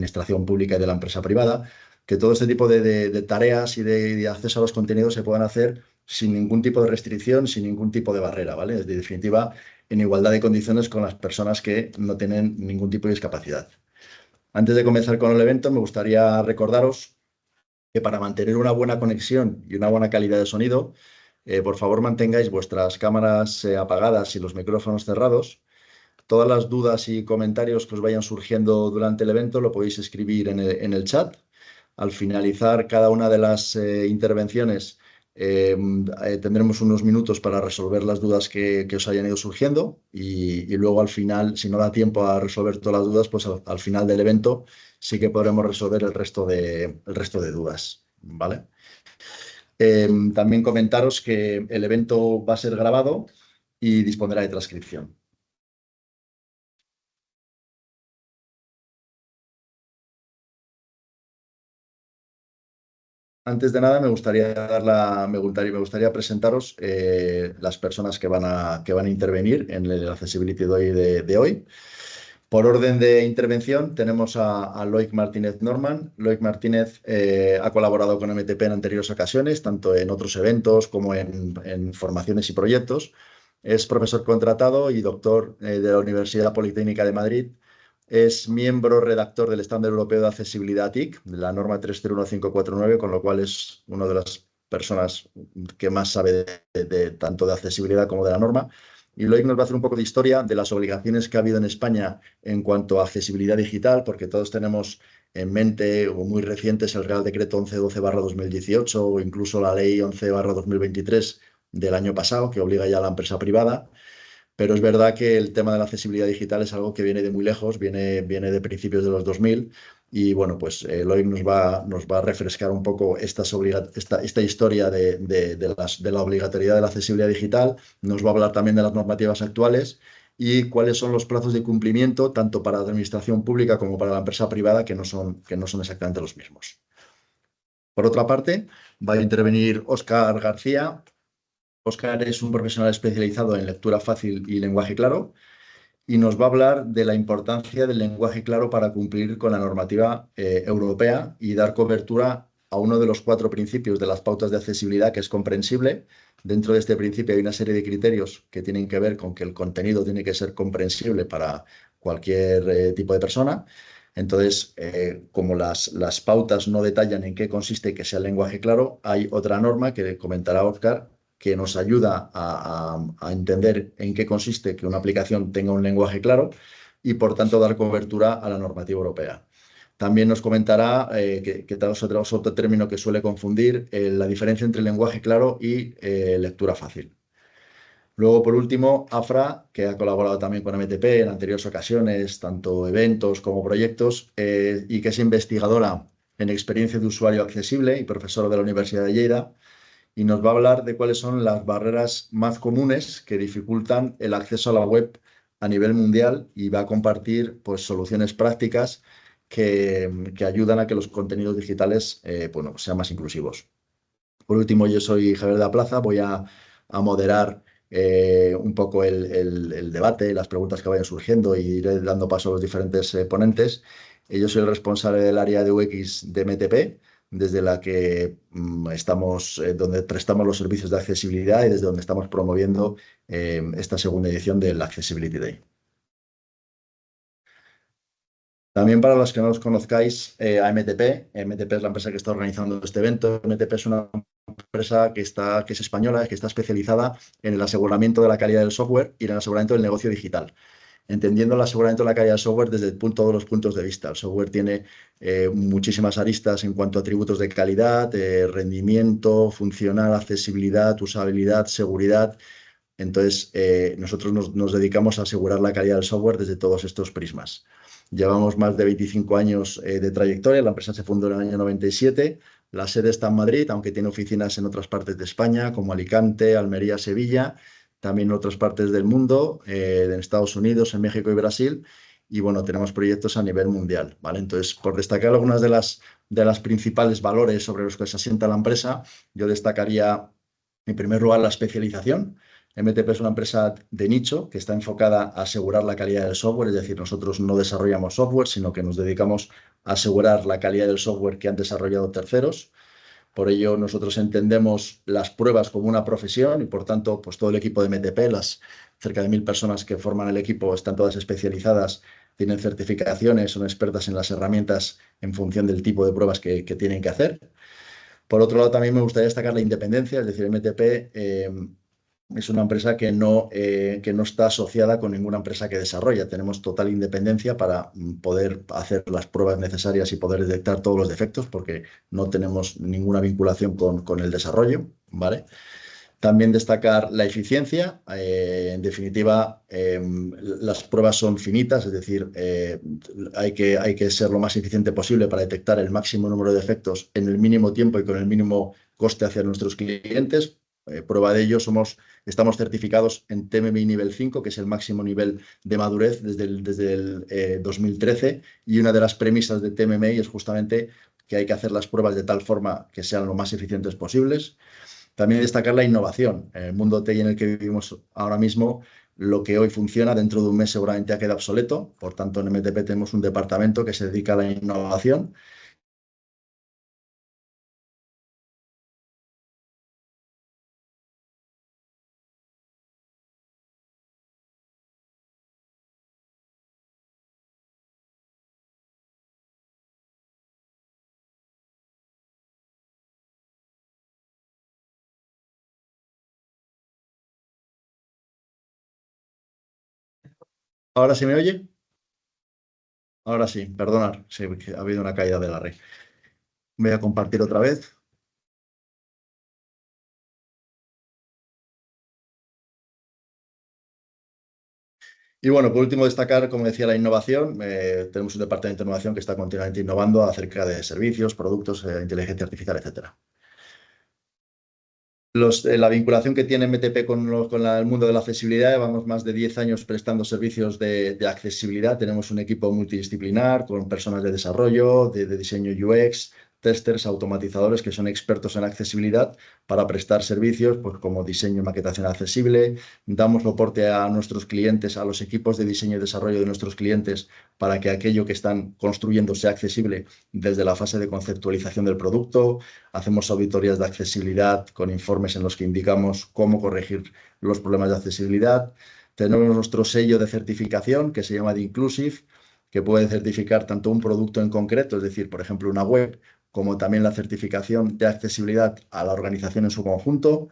administración pública y de la empresa privada, que todo este tipo de tareas y de acceso a los contenidos se puedan hacer sin ningún tipo de restricción, sin ningún tipo de barrera, ¿vale? En definitiva, en igualdad de condiciones con las personas que no tienen ningún tipo de discapacidad. Antes de comenzar con el evento, me gustaría recordaros que para mantener una buena conexión y una buena calidad de sonido, por favor mantengáis vuestras cámaras apagadas y los micrófonos cerrados. Todas las dudas y comentarios que os vayan surgiendo durante el evento lo podéis escribir en el chat. Al finalizar cada una de las intervenciones, tendremos unos minutos para resolver las dudas que os hayan ido surgiendo y luego al final, si no da tiempo a resolver todas las dudas, pues al final del evento sí que podremos resolver el resto de dudas, ¿vale? También comentaros que el evento va a ser grabado y dispondrá de transcripción. Antes de nada, me gustaría presentaros las personas que van a intervenir en el Accessibility Day de hoy. Por orden de intervención, tenemos a Loic Martínez Norman. Loic Martínez ha colaborado con MTP en anteriores ocasiones, tanto en otros eventos como en formaciones y proyectos. Es profesor contratado y doctor de la Universidad Politécnica de Madrid. Es miembro redactor del Estándar Europeo de Accesibilidad TIC, de la norma 301549, con lo cual es una de las personas que más sabe tanto de accesibilidad como de la norma. Y Loic nos va a hacer un poco de historia de las obligaciones que ha habido en España en cuanto a accesibilidad digital, porque todos tenemos en mente, o muy recientes, el Real Decreto 1112/2018 o incluso la Ley 11/2023 del año pasado, que obliga ya a la empresa privada. Pero es verdad que el tema de la accesibilidad digital es algo que viene de muy lejos, viene de principios de los 2000 y bueno, pues Loic nos va a refrescar un poco esta historia de la obligatoriedad de la accesibilidad digital, nos va a hablar también de las normativas actuales y cuáles son los plazos de cumplimiento tanto para la administración pública como para la empresa privada que no son exactamente los mismos. Por otra parte, va a intervenir Óscar García. Óscar es un profesional especializado en lectura fácil y lenguaje claro y nos va a hablar de la importancia del lenguaje claro para cumplir con la normativa europea y dar cobertura a uno de los 4 principios de las pautas de accesibilidad, que es comprensible. Dentro de este principio hay una serie de criterios que tienen que ver con que el contenido tiene que ser comprensible para cualquier tipo de persona. Entonces, como las pautas no detallan en qué consiste que sea el lenguaje claro, hay otra norma que comentará Óscar, que nos ayuda a entender en qué consiste que una aplicación tenga un lenguaje claro y, por tanto, dar cobertura a la normativa europea. También nos comentará que es otro término que suele confundir la diferencia entre lenguaje claro y lectura fácil. Luego, por último, Afra, que ha colaborado también con MTP en anteriores ocasiones, tanto eventos como proyectos, y que es investigadora en experiencia de usuario accesible y profesora de la Universidad de Lleida, y nos va a hablar de cuáles son las barreras más comunes que dificultan el acceso a la web a nivel mundial y va a compartir pues, soluciones prácticas que ayudan a que los contenidos digitales sean más inclusivos. Por último, yo soy Javier de la Plaza, voy a moderar un poco el debate, las preguntas que vayan surgiendo y iré dando paso a los diferentes ponentes. Yo soy el responsable del área de UX de MTP, desde la que estamos, donde prestamos los servicios de accesibilidad y desde donde estamos promoviendo esta segunda edición del Accessibility Day. También para los que no los conozcáis, a MTP. MTP es la empresa que está organizando este evento. MTP es una empresa que es española, que está especializada en el aseguramiento de la calidad del software y en el aseguramiento del negocio digital, entendiendo el aseguramiento de la calidad del software desde todos los puntos de vista. El software tiene muchísimas aristas en cuanto a atributos de calidad, rendimiento, funcional, accesibilidad, usabilidad, seguridad. Entonces, nosotros nos dedicamos a asegurar la calidad del software desde todos estos prismas. Llevamos más de 25 años de trayectoria. La empresa se fundó en el año 97. La sede está en Madrid, aunque tiene oficinas en otras partes de España, como Alicante, Almería, Sevilla, también en otras partes del mundo, en Estados Unidos, en México y Brasil. Y bueno, tenemos proyectos a nivel mundial, ¿vale? Entonces, por destacar algunas de las principales valores sobre los que se asienta la empresa, yo destacaría, en primer lugar, la especialización. MTP es una empresa de nicho que está enfocada a asegurar la calidad del software, es decir, nosotros no desarrollamos software, sino que nos dedicamos a asegurar la calidad del software que han desarrollado terceros. Por ello, nosotros entendemos las pruebas como una profesión y, por tanto, pues todo el equipo de MTP, las cerca de 1000 personas que forman el equipo, están todas especializadas, tienen certificaciones, son expertas en las herramientas en función del tipo de pruebas que tienen que hacer. Por otro lado, también me gustaría destacar la independencia, es decir, MTP es una empresa que no está asociada con ninguna empresa que desarrolla. Tenemos total independencia para poder hacer las pruebas necesarias y poder detectar todos los defectos, porque no tenemos ninguna vinculación con el desarrollo, ¿vale? También destacar la eficiencia. En definitiva, las pruebas son finitas, es decir, hay que ser lo más eficiente posible para detectar el máximo número de defectos en el mínimo tiempo y con el mínimo coste hacia nuestros clientes. Prueba de ello, estamos certificados en TMMI nivel 5, que es el máximo nivel de madurez desde el 2013, y una de las premisas de TMMI es justamente que hay que hacer las pruebas de tal forma que sean lo más eficientes posibles. También destacar la innovación. En el mundo TI en el que vivimos ahora mismo, lo que hoy funciona dentro de un mes seguramente ha quedado obsoleto. Por tanto, en MTP tenemos un departamento que se dedica a la innovación. ¿Ahora sí me oye? Ahora sí, perdonad, sí, ha habido una caída de la red. Voy a compartir otra vez. Y bueno, por último, destacar, como decía, la innovación. Tenemos un departamento de innovación que está continuamente innovando acerca de servicios, productos, inteligencia artificial, etcétera. La vinculación que tiene MTP con el mundo de la accesibilidad, llevamos más de 10 años prestando servicios de accesibilidad. Tenemos un equipo multidisciplinar con personas de desarrollo, de diseño UX, testers, automatizadores que son expertos en accesibilidad para prestar servicios pues, como diseño y maquetación accesible. Damos soporte a nuestros clientes, a los equipos de diseño y desarrollo de nuestros clientes para que aquello que están construyendo sea accesible desde la fase de conceptualización del producto. Hacemos auditorías de accesibilidad con informes en los que indicamos cómo corregir los problemas de accesibilidad. Tenemos nuestro sello de certificación que se llama de Inclusive, que puede certificar tanto un producto en concreto, es decir, por ejemplo, una web, como también la certificación de accesibilidad a la organización en su conjunto.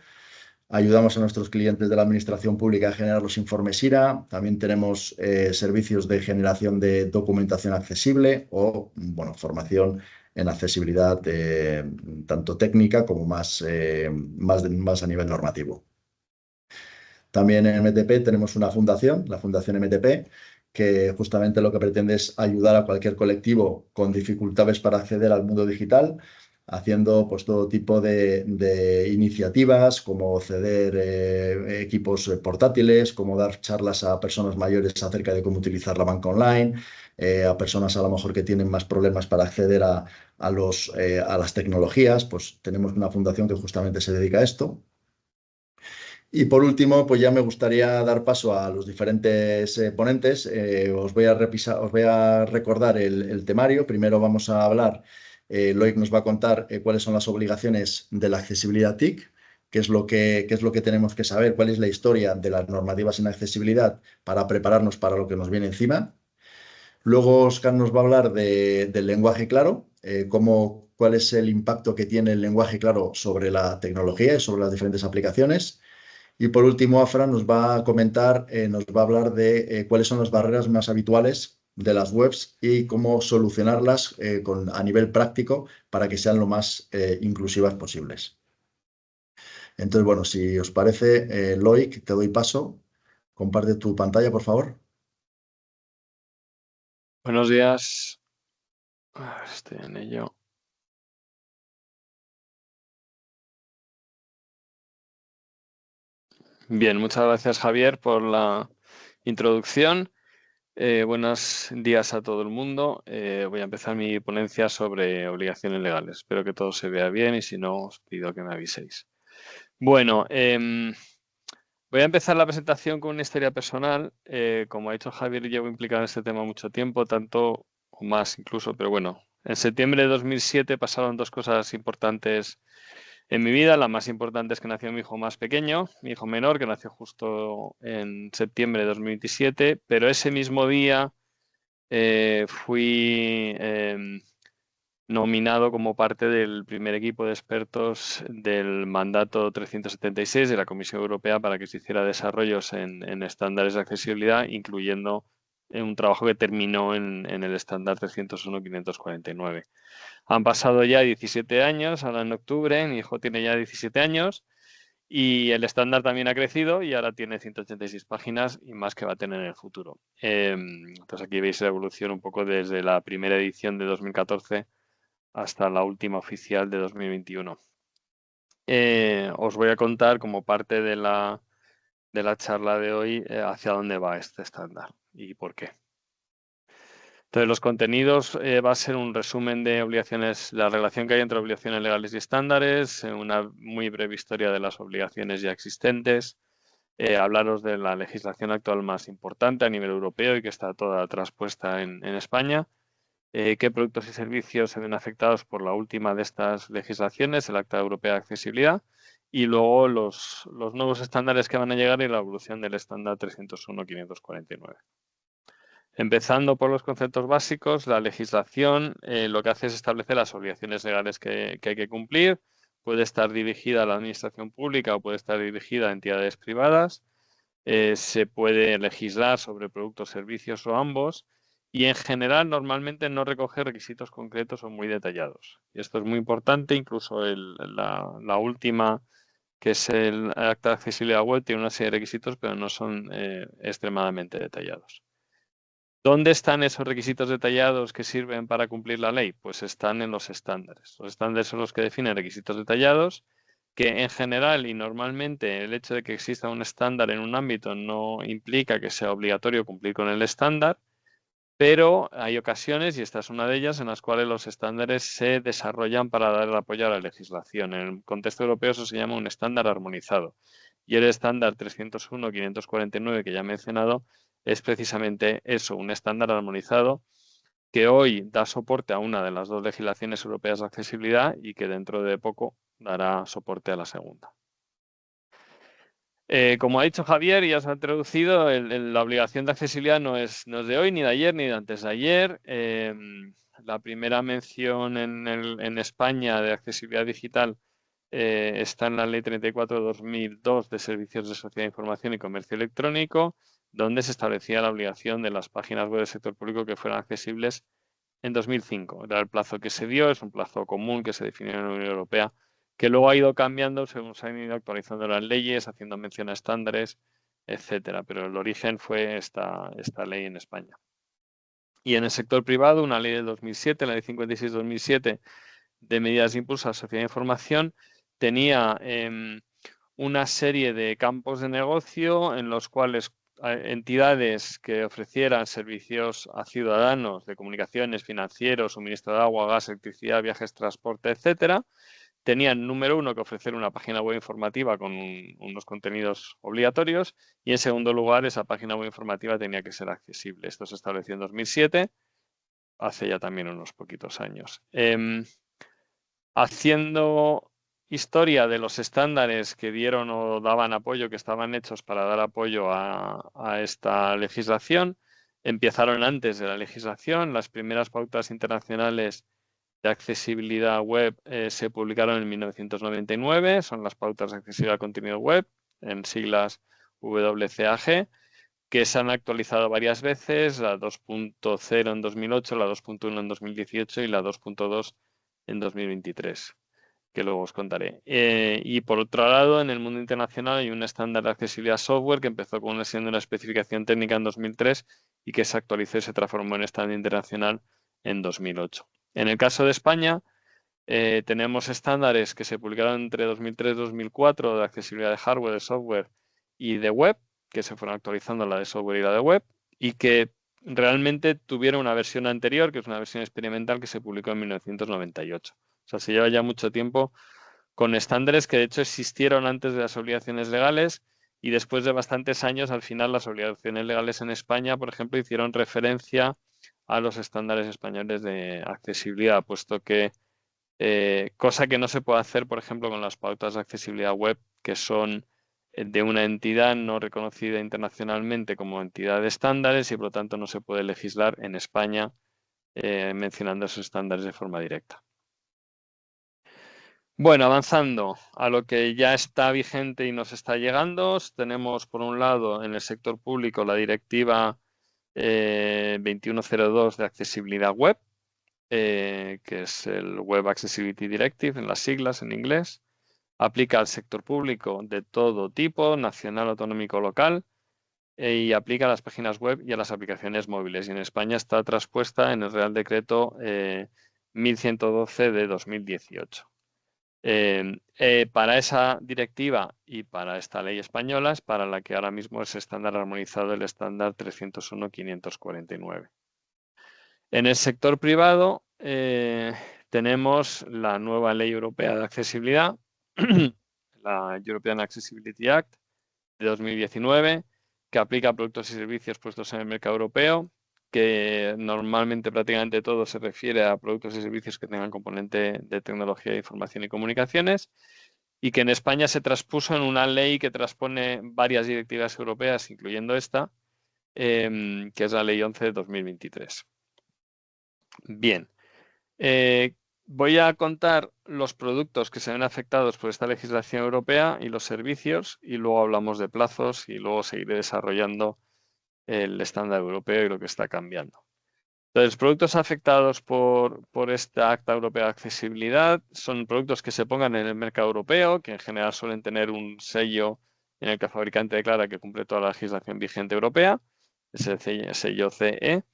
Ayudamos a nuestros clientes de la administración pública a generar los informes IRA. También tenemos servicios de generación de documentación accesible o, bueno, formación en accesibilidad tanto técnica como más a nivel normativo. También en MTP tenemos una fundación, la Fundación MTP, que justamente lo que pretende es ayudar a cualquier colectivo con dificultades para acceder al mundo digital, haciendo pues, todo tipo de iniciativas, como ceder equipos portátiles, como dar charlas a personas mayores acerca de cómo utilizar la banca online, a personas a lo mejor que tienen más problemas para acceder a las tecnologías, pues tenemos una fundación que justamente se dedica a esto. Y por último, pues ya me gustaría dar paso a los diferentes ponentes. Os voy a recordar el temario. Primero vamos a hablar, Loic nos va a contar cuáles son las obligaciones de la accesibilidad TIC, qué es lo que tenemos que saber, cuál es la historia de las normativas en accesibilidad para prepararnos para lo que nos viene encima. Luego Oscar nos va a hablar del lenguaje claro, cuál es el impacto que tiene el lenguaje claro sobre la tecnología y sobre las diferentes aplicaciones. Y por último, Afra nos va a comentar, nos va a hablar de cuáles son las barreras más habituales de las webs y cómo solucionarlas a nivel práctico para que sean lo más inclusivas posibles. Entonces, bueno, si os parece, Loic, te doy paso. Comparte tu pantalla, por favor. Buenos días. Estoy en ello. Bien, muchas gracias, Javier, por la introducción. Buenos días a todo el mundo. Voy a empezar mi ponencia sobre obligaciones legales. Espero que todo se vea bien y si no, os pido que me aviséis. Bueno, Voy a empezar la presentación con una historia personal. Como ha dicho Javier, llevo implicado en este tema mucho tiempo, tanto o más incluso, pero bueno. En septiembre de 2007 pasaron dos cosas importantes en mi vida. La más importante es que nació mi hijo más pequeño, mi hijo menor, que nació justo en septiembre de 2027, pero ese mismo día fui nominado como parte del primer equipo de expertos del mandato 376 de la Comisión Europea para que se hiciera desarrollos en estándares de accesibilidad, incluyendo un trabajo que terminó en el estándar 301-549. Han pasado ya 17 años, ahora en octubre, mi hijo tiene ya 17 años y el estándar también ha crecido y ahora tiene 186 páginas y más que va a tener en el futuro. Entonces aquí veis la evolución un poco desde la primera edición de 2014 hasta la última oficial de 2021. Os voy a contar como parte de la charla de hoy hacia dónde va este estándar y por qué. Entonces, los contenidos va a ser un resumen de obligaciones, la relación que hay entre obligaciones legales y estándares, una muy breve historia de las obligaciones ya existentes, hablaros de la legislación actual más importante a nivel europeo y que está toda transpuesta en España, qué productos y servicios se ven afectados por la última de estas legislaciones, el Acta Europea de Accesibilidad, y luego los nuevos estándares que van a llegar y la evolución del estándar 301-549. Empezando por los conceptos básicos, la legislación lo que hace es establecer las obligaciones legales que hay que cumplir. Puede estar dirigida a la administración pública o puede estar dirigida a entidades privadas. Se puede legislar sobre productos, servicios o ambos. Y en general normalmente no recoge requisitos concretos o muy detallados. Y esto es muy importante, incluso la última, que es el Acta de Accesibilidad Web, tiene una serie de requisitos, pero no son extremadamente detallados. ¿Dónde están esos requisitos detallados que sirven para cumplir la ley? Pues están en los estándares. Los estándares son los que definen requisitos detallados, que en general y normalmente el hecho de que exista un estándar en un ámbito no implica que sea obligatorio cumplir con el estándar, pero hay ocasiones, y esta es una de ellas, en las cuales los estándares se desarrollan para dar apoyo a la legislación. En el contexto europeo eso se llama un estándar armonizado. Y el estándar 301-549 que ya he mencionado es precisamente eso, un estándar armonizado que hoy da soporte a una de las dos legislaciones europeas de accesibilidad y que dentro de poco dará soporte a la segunda. Como ha dicho Javier y ya se ha introducido, la obligación de accesibilidad no es de hoy, ni de ayer, ni de antes de ayer. La primera mención en España de accesibilidad digital está en la Ley 34/2002 de Servicios de Sociedad de Información y Comercio Electrónico, donde se establecía la obligación de las páginas web del sector público que fueran accesibles en 2005. Era el plazo que se dio, es un plazo común que se definió en la Unión Europea, que luego ha ido cambiando según se han ido actualizando las leyes, haciendo mención a estándares, etcétera. Pero el origen fue esta ley en España. Y en el sector privado, una ley del 2007, la ley 56/2007, de medidas de impulso a la sociedad de información, tenía una serie de campos de negocio en los cuales entidades que ofrecieran servicios a ciudadanos de comunicaciones, financieros, suministro de agua, gas, electricidad, viajes, transporte, etcétera, tenían, número uno, que ofrecer una página web informativa con unos contenidos obligatorios y, en segundo lugar, esa página web informativa tenía que ser accesible. Esto se estableció en 2007, hace ya también unos poquitos años. Haciendo historia de los estándares que dieron o daban apoyo, que estaban hechos para dar apoyo a esta legislación, empezaron antes de la legislación. Las primeras pautas internacionales de accesibilidad web se publicaron en 1999, son las pautas de accesibilidad al contenido web, en siglas WCAG, que se han actualizado varias veces, la 2.0 en 2008, la 2.1 en 2018 y la 2.2 en 2023, que luego os contaré. Y por otro lado, en el mundo internacional hay un estándar de accesibilidad software que empezó siendo una especificación técnica en 2003 y que se actualizó y se transformó en estándar internacional en 2008. En el caso de España, tenemos estándares que se publicaron entre 2003 y 2004 de accesibilidad de hardware, de software y de web, que se fueron actualizando la de software y la de web, y que realmente tuvieron una versión anterior, que es una versión experimental que se publicó en 1998. O sea, se lleva ya mucho tiempo con estándares que de hecho existieron antes de las obligaciones legales y después de bastantes años, al final las obligaciones legales en España, por ejemplo, hicieron referencia a los estándares españoles de accesibilidad, puesto que cosa que no se puede hacer, por ejemplo, con las pautas de accesibilidad web, que son de una entidad no reconocida internacionalmente como entidad de estándares y por lo tanto no se puede legislar en España mencionando esos estándares de forma directa. Bueno, avanzando a lo que ya está vigente y nos está llegando, tenemos por un lado en el sector público la directiva 2102 de accesibilidad web, que es el Web Accessibility Directive en las siglas en inglés. Aplica al sector público de todo tipo, nacional, autonómico, local, y aplica a las páginas web y a las aplicaciones móviles. Y en España está traspuesta en el Real Decreto 1112 de 2018. Para esa directiva y para esta ley española es para la que ahora mismo es estándar armonizado el estándar 301-549. En el sector privado tenemos la nueva ley europea de accesibilidad, la European Accessibility Act de 2019, que aplica a productos y servicios puestos en el mercado europeo, que normalmente prácticamente todo se refiere a productos y servicios que tengan componente de tecnología de información y comunicaciones, y que en España se traspuso en una ley que transpone varias directivas europeas, incluyendo esta, que es la Ley 11 de 2023. Bien, voy a contar los productos que se ven afectados por esta legislación europea y los servicios, y luego hablamos de plazos y luego seguiré desarrollando el estándar europeo y lo que está cambiando. Entonces, productos afectados por esta Acta Europea de Accesibilidad son productos que se pongan en el mercado europeo, que en general suelen tener un sello en el que el fabricante declara que cumple toda la legislación vigente europea, es el sello CE.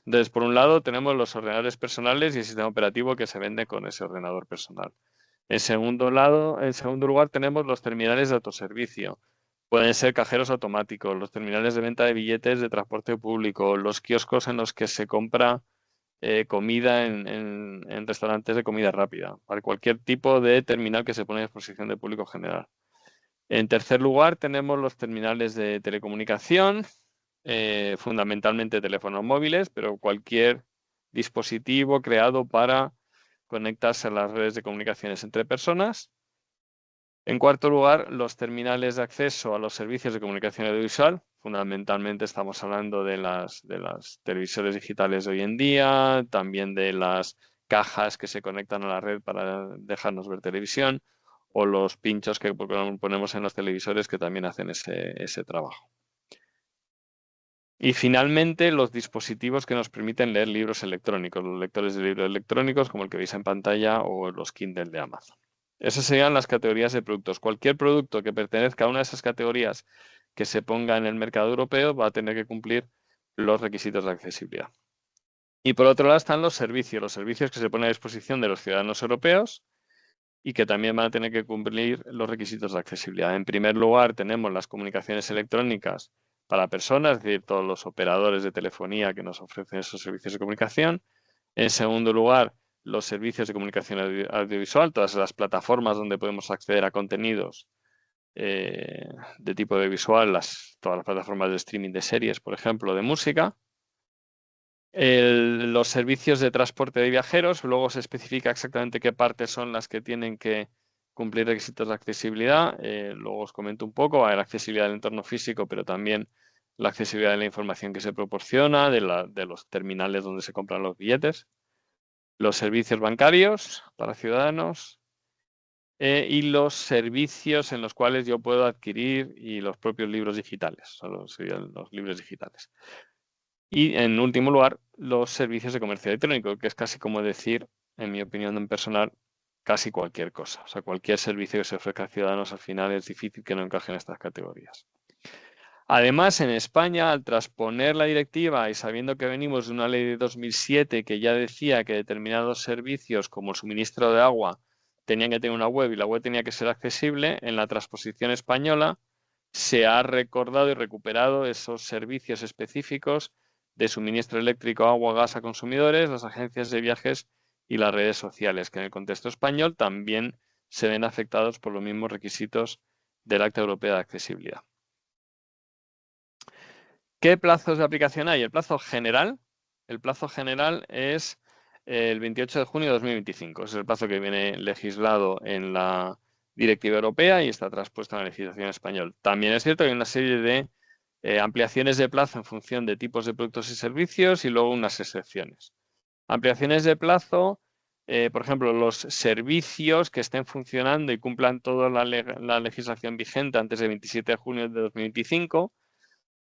Entonces, por un lado, tenemos los ordenadores personales y el sistema operativo que se vende con ese ordenador personal. En segundo lugar, tenemos los terminales de autoservicio. Pueden ser cajeros automáticos, los terminales de venta de billetes de transporte público, los kioscos en los que se compra comida en restaurantes de comida rápida, para cualquier tipo de terminal que se pone a disposición del público general. En tercer lugar, tenemos los terminales de telecomunicación, fundamentalmente teléfonos móviles, pero cualquier dispositivo creado para conectarse a las redes de comunicaciones entre personas. En cuarto lugar, los terminales de acceso a los servicios de comunicación audiovisual. Fundamentalmente estamos hablando de las televisores digitales de hoy en día, también de las cajas que se conectan a la red para dejarnos ver televisión, o los pinchos que ponemos en los televisores que también hacen ese trabajo. Y finalmente, los dispositivos que nos permiten leer libros electrónicos, los lectores de libros electrónicos como el que veis en pantalla o los Kindle de Amazon. Esas serían las categorías de productos. Cualquier producto que pertenezca a una de esas categorías que se ponga en el mercado europeo va a tener que cumplir los requisitos de accesibilidad. Y por otro lado están los servicios que se ponen a disposición de los ciudadanos europeos y que también van a tener que cumplir los requisitos de accesibilidad. En primer lugar, tenemos las comunicaciones electrónicas para personas, es decir, todos los operadores de telefonía que nos ofrecen esos servicios de comunicación. En segundo lugar, los servicios de comunicación audiovisual, todas las plataformas donde podemos acceder a contenidos de tipo audiovisual, todas las plataformas de streaming de series, por ejemplo, de música. Los servicios de transporte de viajeros, luego se especifica exactamente qué partes son las que tienen que cumplir requisitos de accesibilidad. Luego os comento un poco, hay la accesibilidad del entorno físico, pero también la accesibilidad de la información que se proporciona, de los terminales donde se compran los billetes, los servicios bancarios para ciudadanos y los servicios en los cuales yo puedo adquirir y los propios libros digitales, serían los libros digitales. Y en último lugar, los servicios de comercio electrónico, que es casi como decir, en mi opinión personal, casi cualquier cosa. O sea, cualquier servicio que se ofrezca a ciudadanos al final es difícil que no encaje en estas categorías. Además, en España, al transponer la directiva y sabiendo que venimos de una ley de 2007 que ya decía que determinados servicios como el suministro de agua tenían que tener una web y la web tenía que ser accesible, en la transposición española se ha recordado y recuperado esos servicios específicos de suministro eléctrico, agua, gas a consumidores, las agencias de viajes y las redes sociales, que en el contexto español también se ven afectados por los mismos requisitos del Acta Europea de Accesibilidad. ¿Qué plazos de aplicación hay? El plazo general es el 28 de junio de 2025. Es el plazo que viene legislado en la Directiva Europea y está traspuesto en la legislación española. También es cierto que hay una serie de ampliaciones de plazo en función de tipos de productos y servicios y luego unas excepciones. Ampliaciones de plazo, por ejemplo, los servicios que estén funcionando y cumplan toda la legislación vigente antes del 27 de junio de 2025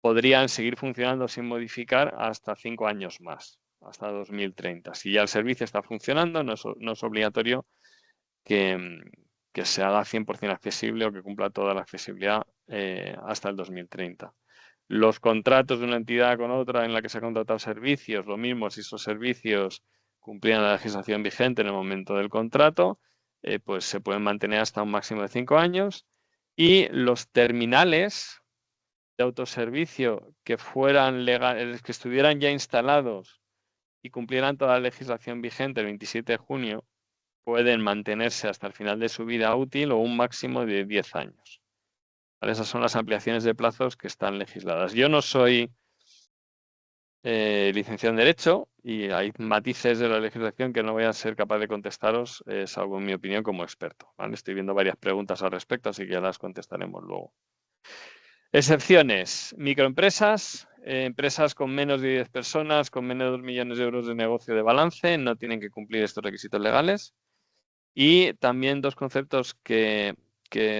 podrían seguir funcionando sin modificar hasta 5 años más, hasta 2030. Si ya el servicio está funcionando, no es obligatorio que se haga 100% accesible o que cumpla toda la accesibilidad hasta el 2030. Los contratos de una entidad con otra en la que se ha contratado servicios, lo mismo si esos servicios cumplían la legislación vigente en el momento del contrato, pues se pueden mantener hasta un máximo de 5 años. Y los terminales de autoservicio que fueran legales, que estuvieran ya instalados y cumplieran toda la legislación vigente el 27 de junio, pueden mantenerse hasta el final de su vida útil o un máximo de 10 años. ¿Vale? Esas son las ampliaciones de plazos que están legisladas. Yo no soy licenciado en Derecho y hay matices de la legislación que no voy a ser capaz de contestaros, salvo en mi opinión como experto. ¿Vale? Estoy viendo varias preguntas al respecto, así que ya las contestaremos luego. Excepciones, microempresas, empresas con menos de 10 personas, con menos de 2 millones de euros de negocio de balance, no tienen que cumplir estos requisitos legales. Y también dos conceptos que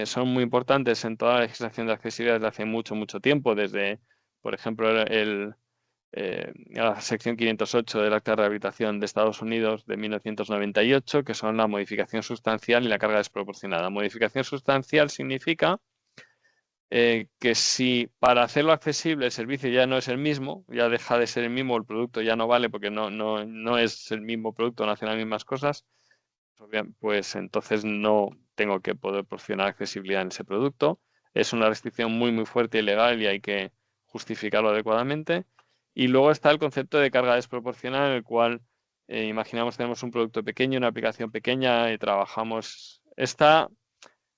son muy importantes en toda la legislación de accesibilidad desde hace mucho, mucho tiempo, desde, por ejemplo, la sección 508 del Acta de Rehabilitación de Estados Unidos de 1998, que son la modificación sustancial y la carga desproporcionada. Modificación sustancial significa que si para hacerlo accesible el servicio ya no es el mismo, ya deja de ser el mismo, el producto ya no vale porque no es el mismo producto, no hacen las mismas cosas, pues entonces no tengo que poder proporcionar accesibilidad en ese producto. Es una restricción muy, muy fuerte y legal y hay que justificarlo adecuadamente. Y luego está el concepto de carga desproporcional, en el cual imaginamos tenemos un producto pequeño, una aplicación pequeña y trabajamos. Está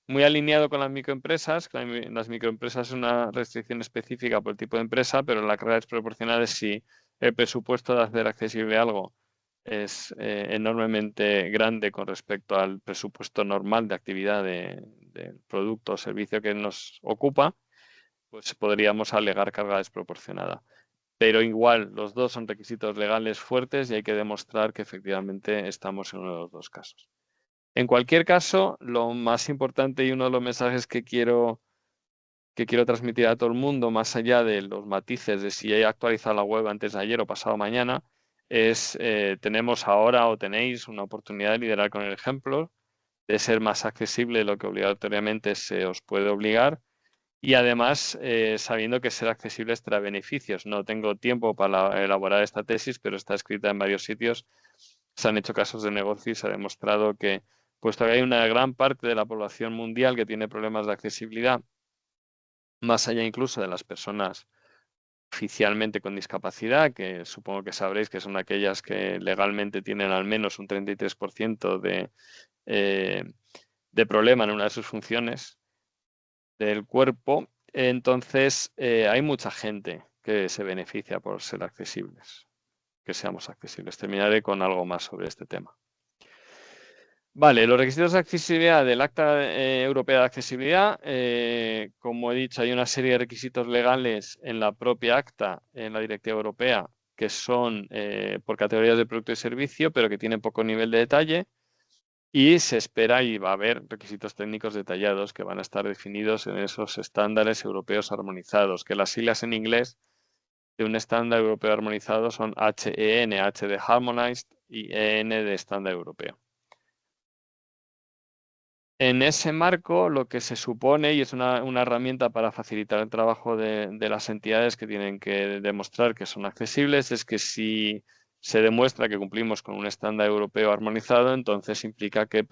muy alineado con las microempresas. Las microempresas es una restricción específica por el tipo de empresa, pero la carga desproporcional es si el presupuesto de hacer accesible algo es enormemente grande con respecto al presupuesto normal de actividad del producto o servicio que nos ocupa, pues podríamos alegar carga desproporcionada. Pero igual, los dos son requisitos legales fuertes y hay que demostrar que efectivamente estamos en uno de los dos casos. En cualquier caso, lo más importante y uno de los mensajes que quiero transmitir a todo el mundo, más allá de los matices de si he actualizado la web antes de ayer o pasado mañana, es tenemos ahora o tenéis una oportunidad de liderar con el ejemplo, de ser más accesible de lo que obligatoriamente se os puede obligar y además sabiendo que ser accesible trae beneficios. No tengo tiempo para elaborar esta tesis, pero está escrita en varios sitios. Se han hecho casos de negocio y se ha demostrado que, puesto que hay una gran parte de la población mundial que tiene problemas de accesibilidad, más allá incluso de las personas oficialmente con discapacidad, que supongo que sabréis que son aquellas que legalmente tienen al menos un 33% de problema en una de sus funciones del cuerpo, entonces hay mucha gente que se beneficia por ser accesibles, que seamos accesibles. Terminaré con algo más sobre este tema. Vale, los requisitos de accesibilidad del Acta Europea de Accesibilidad, como he dicho, hay una serie de requisitos legales en la propia Acta, en la Directiva Europea, que son por categorías de producto y servicio, pero que tienen poco nivel de detalle. Y se espera y va a haber requisitos técnicos detallados que van a estar definidos en esos estándares europeos armonizados, que las siglas en inglés de un estándar europeo armonizado son HEN, H de Harmonized, y EN de estándar europeo. En ese marco, lo que se supone, y es una herramienta para facilitar el trabajo de las entidades que tienen que demostrar que son accesibles, es que si se demuestra que cumplimos con un estándar europeo armonizado, entonces implica que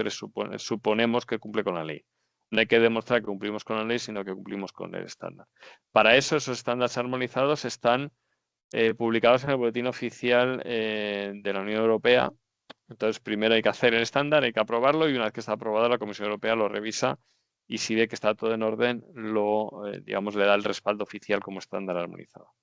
suponemos que cumple con la ley. No hay que demostrar que cumplimos con la ley, sino que cumplimos con el estándar. Para eso, esos estándares armonizados están publicados en el Boletín Oficial de la Unión Europea. Entonces, primero hay que hacer el estándar, hay que aprobarlo y una vez que está aprobado, la Comisión Europea lo revisa y si ve que está todo en orden, digamos, le da el respaldo oficial como estándar armonizado.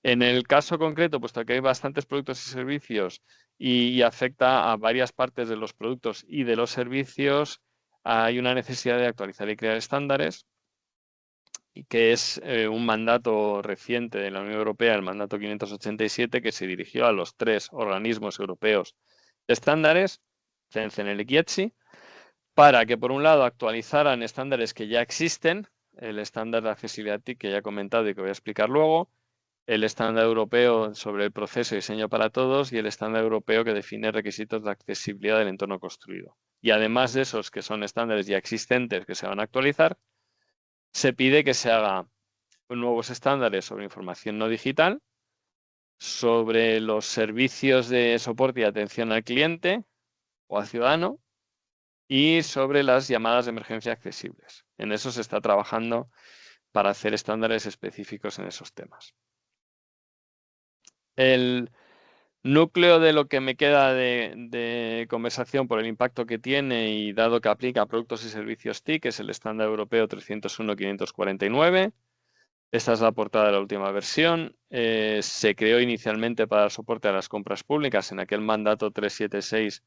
En el caso concreto, puesto que hay bastantes productos y servicios y afecta a varias partes de los productos y de los servicios, hay una necesidad de actualizar y crear estándares, y que es un mandato reciente de la Unión Europea, el mandato 587, que se dirigió a los 3 organismos europeos de estándares, CENELEC y ETSI, para que, por un lado, actualizaran estándares que ya existen, el estándar de accesibilidad TIC que ya he comentado y que voy a explicar luego, el estándar europeo sobre el proceso y diseño para todos y el estándar europeo que define requisitos de accesibilidad del entorno construido. Y además de esos que son estándares ya existentes que se van a actualizar, se pide que se haga nuevos estándares sobre información no digital, sobre los servicios de soporte y atención al cliente o al ciudadano y sobre las llamadas de emergencia accesibles. En eso se está trabajando para hacer estándares específicos en esos temas. El núcleo de lo que me queda de conversación por el impacto que tiene y dado que aplica a productos y servicios TIC es el estándar europeo 301-549. Esta es la portada de la última versión. Se creó inicialmente para dar soporte a las compras públicas en aquel mandato 376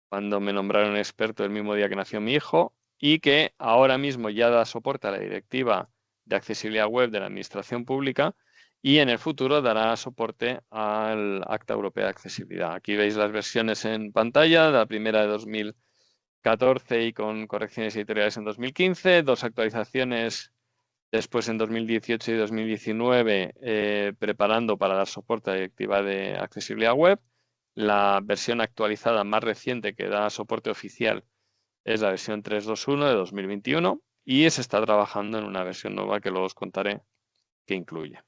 cuando me nombraron experto el mismo día que nació mi hijo y que ahora mismo ya da soporte a la Directiva de Accesibilidad Web de la Administración Pública y en el futuro dará soporte al Acta Europea de Accesibilidad. Aquí veis las versiones en pantalla, la primera de 2014 y con correcciones editoriales en 2015, 2 actualizaciones después en 2018 y 2019 preparando para dar soporte a la Directiva de Accesibilidad Web. La versión actualizada más reciente que da soporte oficial es la versión 3.2.1 de 2021 y se está trabajando en una versión nueva que luego os contaré que incluye.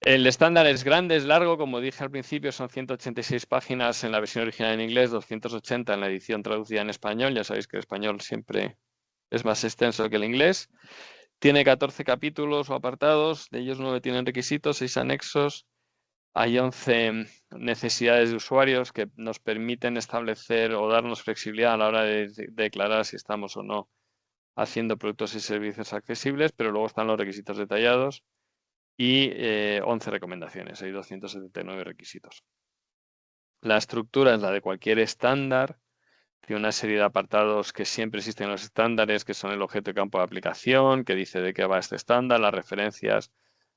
El estándar es grande, es largo, como dije al principio, son 186 páginas en la versión original en inglés, 280 en la edición traducida en español. Ya sabéis que el español siempre es más extenso que el inglés. Tiene 14 capítulos o apartados, de ellos 9 tienen requisitos, 6 anexos. Hay 11 necesidades de usuarios que nos permiten establecer o darnos flexibilidad a la hora de declarar si estamos o no haciendo productos y servicios accesibles, pero luego están los requisitos detallados y 11 recomendaciones, hay 279 requisitos. La estructura es la de cualquier estándar, tiene una serie de apartados que siempre existen en los estándares, que son el objeto y campo de aplicación, que dice de qué va este estándar, las referencias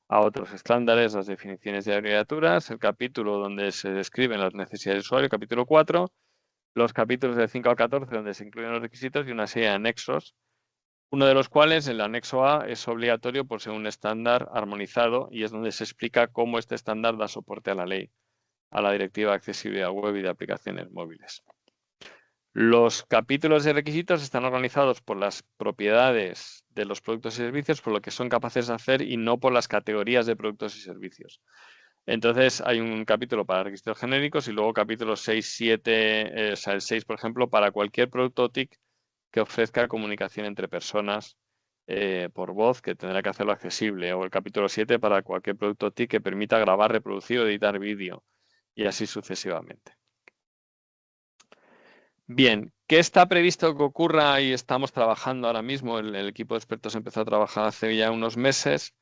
a otros estándares, las definiciones de abreviaturas, el capítulo donde se describen las necesidades de usuario, capítulo 4, los capítulos de 5 al 14 donde se incluyen los requisitos y una serie de anexos, uno de los cuales, el anexo A, es obligatorio por ser un estándar armonizado y es donde se explica cómo este estándar da soporte a la ley, a la Directiva de Accesibilidad Web y de Aplicaciones Móviles. Los capítulos de requisitos están organizados por las propiedades de los productos y servicios, por lo que son capaces de hacer y no por las categorías de productos y servicios. Entonces hay un capítulo para registros genéricos y luego capítulos 6, 7, o sea, el 6, por ejemplo, para cualquier producto TIC que ofrezca comunicación entre personas por voz, que tendrá que hacerlo accesible, o el capítulo 7 para cualquier producto TIC que permita grabar, reproducir o editar vídeo, y así sucesivamente. Bien, ¿qué está previsto que ocurra? Y estamos trabajando ahora mismo, el equipo de expertos empezó a trabajar hace ya unos meses,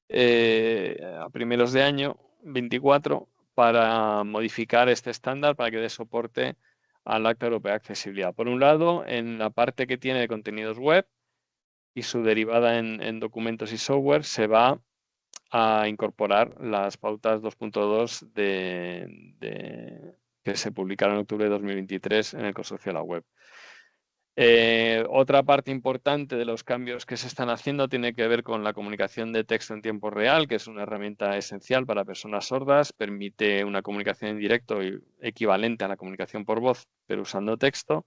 a primeros de año 24, para modificar este estándar para que dé soporte al Acta Europea de Accesibilidad. Por un lado, en la parte que tiene de contenidos web y su derivada en documentos y software, se va a incorporar las pautas 2.2 que se publicaron en octubre de 2023 en el consorcio de la web. Otra parte importante de los cambios que se están haciendo tiene que ver con la comunicación de texto en tiempo real, que es una herramienta esencial para personas sordas. Permite una comunicación en directo equivalente a la comunicación por voz, pero usando texto.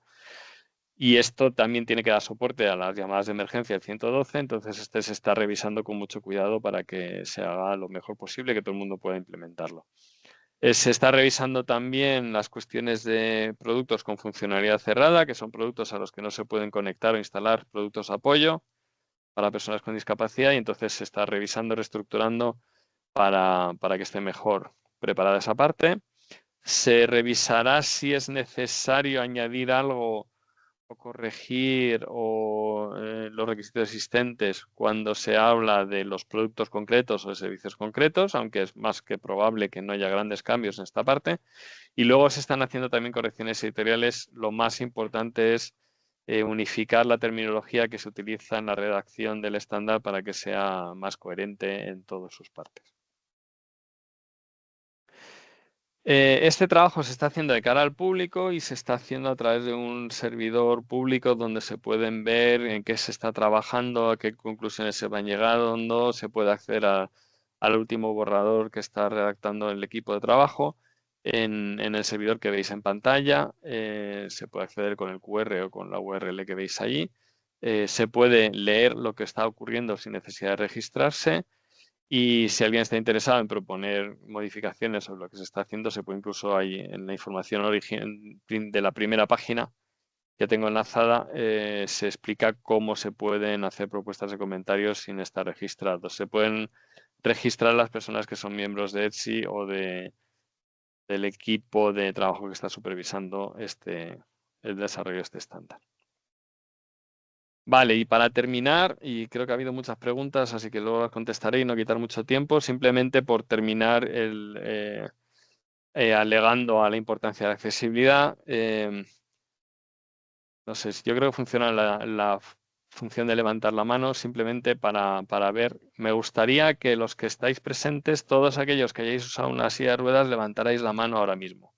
Y esto también tiene que dar soporte a las llamadas de emergencia del 112, entonces este se está revisando con mucho cuidado para que se haga lo mejor posible, que todo el mundo pueda implementarlo. Se está revisando también las cuestiones de productos con funcionalidad cerrada, que son productos a los que no se pueden conectar o instalar productos de apoyo para personas con discapacidad, y entonces se está revisando, reestructurando para que esté mejor preparada esa parte. Se revisará si es necesario añadir algo corregir los requisitos existentes cuando se habla de los productos concretos o de servicios concretos, aunque es más que probable que no haya grandes cambios en esta parte. Y luego se están haciendo también correcciones editoriales. Lo más importante es unificar la terminología que se utiliza en la redacción del estándar para que sea más coherente en todas sus partes. Este trabajo se está haciendo de cara al público y se está haciendo a través de un servidor público donde se pueden ver en qué se está trabajando, a qué conclusiones se van llegando, se puede acceder al último borrador que está redactando el equipo de trabajo en el servidor que veis en pantalla. Se puede acceder con el QR o con la URL que veis allí. Se puede leer lo que está ocurriendo sin necesidad de registrarse. Y si alguien está interesado en proponer modificaciones sobre lo que se está haciendo, se puede incluso ahí en la información de la primera página que tengo enlazada, se explica cómo se pueden hacer propuestas de comentarios sin estar registrados. Se pueden registrar las personas que son miembros de ETSI o del equipo de trabajo que está supervisando el desarrollo de este estándar. Vale, y para terminar, y creo que ha habido muchas preguntas, así que luego las contestaré y no quitar mucho tiempo, simplemente por terminar alegando a la importancia de la accesibilidad. No sé, yo creo que funciona la función de levantar la mano simplemente para ver. Me gustaría que los que estáis presentes, todos aquellos que hayáis usado una silla de ruedas, levantarais la mano ahora mismo.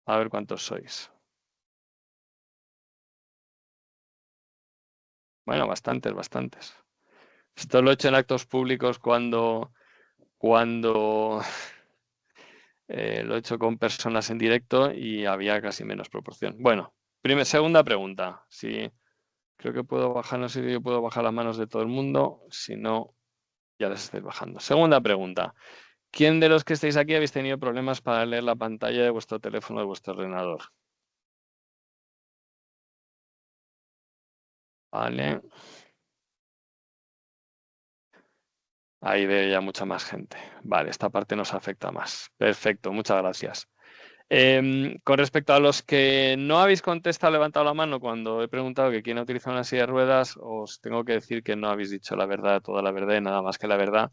A ver cuántos sois. Bueno, bastantes. Esto lo he hecho en actos públicos cuando lo he hecho con personas en directo y había casi menos proporción. Bueno, segunda pregunta. Sí, creo que puedo bajar, no sé si yo puedo bajar las manos de todo el mundo. Si no, ya las estáis bajando. Segunda pregunta. ¿Quién de los que estáis aquí habéis tenido problemas para leer la pantalla de vuestro teléfono o de vuestro ordenador? Vale. Ahí veo ya mucha más gente. Vale, esta parte nos afecta más. Perfecto, muchas gracias. Con respecto a los que no habéis contestado, levantado la mano cuando he preguntado que quién ha utilizado una silla de ruedas, os tengo que decir que no habéis dicho la verdad, toda la verdad y nada más que la verdad,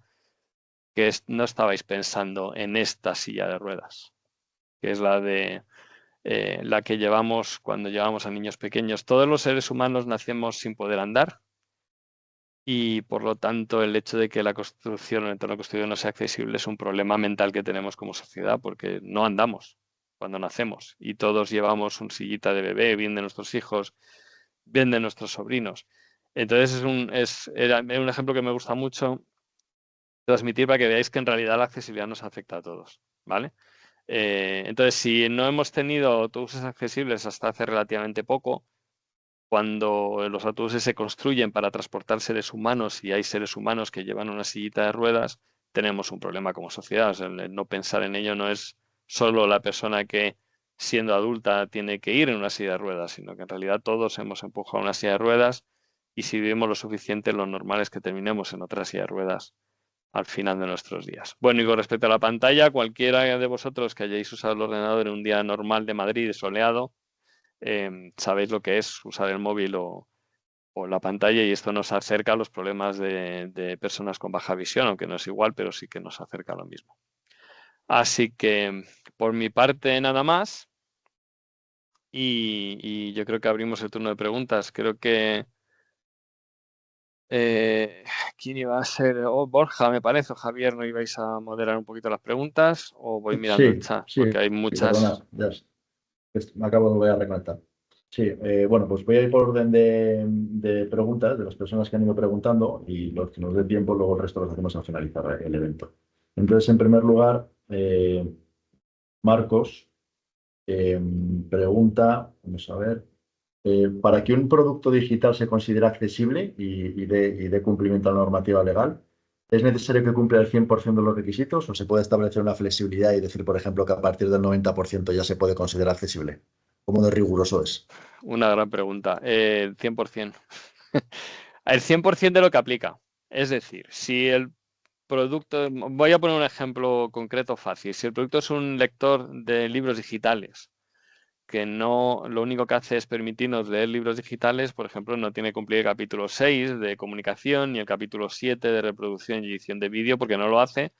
que no estabais pensando en esta silla de ruedas, que es la que llevamos cuando llevamos a niños pequeños. Todos los seres humanos nacemos sin poder andar y por lo tanto el hecho de que la construcción o el entorno construido no sea accesible es un problema mental que tenemos como sociedad porque no andamos cuando nacemos y todos llevamos un sillita de bebé, bien de nuestros hijos, bien de nuestros sobrinos. Entonces era un ejemplo que me gusta mucho transmitir para que veáis que en realidad la accesibilidad nos afecta a todos, ¿vale? Entonces, si no hemos tenido autobuses accesibles hasta hace relativamente poco, cuando los autobuses se construyen para transportar seres humanos y hay seres humanos que llevan una sillita de ruedas, tenemos un problema como sociedad. O sea, el no pensar en ello no es solo la persona que siendo adulta tiene que ir en una silla de ruedas, sino que en realidad todos hemos empujado una silla de ruedas y si vivimos lo suficiente, lo normal es que terminemos en otra silla de ruedas al final de nuestros días. Bueno, y con respecto a la pantalla, cualquiera de vosotros que hayáis usado el ordenador en un día normal de Madrid soleado, sabéis lo que es usar el móvil o la pantalla y esto nos acerca a los problemas de personas con baja visión, aunque no es igual, pero sí que nos acerca a lo mismo. Así que por mi parte nada más y yo creo que abrimos el turno de preguntas. Creo que ¿quién iba a ser? Borja, me parece, o Javier, ¿no ibais a moderar un poquito las preguntas o voy mirando el chat? Porque hay muchas. Perdona, me acabo de volver a reconectar. Sí, bueno, pues voy a ir por orden de preguntas de las personas que han ido preguntando y los que nos dé tiempo, luego el resto los hacemos al finalizar el evento. Entonces, en primer lugar, Marcos pregunta, vamos a ver, para que un producto digital se considere accesible y dé cumplimiento a la normativa legal, ¿es necesario que cumpla el 100% de los requisitos o se puede establecer una flexibilidad y decir, por ejemplo, que a partir del 90% ya se puede considerar accesible? ¿Cómo de riguroso es? Una gran pregunta. 100%. El 100% de lo que aplica. Es decir, si el producto, voy a poner un ejemplo concreto fácil. Si el producto es un lector de libros digitales, que no, lo único que hace es permitirnos leer libros digitales, por ejemplo, no tiene que cumplir el capítulo 6 de comunicación ni el capítulo 7 de reproducción y edición de vídeo, porque no lo hace.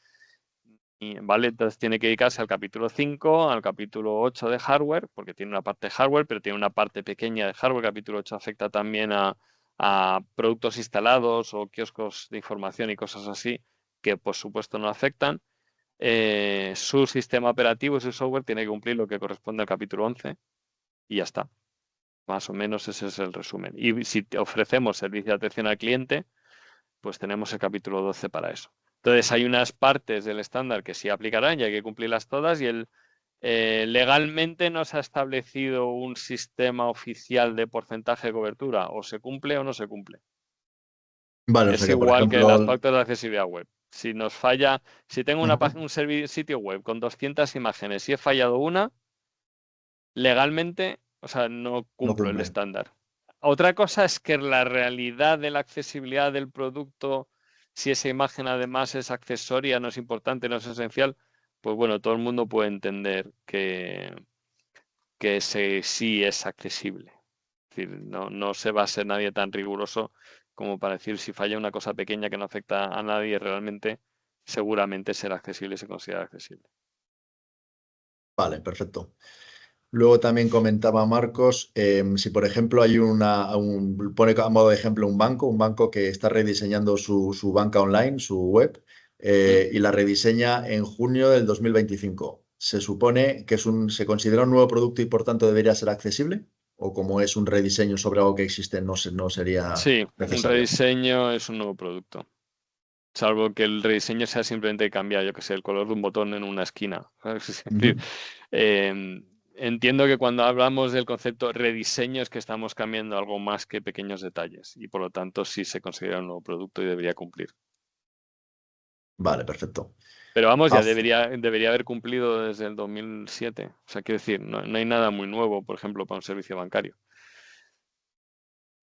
¿Vale? Entonces tiene que dedicarse al capítulo 5, al capítulo 8 de hardware, porque tiene una parte de hardware, pero tiene una parte pequeña de hardware. El capítulo 8 afecta también a productos instalados o kioscos de información y cosas así, que por supuesto no afectan. Su sistema operativo y su software tiene que cumplir lo que corresponde al capítulo 11 y ya está. Más o menos ese es el resumen. Y si ofrecemos servicio de atención al cliente, pues tenemos el capítulo 12 para eso. Entonces hay unas partes del estándar que sí aplicarán y hay que cumplirlas todas, y legalmente no se ha establecido un sistema oficial de porcentaje de cobertura, o se cumple o no se cumple. Vale, o Es sea que, por igual que las ejemplo, pautas de accesibilidad web. Si nos falla, si tengo un sitio web con 200 imágenes y he fallado una, legalmente, o sea, no no cumplo el cumple. estándar. Otra cosa es que la realidad de la accesibilidad del producto, si esa imagen además es accesoria, no es importante, no es esencial, pues bueno, todo el mundo puede entender que sí es accesible. Es decir, no se va a ser nadie tan riguroso como para decir si falla una cosa pequeña que no afecta a nadie, realmente seguramente será accesible y se considera accesible. Vale, perfecto. Luego también comentaba Marcos, si por ejemplo hay pone a modo de ejemplo un banco que está rediseñando su banca online, su web, y la rediseña en junio del 2025. ¿Se supone que se considera un nuevo producto y por tanto debería ser accesible? ¿O como es un rediseño sobre algo que existe, no sería Sí, un necesario? rediseño es un nuevo producto. Salvo que el rediseño sea simplemente cambiar, yo que sé, el color de un botón en una esquina. ¿Sabes? Es decir, entiendo que cuando hablamos del concepto rediseño es que estamos cambiando algo más que pequeños detalles, y por lo tanto sí se considera un nuevo producto y debería cumplir. Vale, perfecto. Pero vamos, ya Ah, debería haber cumplido desde el 2007. O sea, quiero decir, no hay nada muy nuevo, por ejemplo, para un servicio bancario.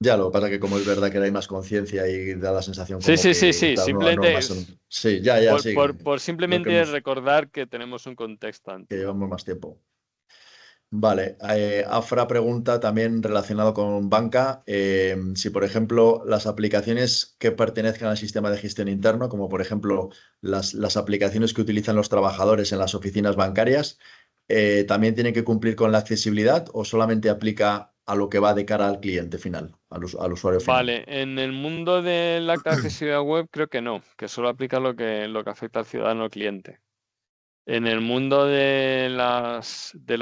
ya, lo que pasa es que como es verdad que ahora hay más conciencia y da la sensación Sí, como sí, sí, que sí. estas nuevas Simplemente normas son... Sí, ya, sí. por Lo que simplemente hemos, recordar que tenemos un contexto que antiguo. llevamos más tiempo. Vale, Afra pregunta también relacionado con banca, si por ejemplo las aplicaciones que pertenezcan al sistema de gestión interno, como por ejemplo las aplicaciones que utilizan los trabajadores en las oficinas bancarias, ¿también tienen que cumplir con la accesibilidad o solamente aplica a lo que va de cara al cliente final, al usuario final? Vale, en el mundo del acta de accesibilidad web creo que no, que solo aplica lo que afecta al ciudadano cliente. En el mundo de la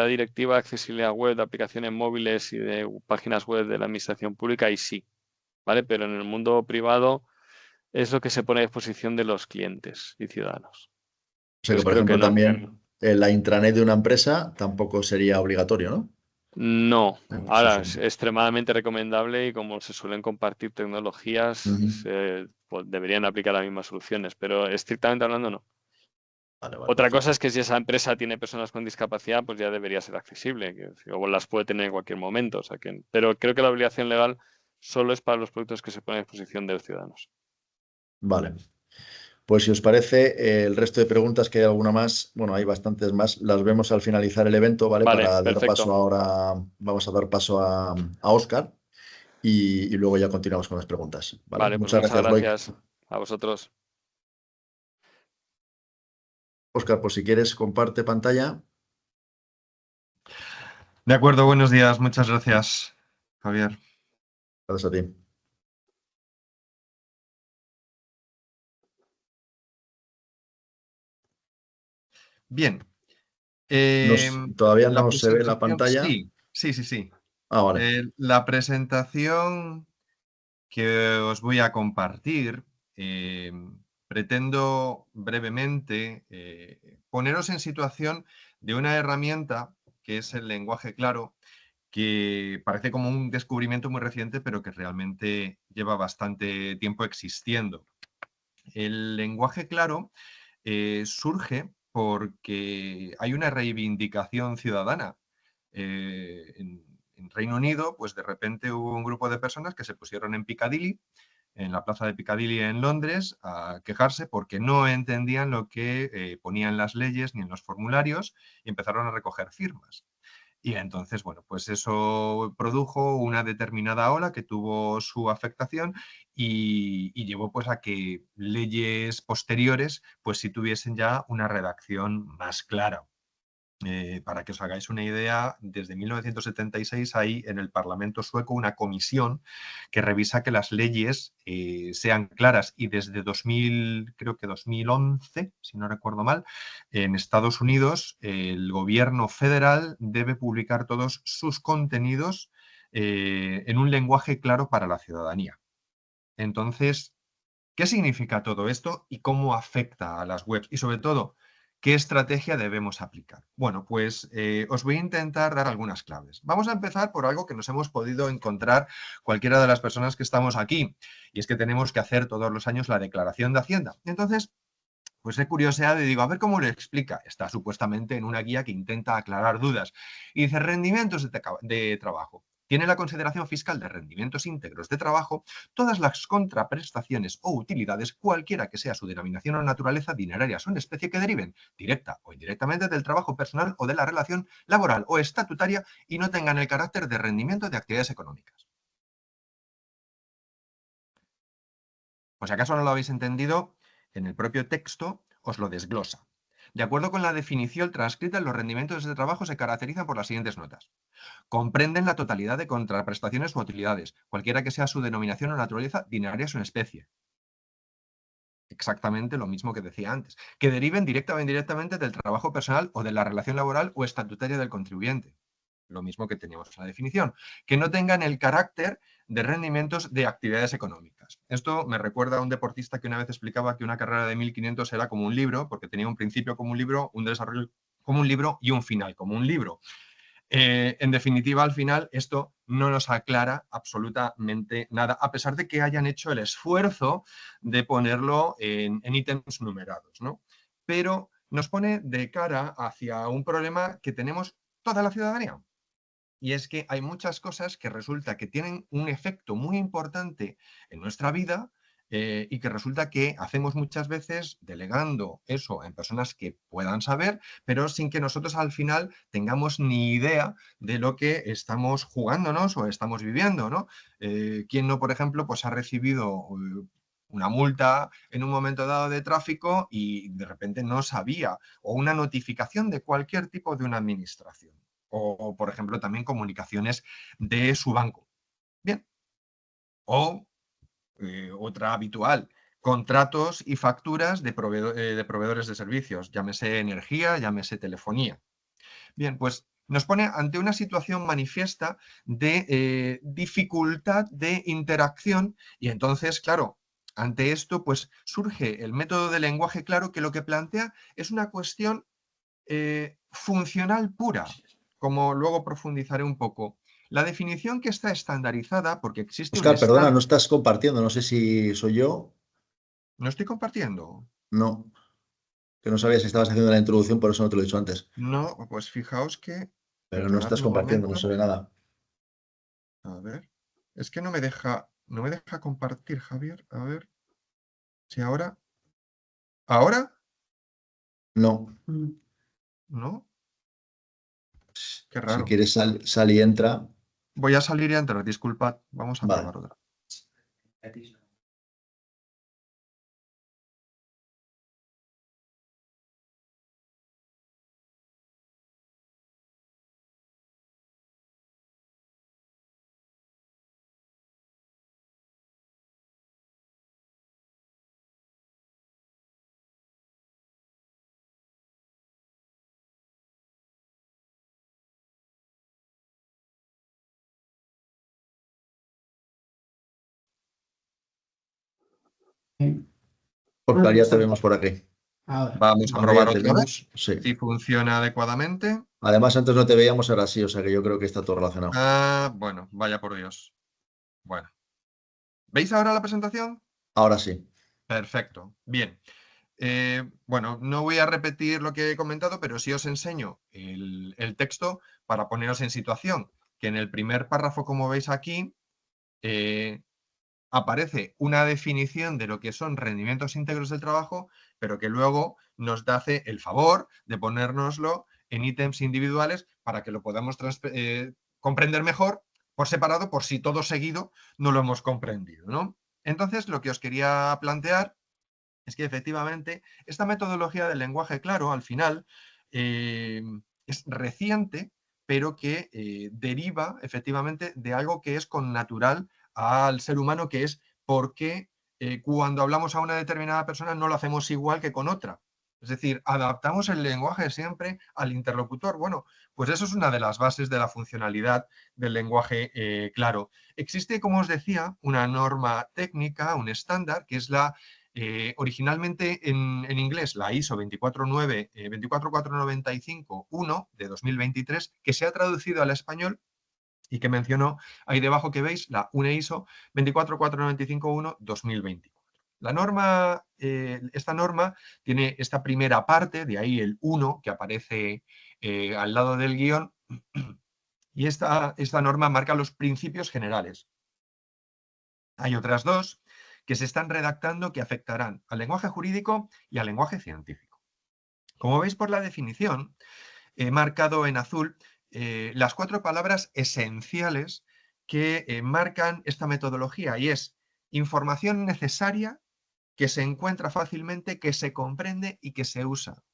directiva de accesibilidad web, de aplicaciones móviles y de páginas web de la administración pública, ahí sí, ¿vale? Pero en el mundo privado es lo que se pone a disposición de los clientes y ciudadanos. O sea que, Entonces por creo que ejemplo, no. también la intranet de una empresa tampoco sería obligatorio, ¿no? No, Sí, ahora sí. es extremadamente recomendable, y como se suelen compartir tecnologías, Ujú. pues deberían aplicar las mismas soluciones, pero estrictamente hablando no. Vale, vale, Otra cosa perfecto. es que si esa empresa tiene personas con discapacidad, pues ya debería ser accesible, o las puede tener en cualquier momento. O sea pero creo que la obligación legal solo es para los productos que se ponen a disposición de los ciudadanos. Vale. Pues si os parece, el resto de preguntas, que hay alguna más, bueno, hay bastantes más, las vemos al finalizar el evento, ¿vale? Vale, Para dar paso perfecto. ahora, vamos a dar paso a Óscar y luego ya continuamos con las preguntas, ¿vale? Vale, pues Muchas muchas gracias, Loic. gracias a vosotros. Óscar, pues si quieres, comparte pantalla. De acuerdo, buenos días. Muchas gracias, Javier. Gracias a ti. Bien. Todavía La no se ve la presentación, pantalla. sí. Ah, vale. La presentación que os voy a compartir, pretendo brevemente poneros en situación de una herramienta que es el lenguaje claro, que parece como un descubrimiento muy reciente, pero que realmente lleva bastante tiempo existiendo. El lenguaje claro surge porque hay una reivindicación ciudadana. En Reino Unido, pues de repente hubo un grupo de personas que se pusieron en Piccadilly en la plaza de Piccadilly en Londres a quejarse porque no entendían lo que ponían las leyes ni en los formularios y empezaron a recoger firmas. Y entonces, bueno, pues eso produjo una determinada ola que tuvo su afectación y llevó pues a que leyes posteriores pues sí tuviesen ya una redacción más clara. Para que os hagáis una idea, desde 1976 hay en el Parlamento sueco una comisión que revisa que las leyes sean claras y desde 2000, creo que 2011, si no recuerdo mal, en Estados Unidos el gobierno federal debe publicar todos sus contenidos en un lenguaje claro para la ciudadanía. Entonces, ¿qué significa todo esto y cómo afecta a las webs? Y sobre todo, ¿qué estrategia debemos aplicar? Bueno, pues os voy a intentar dar algunas claves. Vamos a empezar por algo que nos hemos podido encontrar cualquiera de las personas que estamos aquí, y es que tenemos que hacer todos los años la declaración de Hacienda. Entonces, pues he curiosidad y digo, a ver cómo lo explica. Está supuestamente en una guía que intenta aclarar dudas. Y dice, rendimientos de trabajo. Tiene la consideración fiscal de rendimientos íntegros de trabajo todas las contraprestaciones o utilidades, cualquiera que sea su denominación o naturaleza, dinerarias o en especie, que deriven directa o indirectamente del trabajo personal o de la relación laboral o estatutaria y no tengan el carácter de rendimiento de actividades económicas. Pues si acaso no lo habéis entendido, en el propio texto os lo desglosa. De acuerdo con la definición transcrita, los rendimientos de trabajo se caracterizan por las siguientes notas. Comprenden la totalidad de contraprestaciones u utilidades, cualquiera que sea su denominación o naturaleza, dinerarias o en especie. Exactamente lo mismo que decía antes. Que deriven directa o indirectamente del trabajo personal o de la relación laboral o estatutaria del contribuyente. Lo mismo que teníamos en la definición. Que no tengan el carácter de rendimientos de actividades económicas. Esto me recuerda a un deportista que una vez explicaba que una carrera de 1500 era como un libro, porque tenía un principio como un libro, un desarrollo como un libro y un final como un libro. En definitiva, al final, esto no nos aclara absolutamente nada, a pesar de que hayan hecho el esfuerzo de ponerlo en ítems numerados, ¿no? Pero nos pone de cara hacia un problema que tenemos toda la ciudadanía. Y es que hay muchas cosas que resulta que tienen un efecto muy importante en nuestra vida y que resulta que hacemos muchas veces delegando eso en personas que puedan saber, pero sin que nosotros al final tengamos ni idea de lo que estamos jugándonos o estamos viviendo, ¿no? ¿Quién no, por ejemplo, pues ha recibido una multa en un momento dado de tráfico y de repente no sabía, o una notificación de cualquier tipo de una administración? O, por ejemplo, también comunicaciones de su banco. Bien. O otra habitual, contratos y facturas de proveedores de servicios, llámese energía, llámese telefonía. Bien, pues nos pone ante una situación manifiesta de dificultad de interacción y entonces, claro, ante esto pues surge el método de lenguaje claro, que lo que plantea es una cuestión funcional pura, como luego profundizaré un poco. La definición que está estandarizada, porque existe un Óscar, perdona, no estándar. estás compartiendo, no sé si soy yo. ¿No estoy compartiendo? No, que no sabía si estabas haciendo la introducción, por eso no te lo he dicho antes. No, pues fijaos que, Pero no estás perdonadme un compartiendo, no momento, se ve nada. a ver, es que no me deja compartir, Javier, a ver, si ¿ahora? No. ¿No? Qué Si raro. quieres sal y entra. Voy a salir y a entrar, disculpad, vamos a Vale. probar otra. Porque ya te vemos por aquí. Vamos a Ahora ya probar te otra vez, vemos. Sí. si funciona adecuadamente. Además, antes no te veíamos, ahora sí, o sea que yo creo que está todo relacionado. Ah, bueno, vaya por Dios. Bueno. ¿Veis ahora la presentación? Ahora sí. Perfecto. Bien. Bueno, no voy a repetir lo que he comentado, pero sí os enseño el texto para poneros en situación. Que en el primer párrafo, como veis aquí, aparece una definición de lo que son rendimientos íntegros del trabajo, pero que luego nos hace el favor de ponérnoslo en ítems individuales para que lo podamos comprender mejor por separado, por si todo seguido no lo hemos comprendido, ¿no? Entonces, lo que os quería plantear es que efectivamente esta metodología del lenguaje claro, al final, es reciente, pero que deriva efectivamente de algo que es connatural al ser humano, que es por qué cuando hablamos a una determinada persona no lo hacemos igual que con otra. Es decir, adaptamos el lenguaje siempre al interlocutor. Bueno, pues eso es una de las bases de la funcionalidad del lenguaje claro. Existe, como os decía, una norma técnica, un estándar, que es la originalmente en inglés, la ISO 24495-1 de 2023, que se ha traducido al español y que mencionó ahí debajo que veis, la UNE ISO 24495-1-2024. La norma, esta norma tiene esta primera parte, de ahí el 1 que aparece al lado del guión, y esta norma marca los principios generales. Hay otras dos que se están redactando que afectarán al lenguaje jurídico y al lenguaje científico. Como veis por la definición, he marcado en azul las 4 palabras esenciales que marcan esta metodología, y es información necesaria, que se encuentra fácilmente, que se comprende y que se usa.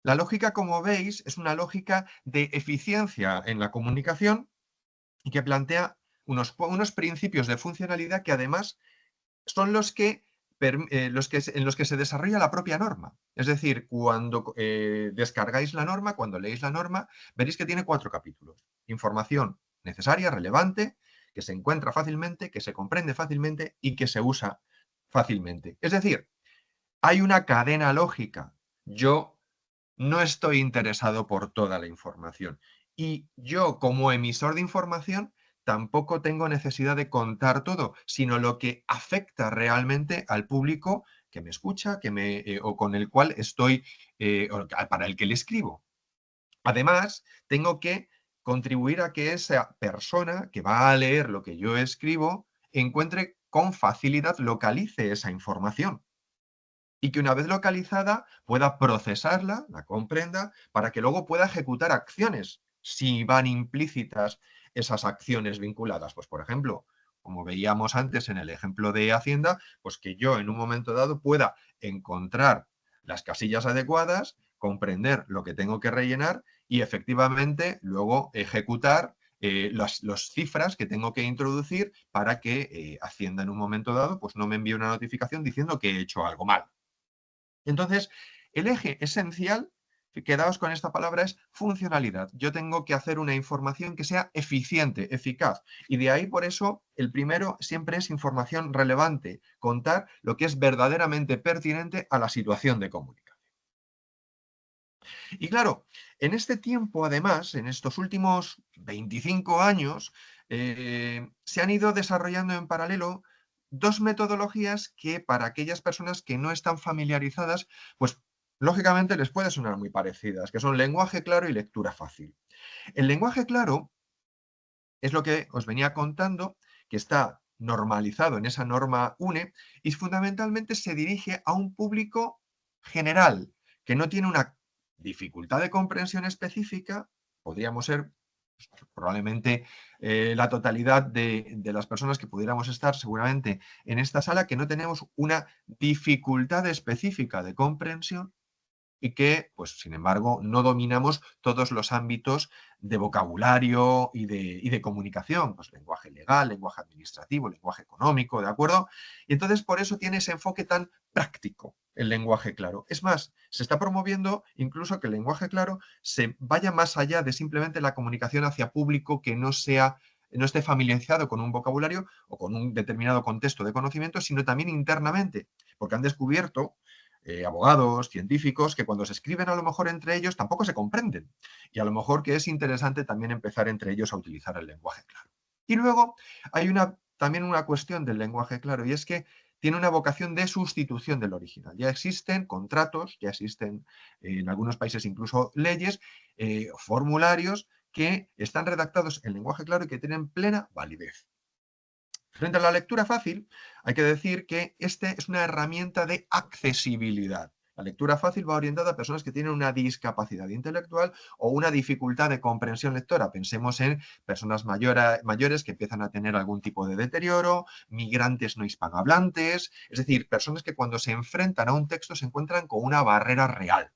La lógica, como veis, es una lógica de eficiencia en la comunicación y que plantea unos principios de funcionalidad que además son en los que se desarrolla la propia norma. Es decir, cuando descargáis la norma, cuando leéis la norma, veréis que tiene 4 capítulos. Información necesaria, relevante, que se encuentra fácilmente, que se comprende fácilmente y que se usa fácilmente. Es decir, hay una cadena lógica. Yo no estoy interesado por toda la información. Y yo, como emisor de información, tampoco tengo necesidad de contar todo, sino lo que afecta realmente al público que me escucha, o con el cual estoy, o para el que le escribo. Además, tengo que contribuir a que esa persona que va a leer lo que yo escribo encuentre con facilidad, localice esa información y que una vez localizada pueda procesarla, la comprenda, para que luego pueda ejecutar acciones, si van implícitas esas acciones vinculadas. Pues, por ejemplo, como veíamos antes en el ejemplo de Hacienda, pues que yo en un momento dado pueda encontrar las casillas adecuadas, comprender lo que tengo que rellenar y efectivamente luego ejecutar las cifras que tengo que introducir para que Hacienda en un momento dado pues no me envíe una notificación diciendo que he hecho algo mal. Entonces, el eje esencial, quedaos con esta palabra, es funcionalidad. Yo tengo que hacer una información que sea eficiente, eficaz. Y de ahí, por eso, el primero siempre es información relevante, contar lo que es verdaderamente pertinente a la situación de comunicación. Y claro, en este tiempo, además, en estos últimos 25 años, se han ido desarrollando en paralelo 2 metodologías que para aquellas personas que no están familiarizadas, pues lógicamente les puede sonar muy parecidas, que son lenguaje claro y lectura fácil. El lenguaje claro es lo que os venía contando, que está normalizado en esa norma UNE y fundamentalmente se dirige a un público general que no tiene una dificultad de comprensión específica. Podríamos ser probablemente la totalidad de las personas que pudiéramos estar seguramente en esta sala, que no tenemos una dificultad específica de comprensión y que, pues, sin embargo, no dominamos todos los ámbitos de vocabulario y de comunicación, pues lenguaje legal, lenguaje administrativo, lenguaje económico, ¿de acuerdo? Y entonces por eso tiene ese enfoque tan práctico el lenguaje claro. Es más, se está promoviendo incluso que el lenguaje claro se vaya más allá de simplemente la comunicación hacia público que no esté familiarizado con un vocabulario o con un determinado contexto de conocimiento, sino también internamente, porque han descubierto abogados, científicos, que cuando se escriben a lo mejor entre ellos tampoco se comprenden. Y a lo mejor que es interesante también empezar entre ellos a utilizar el lenguaje claro. Y luego hay también una cuestión del lenguaje claro, y es que tiene una vocación de sustitución del original. Ya existen contratos, ya existen en algunos países incluso leyes, formularios que están redactados en lenguaje claro y que tienen plena validez. Frente a la lectura fácil, hay que decir que este es una herramienta de accesibilidad. La lectura fácil va orientada a personas que tienen una discapacidad intelectual o una dificultad de comprensión lectora. Pensemos en personas mayores que empiezan a tener algún tipo de deterioro, migrantes no hispanohablantes, es decir, personas que cuando se enfrentan a un texto se encuentran con una barrera real.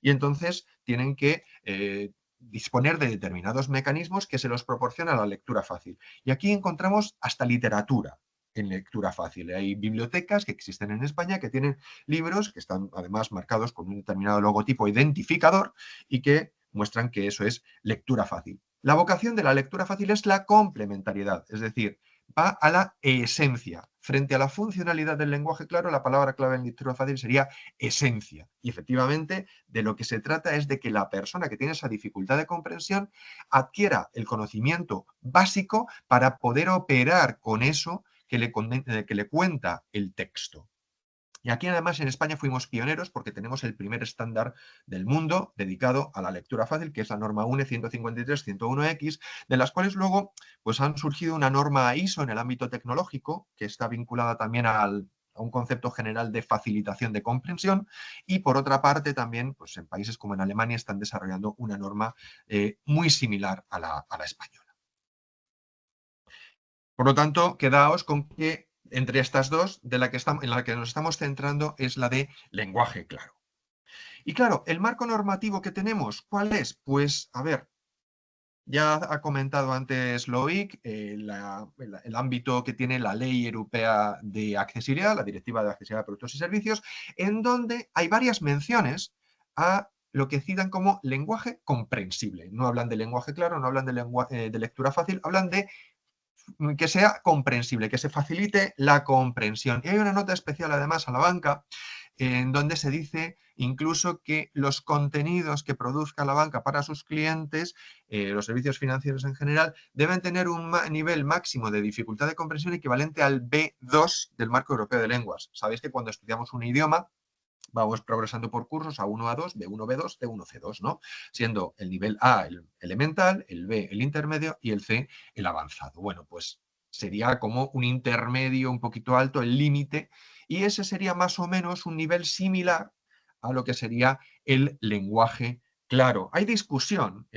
Y entonces tienen que disponer de determinados mecanismos que se los proporciona la lectura fácil. Y aquí encontramos hasta literatura en lectura fácil. Hay bibliotecas que existen en España que tienen libros que están además marcados con un determinado logotipo identificador y que muestran que eso es lectura fácil. La vocación de la lectura fácil es la complementariedad, es decir, va a la esencia. Frente a la funcionalidad del lenguaje claro, la palabra clave en lectura fácil sería esencia. Y efectivamente, de lo que se trata es de que la persona que tiene esa dificultad de comprensión adquiera el conocimiento básico para poder operar con eso que le cuenta el texto. Y aquí además en España fuimos pioneros porque tenemos el primer estándar del mundo dedicado a la lectura fácil, que es la norma UNE 153-101X, de las cuales luego pues han surgido una norma ISO en el ámbito tecnológico, que está vinculada también a un concepto general de facilitación de comprensión, y por otra parte también pues en países como en Alemania están desarrollando una norma muy similar a la española. Por lo tanto, quedaos con que entre estas dos, en la que nos estamos centrando es la de lenguaje claro. Y claro, el marco normativo que tenemos, ¿cuál es? Pues, a ver, ya ha comentado antes Loic el ámbito que tiene la Ley Europea de Accesibilidad, la Directiva de Accesibilidad de Productos y Servicios, en donde hay varias menciones a lo que citan como lenguaje comprensible. No hablan de lenguaje claro, no hablan de lectura fácil, hablan de que sea comprensible, que se facilite la comprensión. Y hay una nota especial además a la banca en donde se dice incluso que los contenidos que produzca la banca para sus clientes, los servicios financieros en general, deben tener un nivel máximo de dificultad de comprensión equivalente al B2 del Marco Europeo de Lenguas. Sabéis que cuando estudiamos un idioma, vamos progresando por cursos A1, A2, B1, B2, C1, C2, ¿no? Siendo el nivel A el elemental, el B el intermedio y el C el avanzado. Bueno, pues sería como un intermedio un poquito alto, el límite, y ese sería más o menos un nivel similar a lo que sería el lenguaje claro. Hay discusión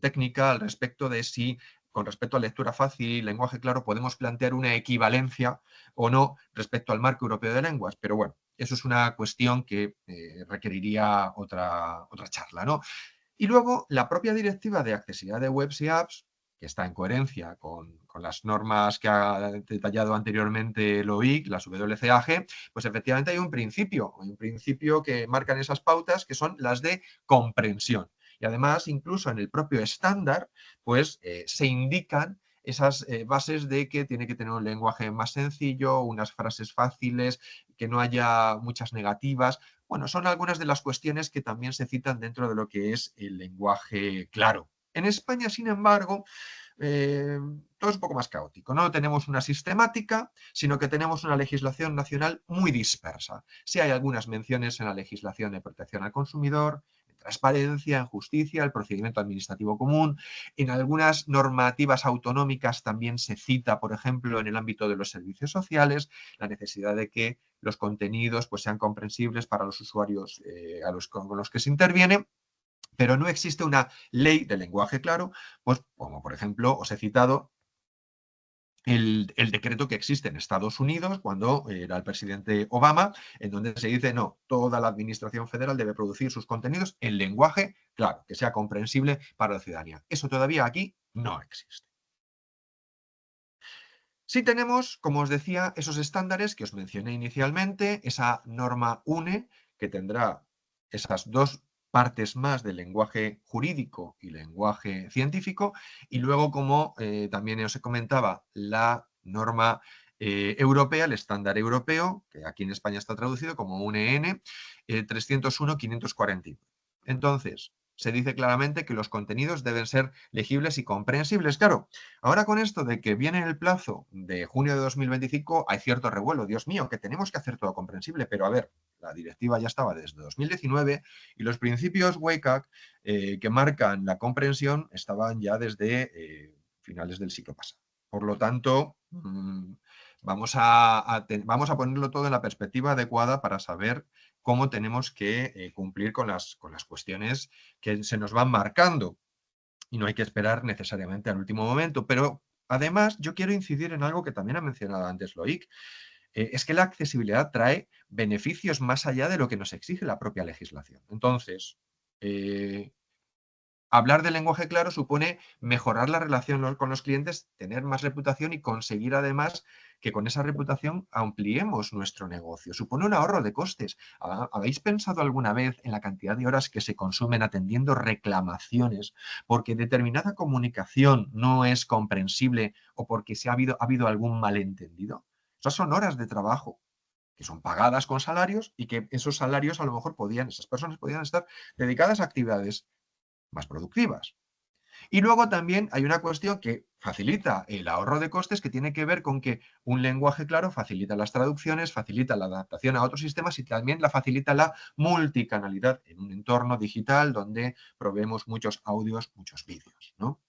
técnica al respecto de si con respecto a lectura fácil y lenguaje claro podemos plantear una equivalencia o no respecto al marco europeo de lenguas, pero bueno, eso es una cuestión que requeriría otra charla, ¿no? Y luego la propia directiva de accesibilidad de webs y apps, que está en coherencia con las normas que ha detallado anteriormente el OIC, las WCAG, pues efectivamente hay un principio que marcan esas pautas que son las de comprensión. Y además, incluso en el propio estándar, pues se indican esas bases de que tiene que tener un lenguaje más sencillo, unas frases fáciles, que no haya muchas negativas. Bueno, son algunas de las cuestiones que también se citan dentro de lo que es el lenguaje claro. En España, sin embargo, todo es un poco más caótico. No tenemos una sistemática, sino que tenemos una legislación nacional muy dispersa. Sí hay algunas menciones en la legislación de protección al consumidor, en transparencia, en justicia, el procedimiento administrativo común. En algunas normativas autonómicas también se cita, por ejemplo, en el ámbito de los servicios sociales, la necesidad de que los contenidos pues, sean comprensibles para los usuarios con los que se interviene. Pero no existe una ley de lenguaje claro, pues como por ejemplo os he citado el decreto que existe en Estados Unidos cuando era el presidente Obama, en donde se dice, no, toda la administración federal debe producir sus contenidos en lenguaje claro, que sea comprensible para la ciudadanía. Eso todavía aquí no existe. Sí tenemos, como os decía, esos estándares que os mencioné inicialmente, esa norma UNE, que tendrá esas dos partes más del lenguaje jurídico y lenguaje científico, y luego, como también os comentaba, la norma europea, el estándar europeo, que aquí en España está traducido como UNE-N 301-540. Entonces, se dice claramente que los contenidos deben ser legibles y comprensibles. Claro, ahora con esto de que viene el plazo de junio de 2025, hay cierto revuelo. Dios mío, que tenemos que hacer todo comprensible. Pero a ver, la directiva ya estaba desde 2019 y los principios WCAG que marcan la comprensión estaban ya desde finales del siglo pasado. Por lo tanto, Vamos a ponerlo todo en la perspectiva adecuada para saber cómo tenemos que cumplir con las cuestiones que se nos van marcando. Y no hay que esperar necesariamente al último momento. Pero además yo quiero incidir en algo que también ha mencionado antes Loic. Es que la accesibilidad trae beneficios más allá de lo que nos exige la propia legislación. Entonces, hablar de lenguaje claro supone mejorar la relación con los clientes, tener más reputación y conseguir además que con esa reputación ampliemos nuestro negocio. Supone un ahorro de costes. ¿Habéis pensado alguna vez en la cantidad de horas que se consumen atendiendo reclamaciones porque determinada comunicación no es comprensible o porque ha habido algún malentendido? Esas son horas de trabajo que son pagadas con salarios y que esos salarios a lo mejor esas personas podían estar dedicadas a actividades más productivas. Y luego también hay una cuestión que facilita el ahorro de costes que tiene que ver con que un lenguaje claro facilita las traducciones, facilita la adaptación a otros sistemas y también facilita la multicanalidad en un entorno digital donde proveemos muchos audios, muchos vídeos, ¿no?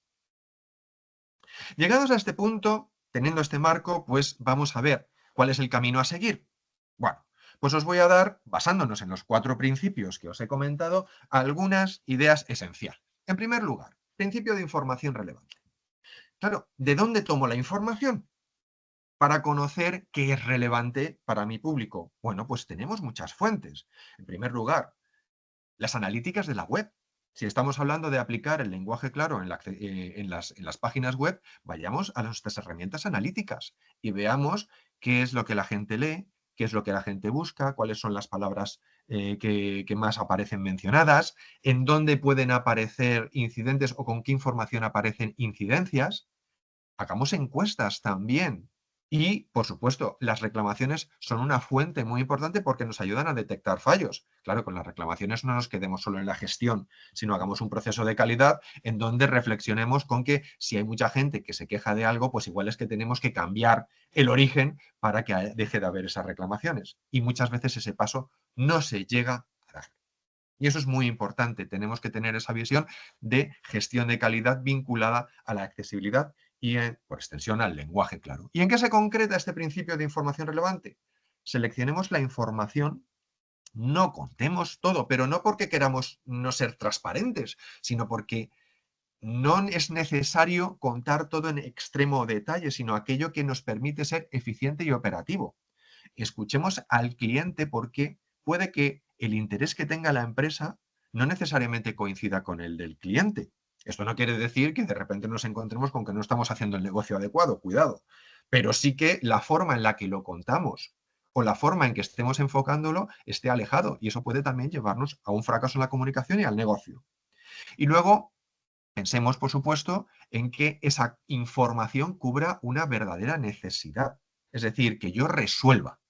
Llegados a este punto, teniendo este marco, pues vamos a ver cuál es el camino a seguir. Bueno, pues os voy a dar, basándonos en los 4 principios que os he comentado, algunas ideas esenciales. En primer lugar, principio de información relevante. Claro, ¿de dónde tomo la información para conocer qué es relevante para mi público? Bueno, pues tenemos muchas fuentes. En primer lugar, las analíticas de la web. Si estamos hablando de aplicar el lenguaje claro en las páginas web, vayamos a nuestras herramientas analíticas y veamos qué es lo que la gente lee, qué es lo que la gente busca, cuáles son las palabras que más aparecen mencionadas, en dónde pueden aparecer incidentes o con qué información aparecen incidencias. Hagamos encuestas también. Y, por supuesto, las reclamaciones son una fuente muy importante porque nos ayudan a detectar fallos. Claro, con las reclamaciones no nos quedemos solo en la gestión, sino hagamos un proceso de calidad en donde reflexionemos con que si hay mucha gente que se queja de algo, pues igual es que tenemos que cambiar el origen para que deje de haber esas reclamaciones. Y muchas veces ese paso no se llega a dar. Y eso es muy importante. Tenemos que tener esa visión de gestión de calidad vinculada a la accesibilidad y, por extensión, al lenguaje claro. ¿Y en qué se concreta este principio de información relevante? Seleccionemos la información, no contemos todo, pero no porque queramos no ser transparentes, sino porque no es necesario contar todo en extremo detalle, sino aquello que nos permite ser eficiente y operativo. Escuchemos al cliente porque puede que el interés que tenga la empresa no necesariamente coincida con el del cliente. Esto no quiere decir que de repente nos encontremos con que no estamos haciendo el negocio adecuado, cuidado. Pero sí que la forma en la que lo contamos o la forma en que estemos enfocándolo esté alejado y eso puede también llevarnos a un fracaso en la comunicación y al negocio. Y luego pensemos, por supuesto, en que esa información cubra una verdadera necesidad. Es decir, que yo resuelva.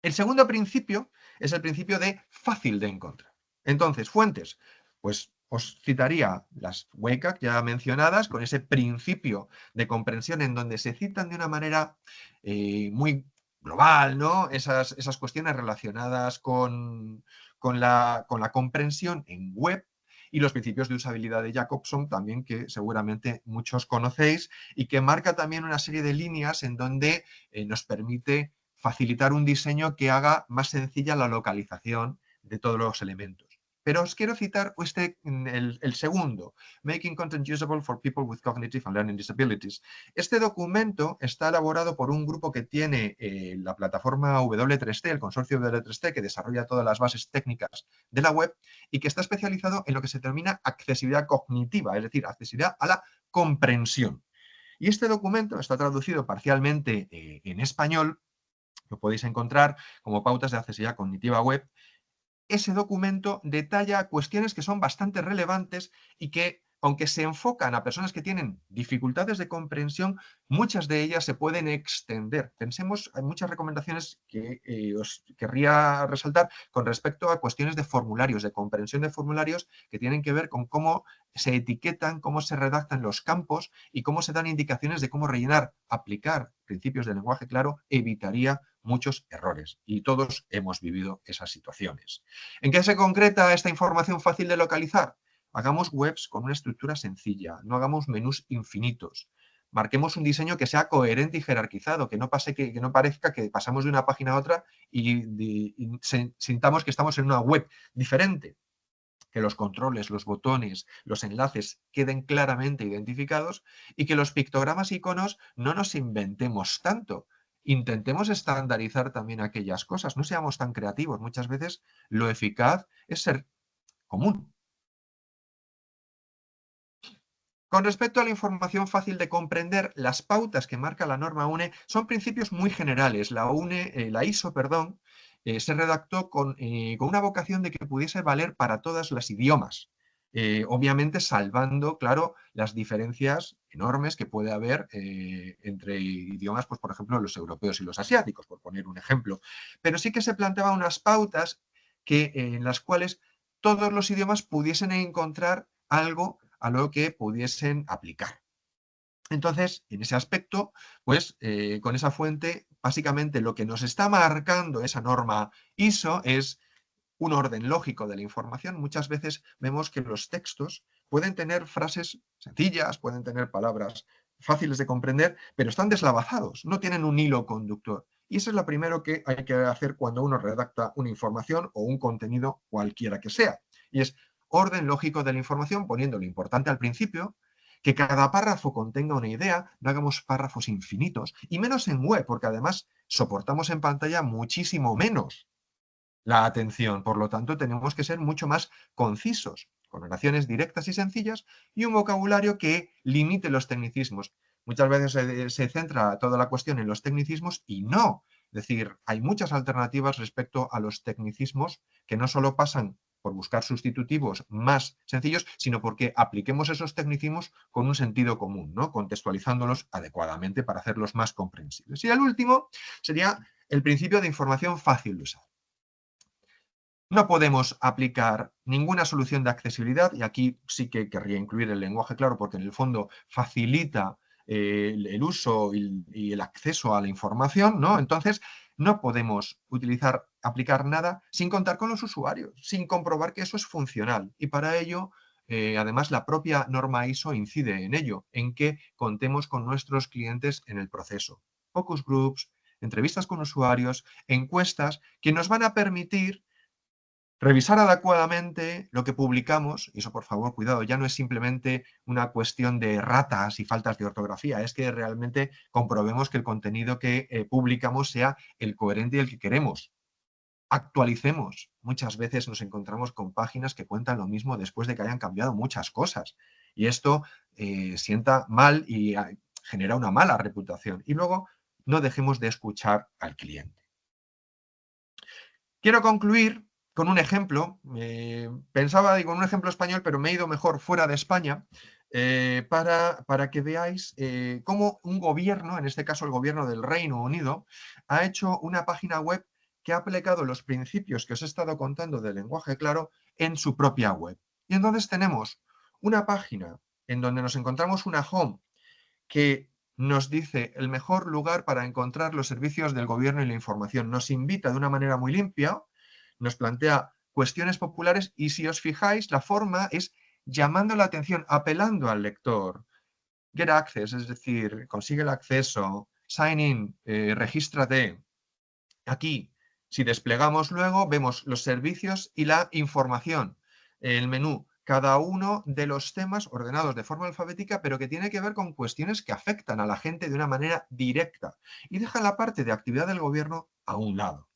El segundo principio es el principio de fácil de encontrar. Entonces, fuentes, pues os citaría las WCAG ya mencionadas, con ese principio de comprensión en donde se citan de una manera muy global, ¿no? Esas cuestiones relacionadas con la comprensión en web y los principios de usabilidad de Jacobson también, que seguramente muchos conocéis y que marca también una serie de líneas en donde nos permite facilitar un diseño que haga más sencilla la localización de todos los elementos. Pero os quiero citar el segundo, Making Content Usable for People with Cognitive and Learning Disabilities. Este documento está elaborado por un grupo que tiene la plataforma W3C, el consorcio W3C, que desarrolla todas las bases técnicas de la web y que está especializado en lo que se denomina accesibilidad cognitiva, es decir, accesibilidad a la comprensión. Y este documento está traducido parcialmente en español. Lo podéis encontrar como pautas de accesibilidad cognitiva web. Ese documento detalla cuestiones que son bastante relevantes y que, aunque se enfocan a personas que tienen dificultades de comprensión, muchas de ellas se pueden extender. Pensemos, hay muchas recomendaciones que os querría resaltar con respecto a cuestiones de formularios, de comprensión de formularios que tienen que ver con cómo se etiquetan, cómo se redactan los campos y cómo se dan indicaciones de cómo rellenar. Aplicar principios de lenguaje claro evitaría muchos errores y todos hemos vivido esas situaciones. ¿En qué se concreta esta información fácil de localizar? Hagamos webs con una estructura sencilla, no hagamos menús infinitos. marquemos un diseño que sea coherente y jerarquizado, que no parezca que pasamos de una página a otra y sintamos que estamos en una web diferente. Que los controles, los botones, los enlaces queden claramente identificados y que los pictogramas y iconos no nos inventemos tanto. Intentemos estandarizar también aquellas cosas, no seamos tan creativos. Muchas veces lo eficaz es ser común. Con respecto a la información fácil de comprender, las pautas que marca la norma UNE son principios muy generales. La ISO, se redactó con una vocación de que pudiese valer para todos los idiomas. Obviamente salvando, claro, las diferencias enormes que puede haber entre idiomas, pues por ejemplo, los europeos y los asiáticos, por poner un ejemplo. Pero sí que se planteaban unas pautas en las cuales todos los idiomas pudiesen encontrar algo a lo que pudiesen aplicar. Entonces, en ese aspecto, pues con esa fuente, básicamente lo que nos está marcando esa norma ISO es un orden lógico de la información. Muchas veces vemos que los textos pueden tener frases sencillas, pueden tener palabras fáciles de comprender, pero están deslavazados, no tienen un hilo conductor. Y eso es lo primero que hay que hacer cuando uno redacta una información o un contenido cualquiera que sea. Y es orden lógico de la información, poniendo lo importante al principio, que cada párrafo contenga una idea, no hagamos párrafos infinitos, y menos en web, porque además soportamos en pantalla muchísimo menos la atención. Por lo tanto, tenemos que ser mucho más concisos, con oraciones directas y sencillas y un vocabulario que limite los tecnicismos. Muchas veces se centra toda la cuestión en los tecnicismos y no. Es decir, hay muchas alternativas respecto a los tecnicismos que no solo pasan por buscar sustitutivos más sencillos, sino porque apliquemos esos tecnicismos con un sentido común, ¿no? Contextualizándolos adecuadamente para hacerlos más comprensibles. Y el último sería el principio de información fácil de usar. No podemos aplicar ninguna solución de accesibilidad, y aquí sí que querría incluir el lenguaje claro, porque en el fondo facilita el uso y el acceso a la información, ¿no? Entonces, no podemos aplicar nada sin contar con los usuarios, sin comprobar que eso es funcional. Y para ello, además, la propia norma ISO incide en ello, en que contemos con nuestros clientes en el proceso. Focus groups, entrevistas con usuarios, encuestas que nos van a permitir revisar adecuadamente lo que publicamos, y eso por favor, cuidado, ya no es simplemente una cuestión de ratas y faltas de ortografía, es que realmente comprobemos que el contenido que publicamos sea el coherente y el que queremos. Actualicemos. Muchas veces nos encontramos con páginas que cuentan lo mismo después de que hayan cambiado muchas cosas. Y esto sienta mal y genera una mala reputación. Y luego no dejemos de escuchar al cliente. Quiero concluir con un ejemplo. Pensaba, digo, en un ejemplo español, pero me he ido mejor fuera de España para que veáis cómo un gobierno, en este caso el gobierno del Reino Unido, ha hecho una página web que ha aplicado los principios que os he estado contando del lenguaje claro en su propia web. Y entonces tenemos una página en donde nos encontramos una home que nos dice el mejor lugar para encontrar los servicios del gobierno y la información. Nos invita de una manera muy limpia, nos plantea cuestiones populares y si os fijáis, la forma es llamando la atención, apelando al lector. Get access, es decir, consigue el acceso, sign in, regístrate. Aquí, si desplegamos luego, vemos los servicios y la información. El menú, cada uno de los temas ordenados de forma alfabética, pero que tiene que ver con cuestiones que afectan a la gente de una manera directa. Y deja la parte de actividad del gobierno a un lado.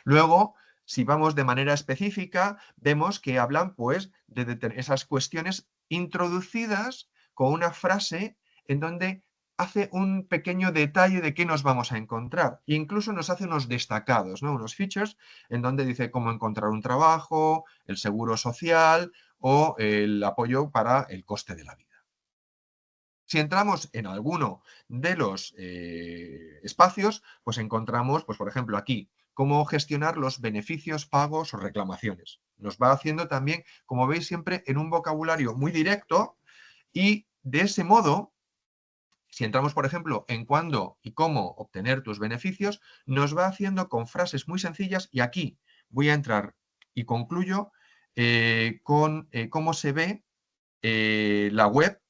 Luego, si vamos de manera específica, vemos que hablan pues de esas cuestiones introducidas con una frase en donde hace un pequeño detalle de qué nos vamos a encontrar. E incluso nos hace unos destacados, ¿no? Unos features en donde dice cómo encontrar un trabajo, el seguro social o el apoyo para el coste de la vida. Si entramos en alguno de los espacios, pues encontramos, pues por ejemplo aquí, cómo gestionar los beneficios, pagos o reclamaciones. Nos va haciendo también, como veis siempre, en un vocabulario muy directo y de ese modo, si entramos, por ejemplo, en cuándo y cómo obtener tus beneficios, nos va haciendo con frases muy sencillas y aquí voy a entrar y concluyo con cómo se ve la web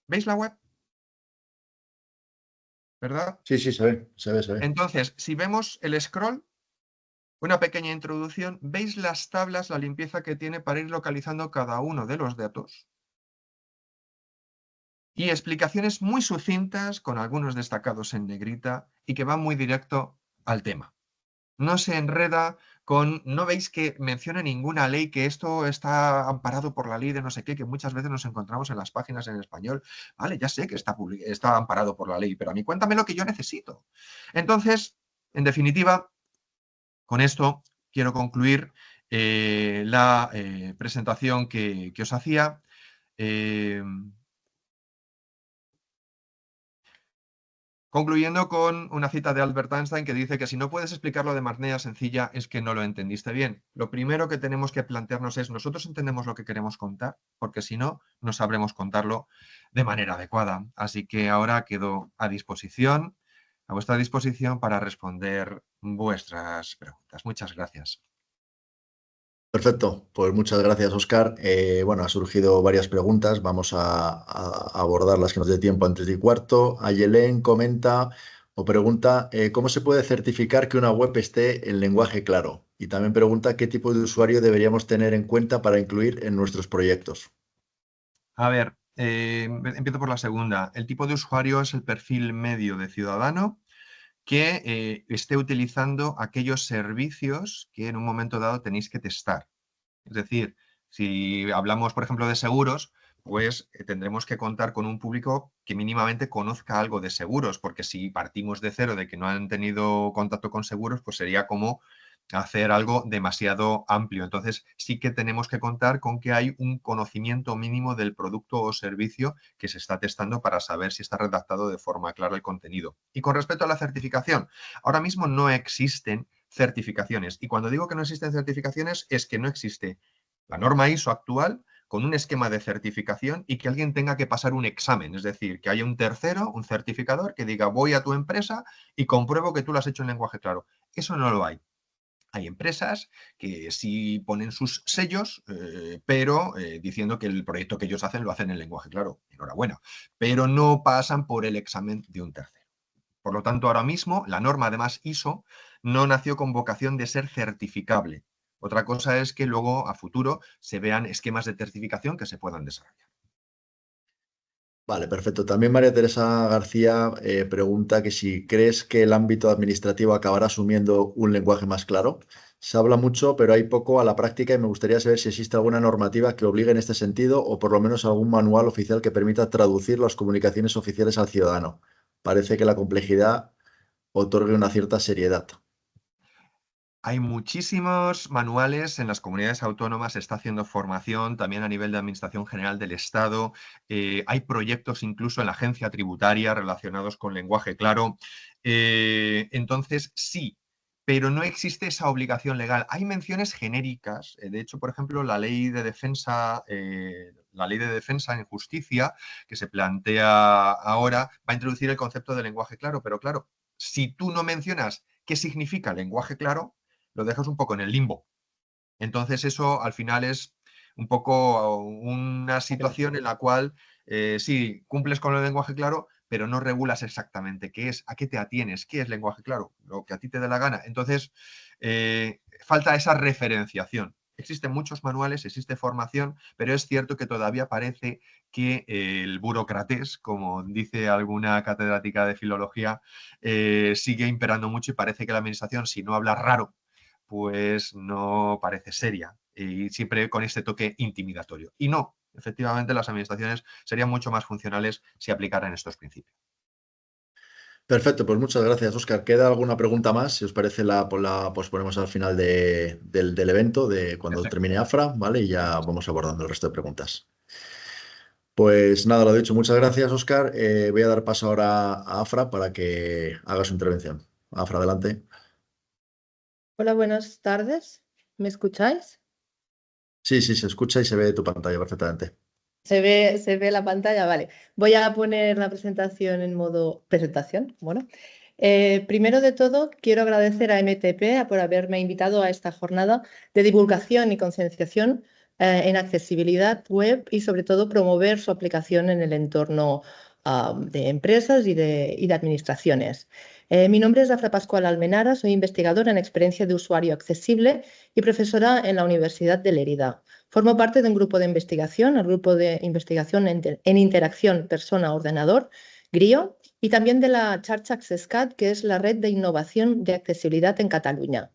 ¿Veis la web? ¿Verdad? Sí, sí, se ve, se ve, se ve. Entonces, si vemos el scroll, una pequeña introducción, ¿veis las tablas, la limpieza que tiene para ir localizando cada uno de los datos? Y explicaciones muy sucintas, con algunos destacados en negrita, y que van muy directo al tema. No se enreda con, no veis que menciona ninguna ley, que esto está amparado por la ley de no sé qué, que muchas veces nos encontramos en las páginas en español. Vale, ya sé que está amparado por la ley, pero a mí cuéntame lo que yo necesito. Entonces, en definitiva, con esto quiero concluir la presentación que os hacía. Concluyendo con una cita de Albert Einstein que dice que si no puedes explicarlo de manera sencilla es que no lo entendiste bien. Lo primero que tenemos que plantearnos es, ¿nosotros entendemos lo que queremos contar? Porque si no, no sabremos contarlo de manera adecuada. Así que ahora quedo a vuestra disposición para responder vuestras preguntas. Muchas gracias. Perfecto, pues muchas gracias, Óscar. Bueno, ha surgido varias preguntas, vamos a abordar las que nos dé tiempo antes de 1:15. Ayelén comenta o pregunta, ¿cómo se puede certificar que una web esté en lenguaje claro? Y también pregunta, ¿qué tipo de usuario deberíamos tener en cuenta para incluir en nuestros proyectos? A ver, empiezo por la segunda. El tipo de usuario es el perfil medio de ciudadano que esté utilizando aquellos servicios que en un momento dado tenéis que testar. Es decir, si hablamos, por ejemplo, de seguros, pues tendremos que contar con un público que mínimamente conozca algo de seguros, porque si partimos de cero, de que no han tenido contacto con seguros, pues sería como hacer algo demasiado amplio. Entonces, sí que tenemos que contar con que hay un conocimiento mínimo del producto o servicio que se está testando para saber si está redactado de forma clara el contenido. Y con respecto a la certificación, ahora mismo no existen certificaciones. Y cuando digo que no existen certificaciones, es que no existe la norma ISO actual con un esquema de certificación y que alguien tenga que pasar un examen. Es decir, que haya un tercero, un certificador, que diga voy a tu empresa y compruebo que tú lo has hecho en lenguaje claro. Eso no lo hay. Hay empresas que sí ponen sus sellos, pero diciendo que el proyecto que ellos hacen lo hacen en lenguaje claro. Enhorabuena. Pero no pasan por el examen de un tercero. Por lo tanto, ahora mismo la norma, además ISO, no nació con vocación de ser certificable. Otra cosa es que luego a futuro se vean esquemas de certificación que se puedan desarrollar. Vale, perfecto. También María Teresa García pregunta que si crees que el ámbito administrativo acabará asumiendo un lenguaje más claro. Se habla mucho, pero hay poco a la práctica y me gustaría saber si existe alguna normativa que obligue en este sentido o por lo menos algún manual oficial que permita traducir las comunicaciones oficiales al ciudadano. Parece que la complejidad otorgue una cierta seriedad. Hay muchísimos manuales en las comunidades autónomas, se está haciendo formación también a nivel de Administración General del Estado, hay proyectos incluso en la agencia tributaria relacionados con lenguaje claro. Entonces, sí, pero no existe esa obligación legal. Hay menciones genéricas, de hecho, por ejemplo, la ley de defensa en justicia que se plantea ahora va a introducir el concepto de lenguaje claro, pero claro, si tú no mencionas qué significa lenguaje claro, lo dejas un poco en el limbo. Entonces eso al final es un poco una situación en la cual sí, cumples con el lenguaje claro, pero no regulas exactamente qué es, a qué te atienes, qué es lenguaje claro, lo que a ti te dé la gana. Entonces, falta esa referenciación. Existen muchos manuales, existe formación, pero es cierto que todavía parece que el burócrates, como dice alguna catedrática de filología, sigue imperando mucho y parece que la administración, si no habla raro, pues no parece seria y siempre con este toque intimidatorio. Y no, efectivamente las administraciones serían mucho más funcionales si aplicaran estos principios. Perfecto, pues muchas gracias, Óscar. ¿Queda alguna pregunta más? Si os parece, la posponemos al final del evento, de cuando Perfecto. termine AFRA, ¿vale? Y ya vamos abordando el resto de preguntas. Pues nada, lo dicho, muchas gracias, Óscar. Voy a dar paso ahora a Afra para que haga su intervención. Afra, adelante. Hola, buenas tardes. ¿Me escucháis? Sí, sí, se escucha y se ve tu pantalla perfectamente. Se ve la pantalla, vale. Voy a poner la presentación en modo presentación. Bueno, primero de todo, quiero agradecer a MTP por haberme invitado a esta jornada de divulgación y concienciación en accesibilidad web y sobre todo promover su aplicación en el entorno de empresas y de administraciones. Mi nombre es Dafra Pascual Almenara, soy investigadora en experiencia de usuario accesible y profesora en la Universidad de Lérida. Formo parte de un grupo de investigación, el Grupo de Investigación en Interacción Persona-Ordenador, GRIO, y también de la Xarxa Accesscat, que es la red de innovación de accesibilidad en Cataluña.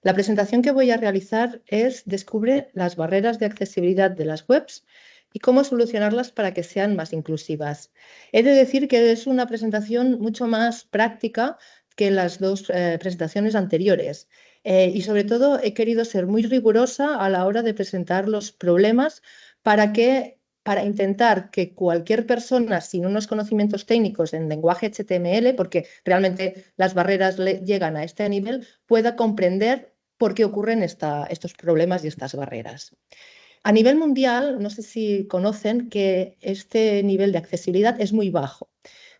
La presentación que voy a realizar es Descubre las barreras de accesibilidad de las webs y cómo solucionarlas para que sean más inclusivas. He de decir que es una presentación mucho más práctica que las dos presentaciones anteriores y sobre todo he querido ser muy rigurosa a la hora de presentar los problemas para intentar que cualquier persona sin unos conocimientos técnicos en lenguaje HTML, porque realmente las barreras llegan a este nivel, pueda comprender por qué ocurren estos problemas y estas barreras. A nivel mundial, no sé si conocen que este nivel de accesibilidad es muy bajo.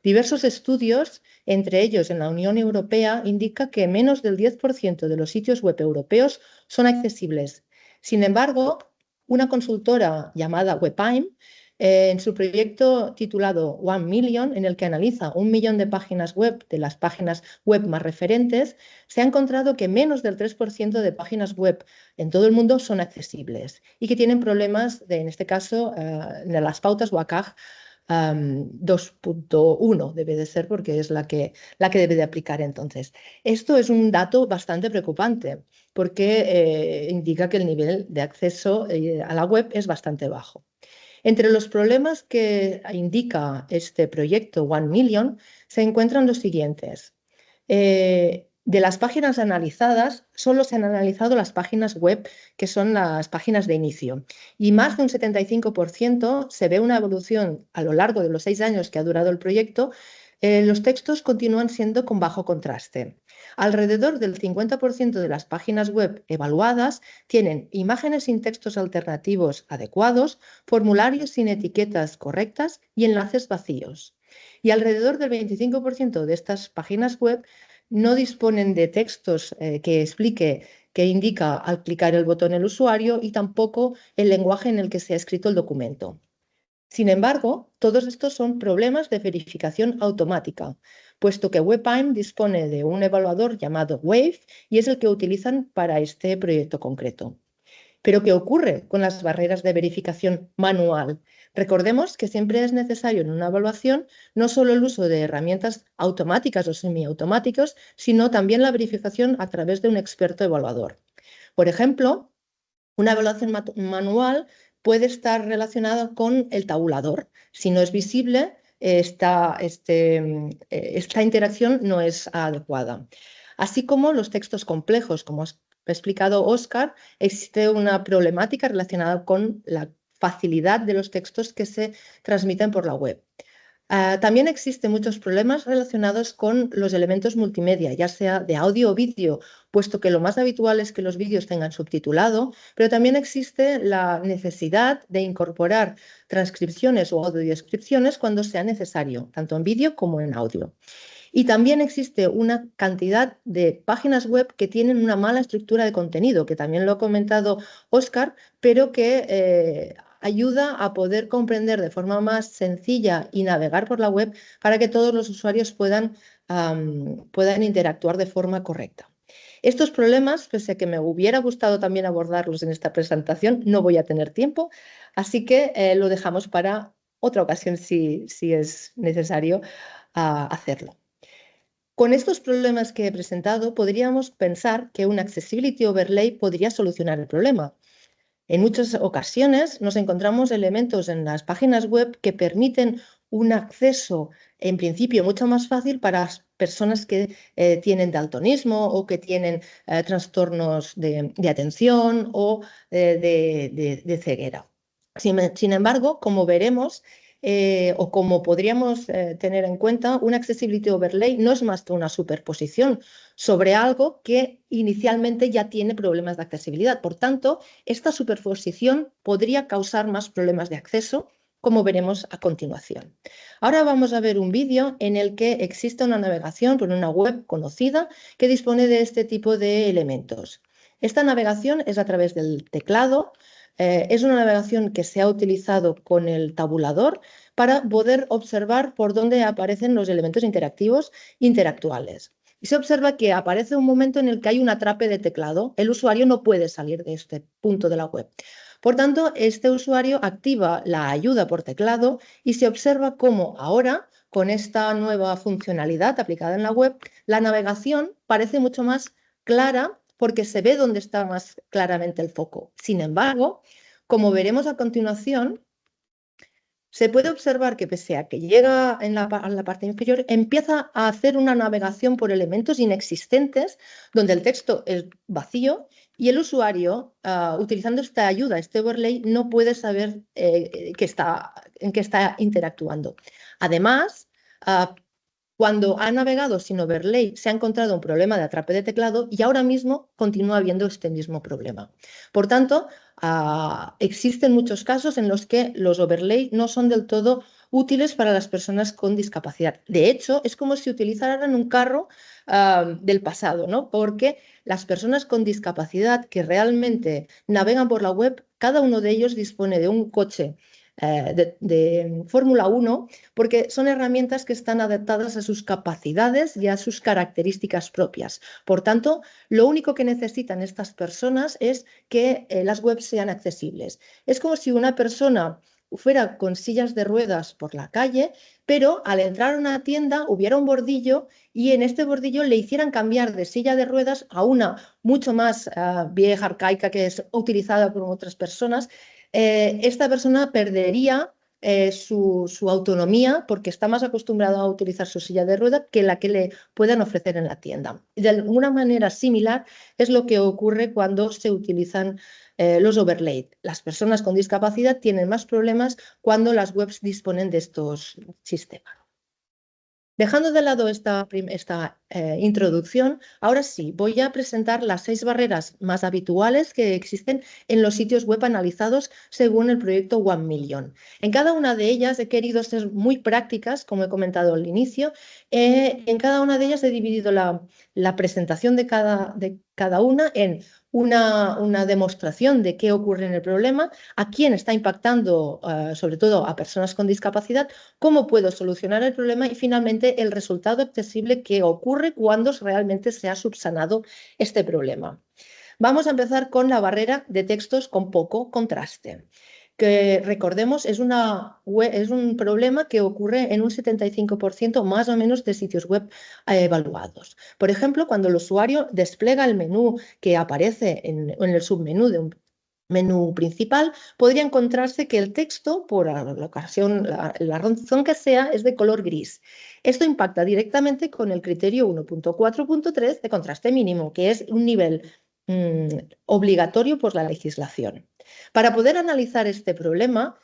Diversos estudios, entre ellos en la Unión Europea, indican que menos del 10% de los sitios web europeos son accesibles. Sin embargo, una consultora llamada WebAIM, en su proyecto titulado 1 Million, en el que analiza 1 millón de páginas web, de las páginas web más referentes, se ha encontrado que menos del 3% de páginas web en todo el mundo son accesibles y que tienen problemas, en este caso, de las pautas WCAG 2.1 debe de ser porque es la que debe de aplicar entonces. Esto es un dato bastante preocupante porque indica que el nivel de acceso a la web es bastante bajo. Entre los problemas que indica este proyecto 1 Million se encuentran los siguientes. De las páginas analizadas, solo se han analizado las páginas web que son las páginas de inicio y más de un 75% se ve una evolución a lo largo de los 6 años que ha durado el proyecto. Los textos continúan siendo con bajo contraste. Alrededor del 50% de las páginas web evaluadas tienen imágenes sin textos alternativos adecuados, formularios sin etiquetas correctas y enlaces vacíos. Y alrededor del 25% de estas páginas web no disponen de textos que indica al clicar el botón el usuario y tampoco el lenguaje en el que se ha escrito el documento. Sin embargo, todos estos son problemas de verificación automática, puesto que WebAIM dispone de un evaluador llamado Wave y es el que utilizan para este proyecto concreto. ¿Pero qué ocurre con las barreras de verificación manual? Recordemos que siempre es necesario en una evaluación no solo el uso de herramientas automáticas o semiautomáticas, sino también la verificación a través de un experto evaluador. Por ejemplo, una evaluación manual puede estar relacionada con el tabulador. Si no es visible, esta interacción no es adecuada. Así como los textos complejos, como ha explicado Óscar, existe una problemática relacionada con la facilidad de los textos que se transmiten por la web. También existen muchos problemas relacionados con los elementos multimedia, ya sea de audio o vídeo, puesto que lo más habitual es que los vídeos tengan subtitulado, pero también existe la necesidad de incorporar transcripciones o audiodescripciones cuando sea necesario, tanto en vídeo como en audio. Y también existe una cantidad de páginas web que tienen una mala estructura de contenido, que también lo ha comentado Óscar, pero que ayuda a poder comprender de forma más sencilla y navegar por la web para que todos los usuarios puedan interactuar de forma correcta. Estos problemas, pese a que me hubiera gustado también abordarlos en esta presentación, no voy a tener tiempo, así que lo dejamos para otra ocasión si es necesario hacerlo. Con estos problemas que he presentado, podríamos pensar que un Accessibility Overlay podría solucionar el problema. En muchas ocasiones nos encontramos elementos en las páginas web que permiten un acceso, en principio, mucho más fácil para personas que tienen daltonismo o que tienen trastornos de atención o de ceguera. Sin embargo, como veremos, o como podríamos tener en cuenta, un Accessibility Overlay no es más que una superposición sobre algo que inicialmente ya tiene problemas de accesibilidad. Por tanto, esta superposición podría causar más problemas de acceso, como veremos a continuación. Ahora vamos a ver un vídeo en el que existe una navegación por una web conocida que dispone de este tipo de elementos. Esta navegación es a través del teclado. es una navegación que se ha utilizado con el tabulador para poder observar por dónde aparecen los elementos interactivos interactuales. Y se observa que aparece un momento en el que hay un atrape de teclado. El usuario no puede salir de este punto de la web. Por tanto, este usuario activa la ayuda por teclado y se observa cómo ahora, con esta nueva funcionalidad aplicada en la web, la navegación parece mucho más clara porque se ve dónde está más claramente el foco. Sin embargo, como veremos a continuación, se puede observar que pese a que llega en la parte inferior, empieza a hacer una navegación por elementos inexistentes, donde el texto es vacío y el usuario, utilizando esta ayuda, este overlay, no puede saber en qué está interactuando. Además, cuando ha navegado sin overlay, se ha encontrado un problema de atrape de teclado y ahora mismo continúa habiendo este mismo problema. Por tanto, existen muchos casos en los que los overlay no son del todo útiles para las personas con discapacidad. De hecho, es como si utilizaran un carro del pasado, ¿no? Porque las personas con discapacidad que realmente navegan por la web, cada uno de ellos dispone de un coche de Fórmula 1, porque son herramientas que están adaptadas a sus capacidades y a sus características propias. Por tanto, lo único que necesitan estas personas es que las webs sean accesibles. Es como si una persona fuera con sillas de ruedas por la calle, pero al entrar a una tienda hubiera un bordillo y en este bordillo le hicieran cambiar de silla de ruedas a una mucho más vieja, arcaica, que es utilizada por otras personas. Esta persona perdería su autonomía porque está más acostumbrado a utilizar su silla de ruedas que la que le puedan ofrecer en la tienda. De alguna manera similar es lo que ocurre cuando se utilizan los overlays. Las personas con discapacidad tienen más problemas cuando las webs disponen de estos sistemas. Dejando de lado esta introducción, ahora sí, voy a presentar las 6 barreras más habituales que existen en los sitios web analizados según el proyecto 1 Million. En cada una de ellas he querido ser muy prácticas, como he comentado al inicio. En cada una de ellas he dividido la presentación de cada una en una demostración de qué ocurre en el problema, a quién está impactando, sobre todo a personas con discapacidad, cómo puedo solucionar el problema y finalmente el resultado accesible que ocurre cuando realmente se ha subsanado este problema. Vamos a empezar con la barrera de textos con poco contraste, que recordemos es un problema que ocurre en un 75% más o menos de sitios web evaluados. Por ejemplo, cuando el usuario despliega el menú que aparece en el submenú de un menú principal, podría encontrarse que el texto, por la ocasión, la razón que sea, es de color gris. Esto impacta directamente con el criterio 1.4.3 de contraste mínimo, que es un nivel obligatorio por la legislación. Para poder analizar este problema,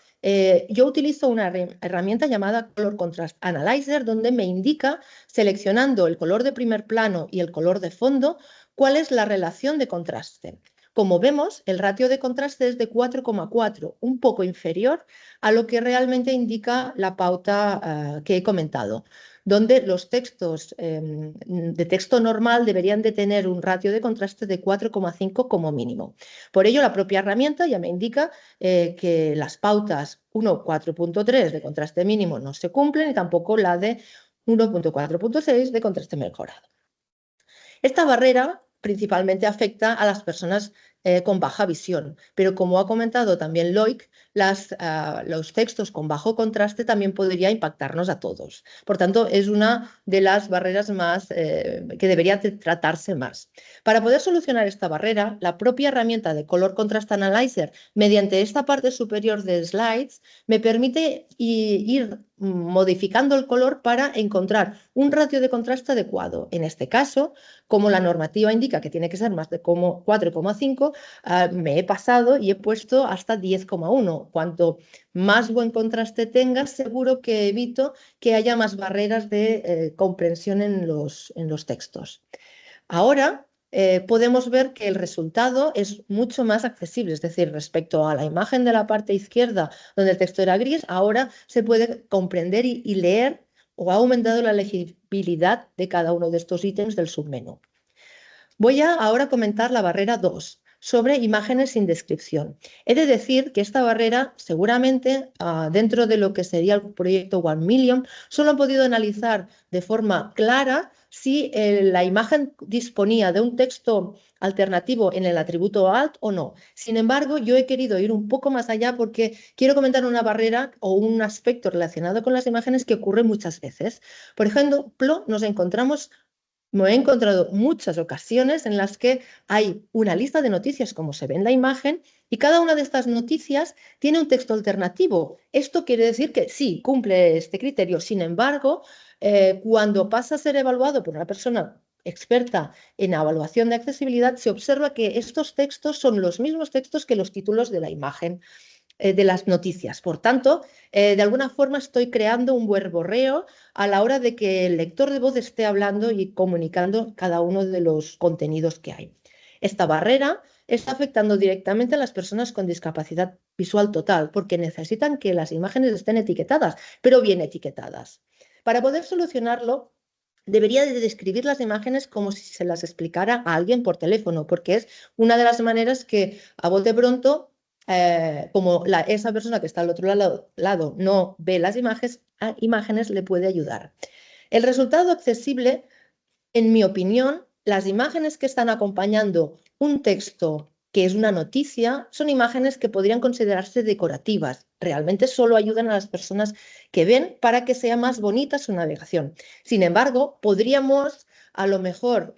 yo utilizo una herramienta llamada Color Contrast Analyzer, donde me indica, seleccionando el color de primer plano y el color de fondo, cuál es la relación de contraste. Como vemos, el ratio de contraste es de 4,4, un poco inferior a lo que realmente indica la pauta que he comentado, donde los textos de texto normal deberían de tener un ratio de contraste de 4,5 como mínimo. Por ello, la propia herramienta ya me indica que las pautas 1.4.3 de contraste mínimo no se cumplen y tampoco la de 1.4.6 de contraste mejorado. Esta barrera principalmente afecta a las personas con baja visión, pero como ha comentado también Loic, los textos con bajo contraste también podría impactarnos a todos. Por tanto, es una de las barreras más que debería tratarse más. Para poder solucionar esta barrera, la propia herramienta de Color Contrast Analyzer, mediante esta parte superior de slides, me permite ir modificando el color para encontrar un ratio de contraste adecuado. En este caso, como la normativa indica que tiene que ser más de 4,5, me he pasado y he puesto hasta 10,1. Cuanto más buen contraste tenga, seguro que evito que haya más barreras de comprensión en los textos. Ahora podemos ver que el resultado es mucho más accesible, es decir, respecto a la imagen de la parte izquierda donde el texto era gris, ahora se puede comprender y leer o ha aumentado la legibilidad de cada uno de estos ítems del submenú. Voy a ahora comentar la barrera 2. sobre imágenes sin descripción. He de decir que esta barrera, seguramente, dentro de lo que sería el proyecto 1 Million, solo han podido analizar de forma clara si la imagen disponía de un texto alternativo en el atributo alt o no. Sin embargo, yo he querido ir un poco más allá porque quiero comentar una barrera o un aspecto relacionado con las imágenes que ocurre muchas veces. Por ejemplo, me he encontrado muchas ocasiones en las que hay una lista de noticias, como se ve en la imagen, y cada una de estas noticias tiene un texto alternativo. Esto quiere decir que sí, cumple este criterio. Sin embargo, cuando pasa a ser evaluado por una persona experta en evaluación de accesibilidad, se observa que estos textos son los mismos textos que los títulos de la imagen, de las noticias. Por tanto, de alguna forma estoy creando un verborreo a la hora de que el lector de voz esté hablando y comunicando cada uno de los contenidos que hay. Esta barrera está afectando directamente a las personas con discapacidad visual total, porque necesitan que las imágenes estén etiquetadas, pero bien etiquetadas. Para poder solucionarlo, debería de describir las imágenes como si se las explicara a alguien por teléfono, porque es una de las maneras que a voz de pronto, como esa persona que está al otro lado no ve las imágenes, le puede ayudar. El resultado accesible, en mi opinión, las imágenes que están acompañando un texto que es una noticia, son imágenes que podrían considerarse decorativas. Realmente solo ayudan a las personas que ven para que sea más bonita su navegación. Sin embargo, podríamos a lo mejor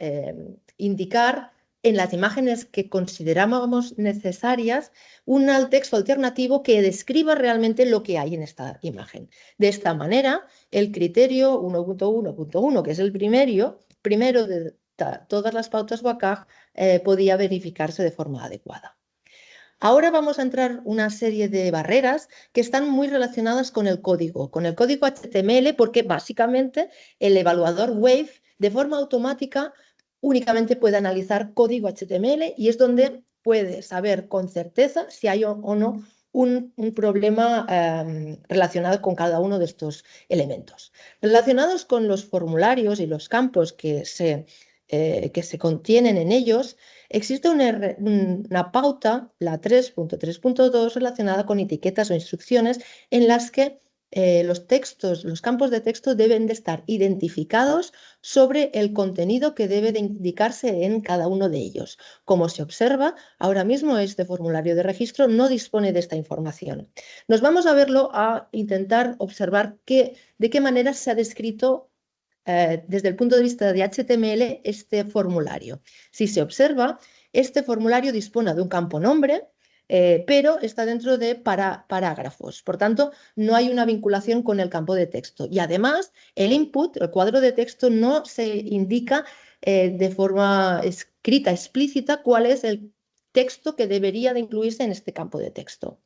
indicar en las imágenes que consideramos necesarias un texto alternativo que describa realmente lo que hay en esta imagen. De esta manera, el criterio 1.1.1, que es el primero de todas las pautas WCAG, podía verificarse de forma adecuada. Ahora vamos a entrar una serie de barreras que están muy relacionadas con el código HTML, porque básicamente el evaluador Wave de forma automática únicamente puede analizar código HTML y es donde puede saber con certeza si hay o no un problema relacionado con cada uno de estos elementos. Relacionados con los formularios y los campos que se contienen en ellos, existe una pauta, la 3.3.2, relacionada con etiquetas o instrucciones en las que los campos de texto deben de estar identificados sobre el contenido que debe de indicarse en cada uno de ellos. Como se observa, ahora mismo este formulario de registro no dispone de esta información. Nos vamos a verlo a intentar observar de qué manera se ha descrito desde el punto de vista de HTML este formulario. Si se observa, este formulario dispone de un campo nombre, pero está dentro de parágrafos. Por tanto, no hay una vinculación con el campo de texto. Y además, el input, el cuadro de texto, no se indica de forma escrita, explícita, cuál es el texto que debería de incluirse en este campo de texto.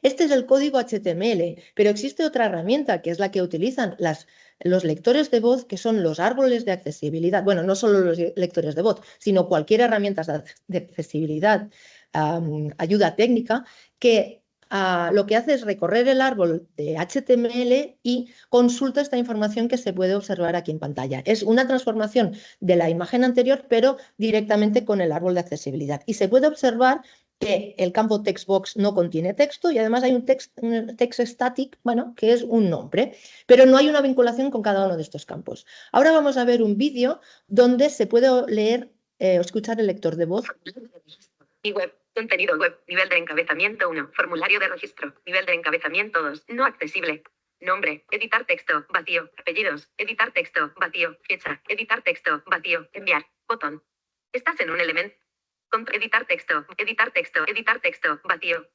Este es el código HTML, pero existe otra herramienta que es la que utilizan los lectores de voz, que son los árboles de accesibilidad. Bueno, no solo los lectores de voz, sino cualquier herramienta de accesibilidad, ayuda técnica, que lo que hace es recorrer el árbol de HTML y consulta esta información que se puede observar aquí en pantalla. Es una transformación de la imagen anterior, pero directamente con el árbol de accesibilidad. Y se puede observar que el campo textbox no contiene texto y además hay un text static, bueno, que es un nombre, pero no hay una vinculación con cada uno de estos campos. Ahora vamos a ver un vídeo donde se puede leer o escuchar el lector de voz. Y web, contenido web, nivel de encabezamiento 1, formulario de registro, nivel de encabezamiento 2, no accesible. Nombre, editar texto, vacío, apellidos, editar texto, vacío, fecha, editar texto, vacío, enviar, botón. Estás en un elemento. Editar texto, vacío.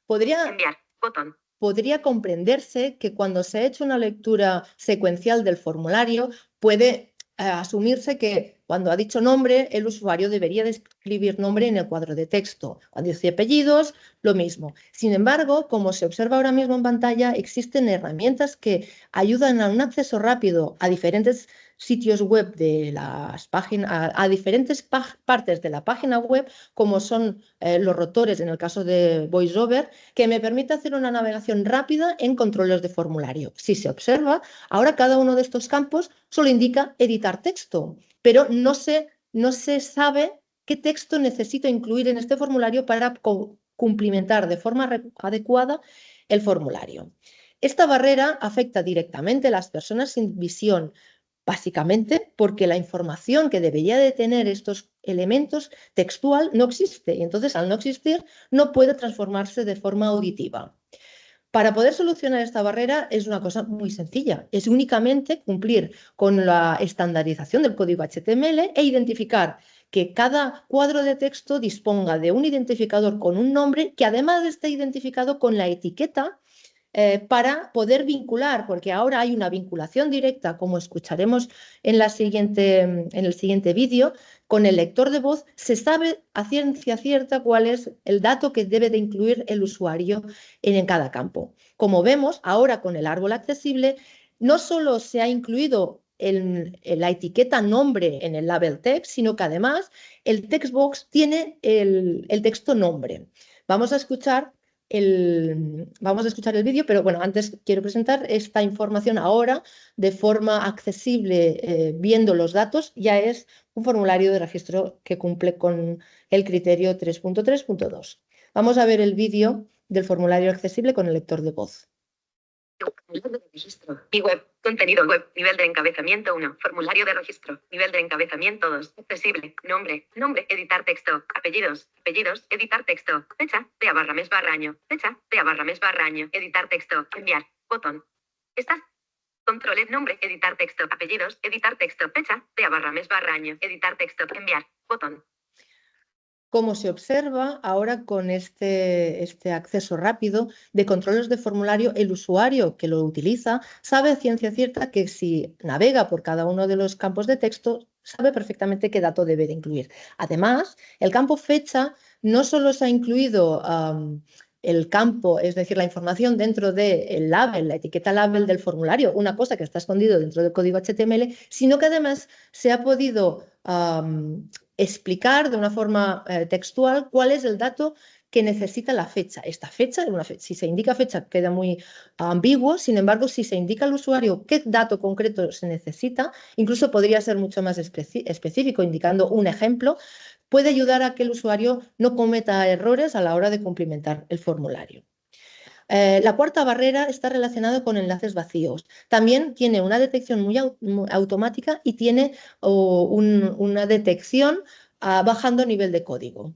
Enviar, botón. Podría comprenderse que cuando se ha hecho una lectura secuencial del formulario, puede asumirse que cuando ha dicho nombre, el usuario debería de escribir nombre en el cuadro de texto. Cuando dice apellidos, lo mismo. Sin embargo, como se observa ahora mismo en pantalla, existen herramientas que ayudan a un acceso rápido a diferentes sitios web de las páginas, a diferentes partes de la página web, como son los rotores en el caso de VoiceOver, que me permite hacer una navegación rápida en controles de formulario. Si se observa, ahora cada uno de estos campos solo indica editar texto, pero no se sabe qué texto necesito incluir en este formulario para cumplimentar de forma adecuada el formulario. Esta barrera afecta directamente a las personas sin visión, básicamente porque la información que debería de tener estos elementos textual no existe y entonces al no existir no puede transformarse de forma auditiva. Para poder solucionar esta barrera es una cosa muy sencilla, es únicamente cumplir con la estandarización del código HTML e identificar que cada cuadro de texto disponga de un identificador con un nombre que además esté identificado con la etiqueta para poder vincular, porque ahora hay una vinculación directa, como escucharemos en el siguiente vídeo, con el lector de voz. Se sabe a ciencia cierta cuál es el dato que debe de incluir el usuario en cada campo. Como vemos, ahora con el árbol accesible, no solo se ha incluido la etiqueta nombre en el label text, sino que además el text box tiene el texto nombre. Vamos a escuchar el vídeo, pero bueno, antes quiero presentar esta información ahora de forma accesible, viendo los datos. Ya es un formulario de registro que cumple con el criterio 3.3.2. Vamos a ver el vídeo del formulario accesible con el lector de voz. Nivel de registro. Mi web. Contenido web. Nivel de encabezamiento 1. Formulario de registro. Nivel de encabezamiento 2. Accesible. Nombre. Nombre. Editar texto. Apellidos. Apellidos. Editar texto. Fecha. _mes/año. Fecha. _mes/año. Editar texto. Enviar. Botón. Estás. Control. Nombre. Editar texto. Apellidos. Editar texto. Fecha. _mes/año. Editar texto. Enviar. Botón. Como se observa ahora con este acceso rápido de controles de formulario, el usuario que lo utiliza sabe a ciencia cierta que si navega por cada uno de los campos de texto, sabe perfectamente qué dato debe de incluir. Además, el campo fecha no solo se ha incluido el campo, es decir, la información dentro del label, la etiqueta label del formulario, una cosa que está escondido dentro del código HTML, sino que además se ha podido explicar de una forma textual cuál es el dato que necesita la fecha. Esta fecha, si se indica fecha, queda muy ambiguo. Sin embargo, si se indica al usuario qué dato concreto se necesita, incluso podría ser mucho más específico, indicando un ejemplo, puede ayudar a que el usuario no cometa errores a la hora de cumplimentar el formulario. La cuarta barrera está relacionada con enlaces vacíos. También tiene una detección muy automática y tiene una detección bajando nivel de código.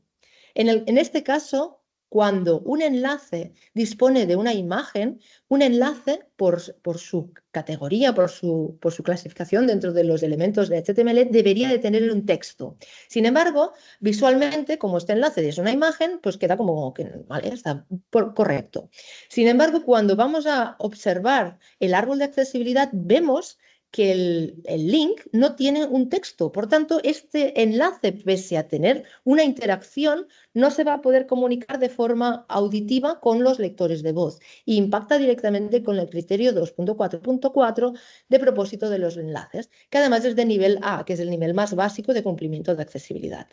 En este caso, cuando un enlace dispone de una imagen, un enlace por su categoría, por su clasificación dentro de los elementos de HTML, debería de tener un texto. Sin embargo, visualmente, como este enlace es una imagen, pues queda como que vale, está correcto. Sin embargo, cuando vamos a observar el árbol de accesibilidad, vemos que el link no tiene un texto. Por tanto, este enlace, pese a tener una interacción, no se va a poder comunicar de forma auditiva con los lectores de voz e impacta directamente con el criterio 2.4.4 de propósito de los enlaces, que además es de nivel A, que es el nivel más básico de cumplimiento de accesibilidad.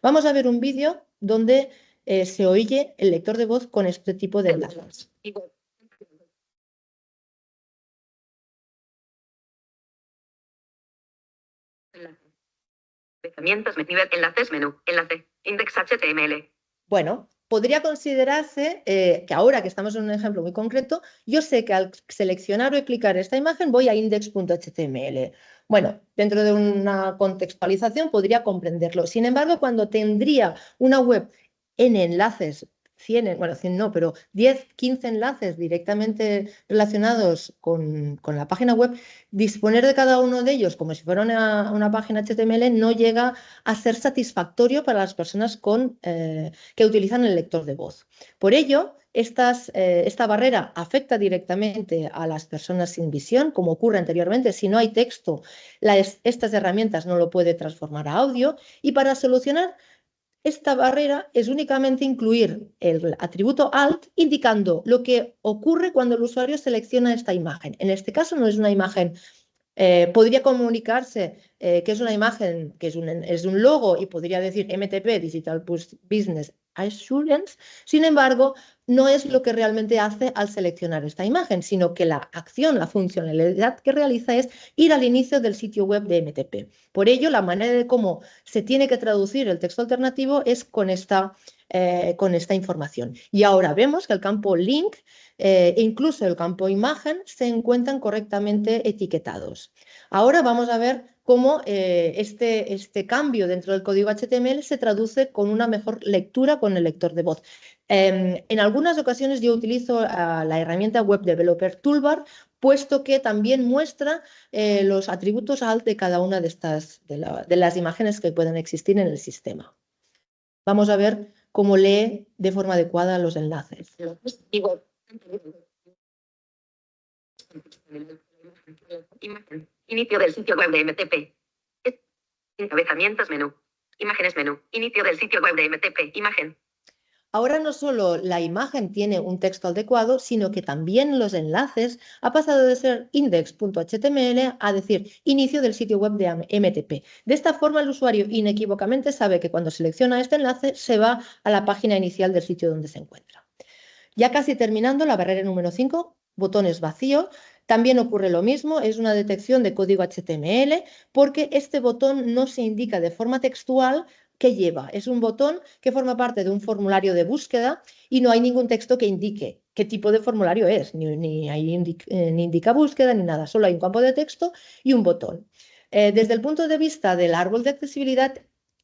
Vamos a ver un vídeo donde se oye el lector de voz con este tipo de enlaces. Nivel, enlaces, menú, enlace, index HTML. Bueno, podría considerarse que ahora que estamos en un ejemplo muy concreto, yo sé que al seleccionar o clicar esta imagen voy a index.html. Bueno, dentro de una contextualización podría comprenderlo. Sin embargo, cuando tendría una web en enlaces, 100 no, pero 10, 15 enlaces directamente relacionados con la página web, disponer de cada uno de ellos como si fuera una página HTML no llega a ser satisfactorio para las personas que utilizan el lector de voz. Por ello, esta barrera afecta directamente a las personas sin visión, como ocurre anteriormente. Si no hay texto, estas herramientas no lo puede transformar a audio, y para solucionar esta barrera es únicamente incluir el atributo alt indicando lo que ocurre cuando el usuario selecciona esta imagen. En este caso no es una imagen, podría comunicarse que es una imagen, que es un logo y podría decir MTP, Digital Business Assurance. Sin embargo, no es lo que realmente hace al seleccionar esta imagen, sino que la acción, la funcionalidad que realiza es ir al inicio del sitio web de MTP. Por ello, la manera de cómo se tiene que traducir el texto alternativo es con esta información. Y ahora vemos que el campo link e incluso el campo imagen se encuentran correctamente etiquetados. Ahora vamos a ver cómo este cambio dentro del código HTML se traduce con una mejor lectura con el lector de voz. En algunas ocasiones yo utilizo la herramienta Web Developer Toolbar, puesto que también muestra los atributos alt de cada una de las imágenes que pueden existir en el sistema. Vamos a ver cómo lee de forma adecuada los enlaces. Imagen. Inicio del sitio web de MTP. Encabezamientos menú. Imágenes menú. Inicio del sitio web de MTP. Imagen. Ahora no solo la imagen tiene un texto adecuado, sino que también los enlaces ha pasado de ser index.html a decir inicio del sitio web de MTP. De esta forma el usuario inequívocamente sabe que cuando selecciona este enlace se va a la página inicial del sitio donde se encuentra. Ya casi terminando, la barrera número 5, botones vacío. También ocurre lo mismo, es una detección de código HTML porque este botón no se indica de forma textual qué lleva. Es un botón que forma parte de un formulario de búsqueda y no hay ningún texto que indique qué tipo de formulario es, ni indica búsqueda ni nada, solo hay un campo de texto y un botón. Desde el punto de vista del árbol de accesibilidad,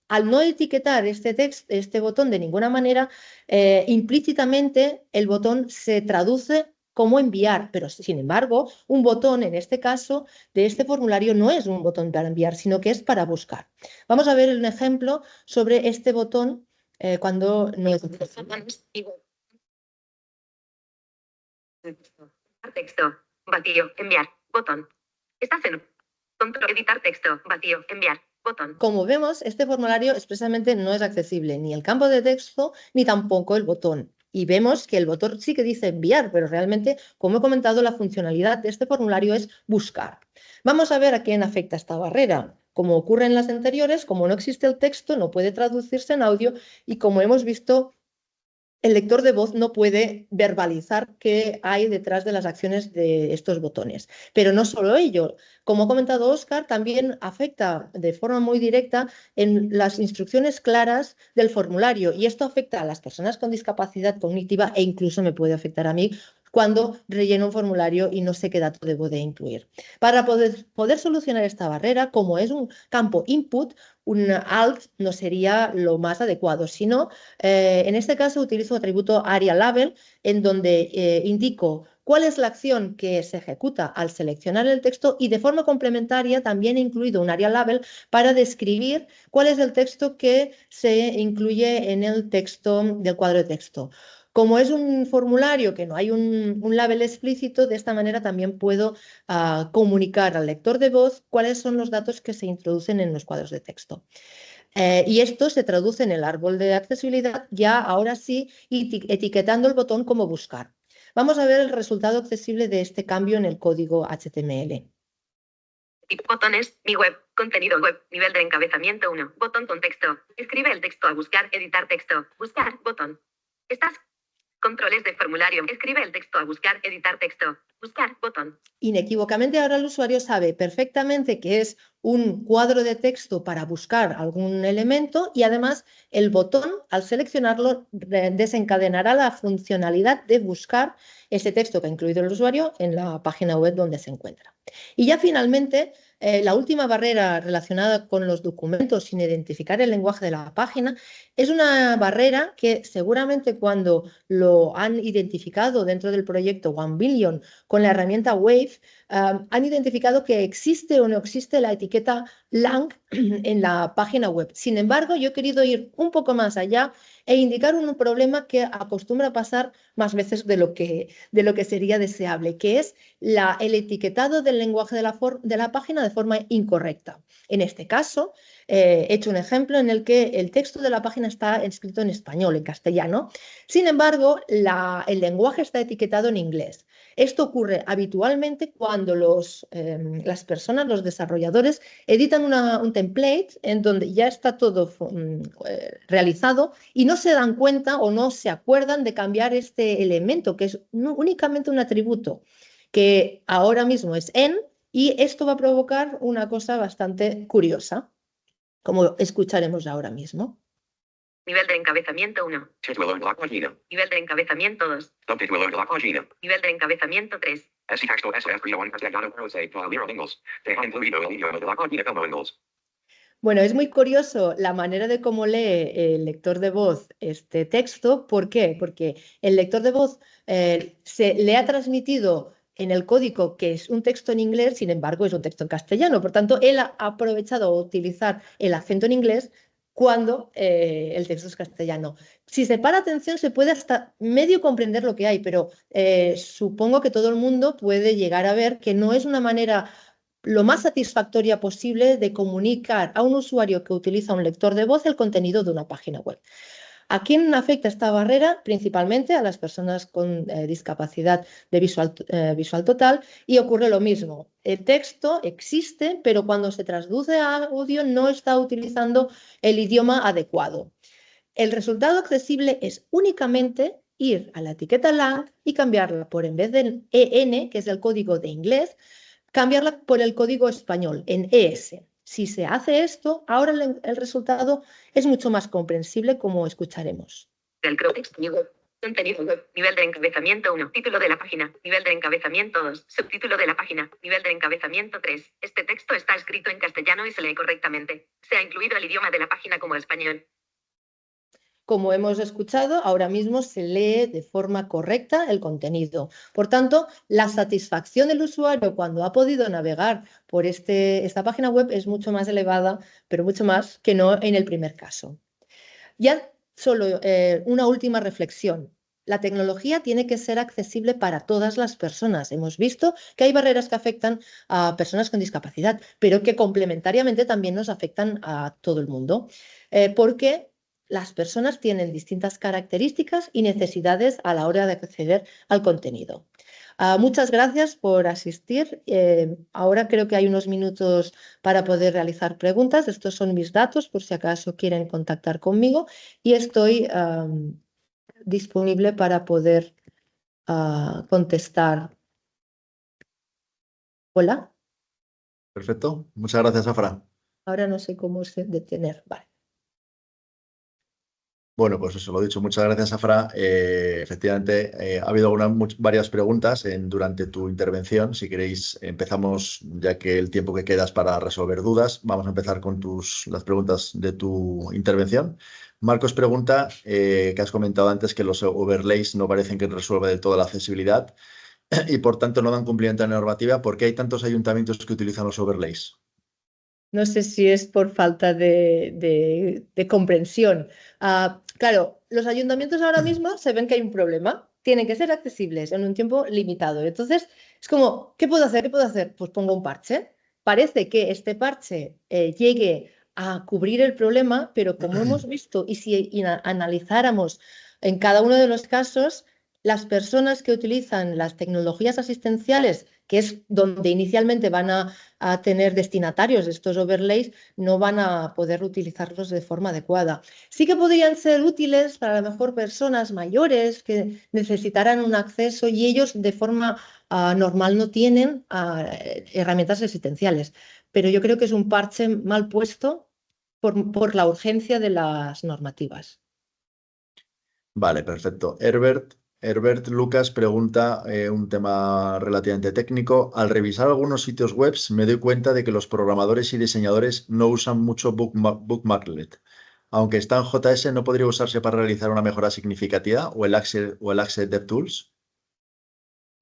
al no etiquetar este botón de ninguna manera, implícitamente el botón se traduce como enviar, pero sin embargo, un botón en este caso de este formulario no es un botón para enviar, sino que es para buscar. Vamos a ver un ejemplo sobre este botón cuando no es... Texto, vacío, enviar, botón. Estás en control, editar texto, vacío, enviar, botón. Como vemos, este formulario expresamente no es accesible, ni el campo de texto, ni tampoco el botón. Y vemos que el botón sí que dice enviar, pero realmente, como he comentado, la funcionalidad de este formulario es buscar. Vamos a ver a quién afecta esta barrera. Como ocurre en las anteriores, como no existe el texto, no puede traducirse en audio y como hemos visto, el lector de voz no puede verbalizar qué hay detrás de las acciones de estos botones. Pero no solo ello, como ha comentado Óscar, también afecta de forma muy directa en las instrucciones claras del formulario y esto afecta a las personas con discapacidad cognitiva e incluso me puede afectar a mí cuando relleno un formulario y no sé qué dato debo de incluir. Para poder solucionar esta barrera, como es un campo input, un alt no sería lo más adecuado, sino en este caso utilizo el atributo area label en donde indico cuál es la acción que se ejecuta al seleccionar el texto y de forma complementaria también he incluido un area label para describir cuál es el texto que se incluye en el texto del cuadro de texto. Como es un formulario que no hay un label explícito, de esta manera también puedo comunicar al lector de voz cuáles son los datos que se introducen en los cuadros de texto. Y esto se traduce en el árbol de accesibilidad, ya ahora sí, etiquetando el botón como buscar. Vamos a ver el resultado accesible de este cambio en el código HTML. Botones, mi web, contenido web, nivel de encabezamiento 1, botón con texto. Escribe el texto a buscar, editar texto, buscar, botón. Estás. Controles de formulario. Escribe el texto a buscar, editar texto, buscar, botón. Inequívocamente ahora el usuario sabe perfectamente que es un cuadro de texto para buscar algún elemento y además el botón al seleccionarlo desencadenará la funcionalidad de buscar ese texto que ha incluido el usuario en la página web donde se encuentra. Y ya finalmente la última barrera relacionada con los documentos sin identificar el lenguaje de la página es una barrera que seguramente cuando lo han identificado dentro del proyecto 1 Billion con la herramienta Wave, han identificado que existe o no existe la etiqueta lang en la página web. Sin embargo, yo he querido ir un poco más allá e indicar un problema que acostumbra pasar más veces de lo que sería deseable, que es el etiquetado del lenguaje de la página de forma incorrecta. En este caso, he hecho un ejemplo en el que el texto de la página está escrito en español, en castellano. Sin embargo, el lenguaje está etiquetado en inglés. Esto ocurre habitualmente cuando las personas, los desarrolladores, editan un template en donde ya está todo realizado y no se dan cuenta o no se acuerdan de cambiar este elemento, que es únicamente un atributo, que ahora mismo es en, y esto va a provocar una cosa bastante curiosa, como escucharemos ahora mismo. Nivel de encabezamiento 1. Título de la página. Nivel de encabezamiento 2. Subtítulo de la página. Nivel de encabezamiento 3. Este texto es escrito en castellano pero se puede leer en inglés. Deja incluido el idioma de la página como inglés. Bueno, es muy curioso la manera de cómo lee el lector de voz este texto. ¿Por qué? Porque el lector de voz se le ha transmitido en el código que es un texto en inglés, sin embargo es un texto en castellano. Por tanto, él ha aprovechado a utilizar el acento en inglés cuando el texto es castellano. Si se para atención se puede hasta medio comprender lo que hay, pero supongo que todo el mundo puede llegar a ver que no es una manera lo más satisfactoria posible de comunicar a un usuario que utiliza un lector de voz el contenido de una página web. ¿A quién afecta esta barrera? Principalmente a las personas con discapacidad de visual total, y ocurre lo mismo. El texto existe, pero cuando se traduce a audio no está utilizando el idioma adecuado. El resultado accesible es únicamente ir a la etiqueta lang y cambiarla por, en vez de EN, que es el código de inglés, cambiarla por el código español, en ES. Si se hace esto, ahora el resultado es mucho más comprensible, como escucharemos. Del Crotext New Web. Contenido web. Nivel de encabezamiento 1. Título de la página. Nivel de encabezamiento 2. Subtítulo de la página. Nivel de encabezamiento 3. Este texto está escrito en castellano y se lee correctamente. Se ha incluido el idioma de la página como español. Como hemos escuchado, ahora mismo se lee de forma correcta el contenido. Por tanto, la satisfacción del usuario cuando ha podido navegar por esta página web es mucho más elevada, pero mucho más que no en el primer caso. Ya solo una última reflexión. La tecnología tiene que ser accesible para todas las personas. Hemos visto que hay barreras que afectan a personas con discapacidad, pero que complementariamente también nos afectan a todo el mundo, porque las personas tienen distintas características y necesidades a la hora de acceder al contenido. Muchas gracias por asistir. Ahora creo que hay unos minutos para poder realizar preguntas. Estos son mis datos por si acaso quieren contactar conmigo, y estoy disponible para poder contestar. Hola. Perfecto. Muchas gracias, Afra. Ahora no sé cómo detener. Vale. Bueno, pues eso, lo dicho, muchas gracias, Afra. Efectivamente, ha habido varias preguntas durante tu intervención. Si queréis, empezamos, ya que el tiempo que queda es para resolver dudas. Vamos a empezar con las preguntas de tu intervención. Marcos pregunta, que has comentado antes, que los overlays no parecen que resuelvan del todo la accesibilidad y, por tanto, no dan cumplimiento a la normativa. ¿Por qué hay tantos ayuntamientos que utilizan los overlays? No sé si es por falta de comprensión. Claro, los ayuntamientos ahora mismo se ven que hay un problema. Tienen que ser accesibles en un tiempo limitado. Entonces, es como, ¿qué puedo hacer? ¿Qué puedo hacer? Pues pongo un parche. Parece que este parche llegue a cubrir el problema, pero como hemos visto, y si analizáramos en cada uno de los casos, las personas que utilizan las tecnologías asistenciales, que es donde inicialmente van a tener destinatarios de estos overlays, no van a poder utilizarlos de forma adecuada. Sí que podrían ser útiles para a lo mejor personas mayores que necesitarán un acceso y ellos de forma normal no tienen herramientas asistenciales. Pero yo creo que es un parche mal puesto por la urgencia de las normativas. Vale, perfecto. Herbert Lucas pregunta un tema relativamente técnico. Al revisar algunos sitios web me doy cuenta de que los programadores y diseñadores no usan mucho Bookmarklet. Aunque está en JS, ¿no podría usarse para realizar una mejora significativa o el Access DevTools?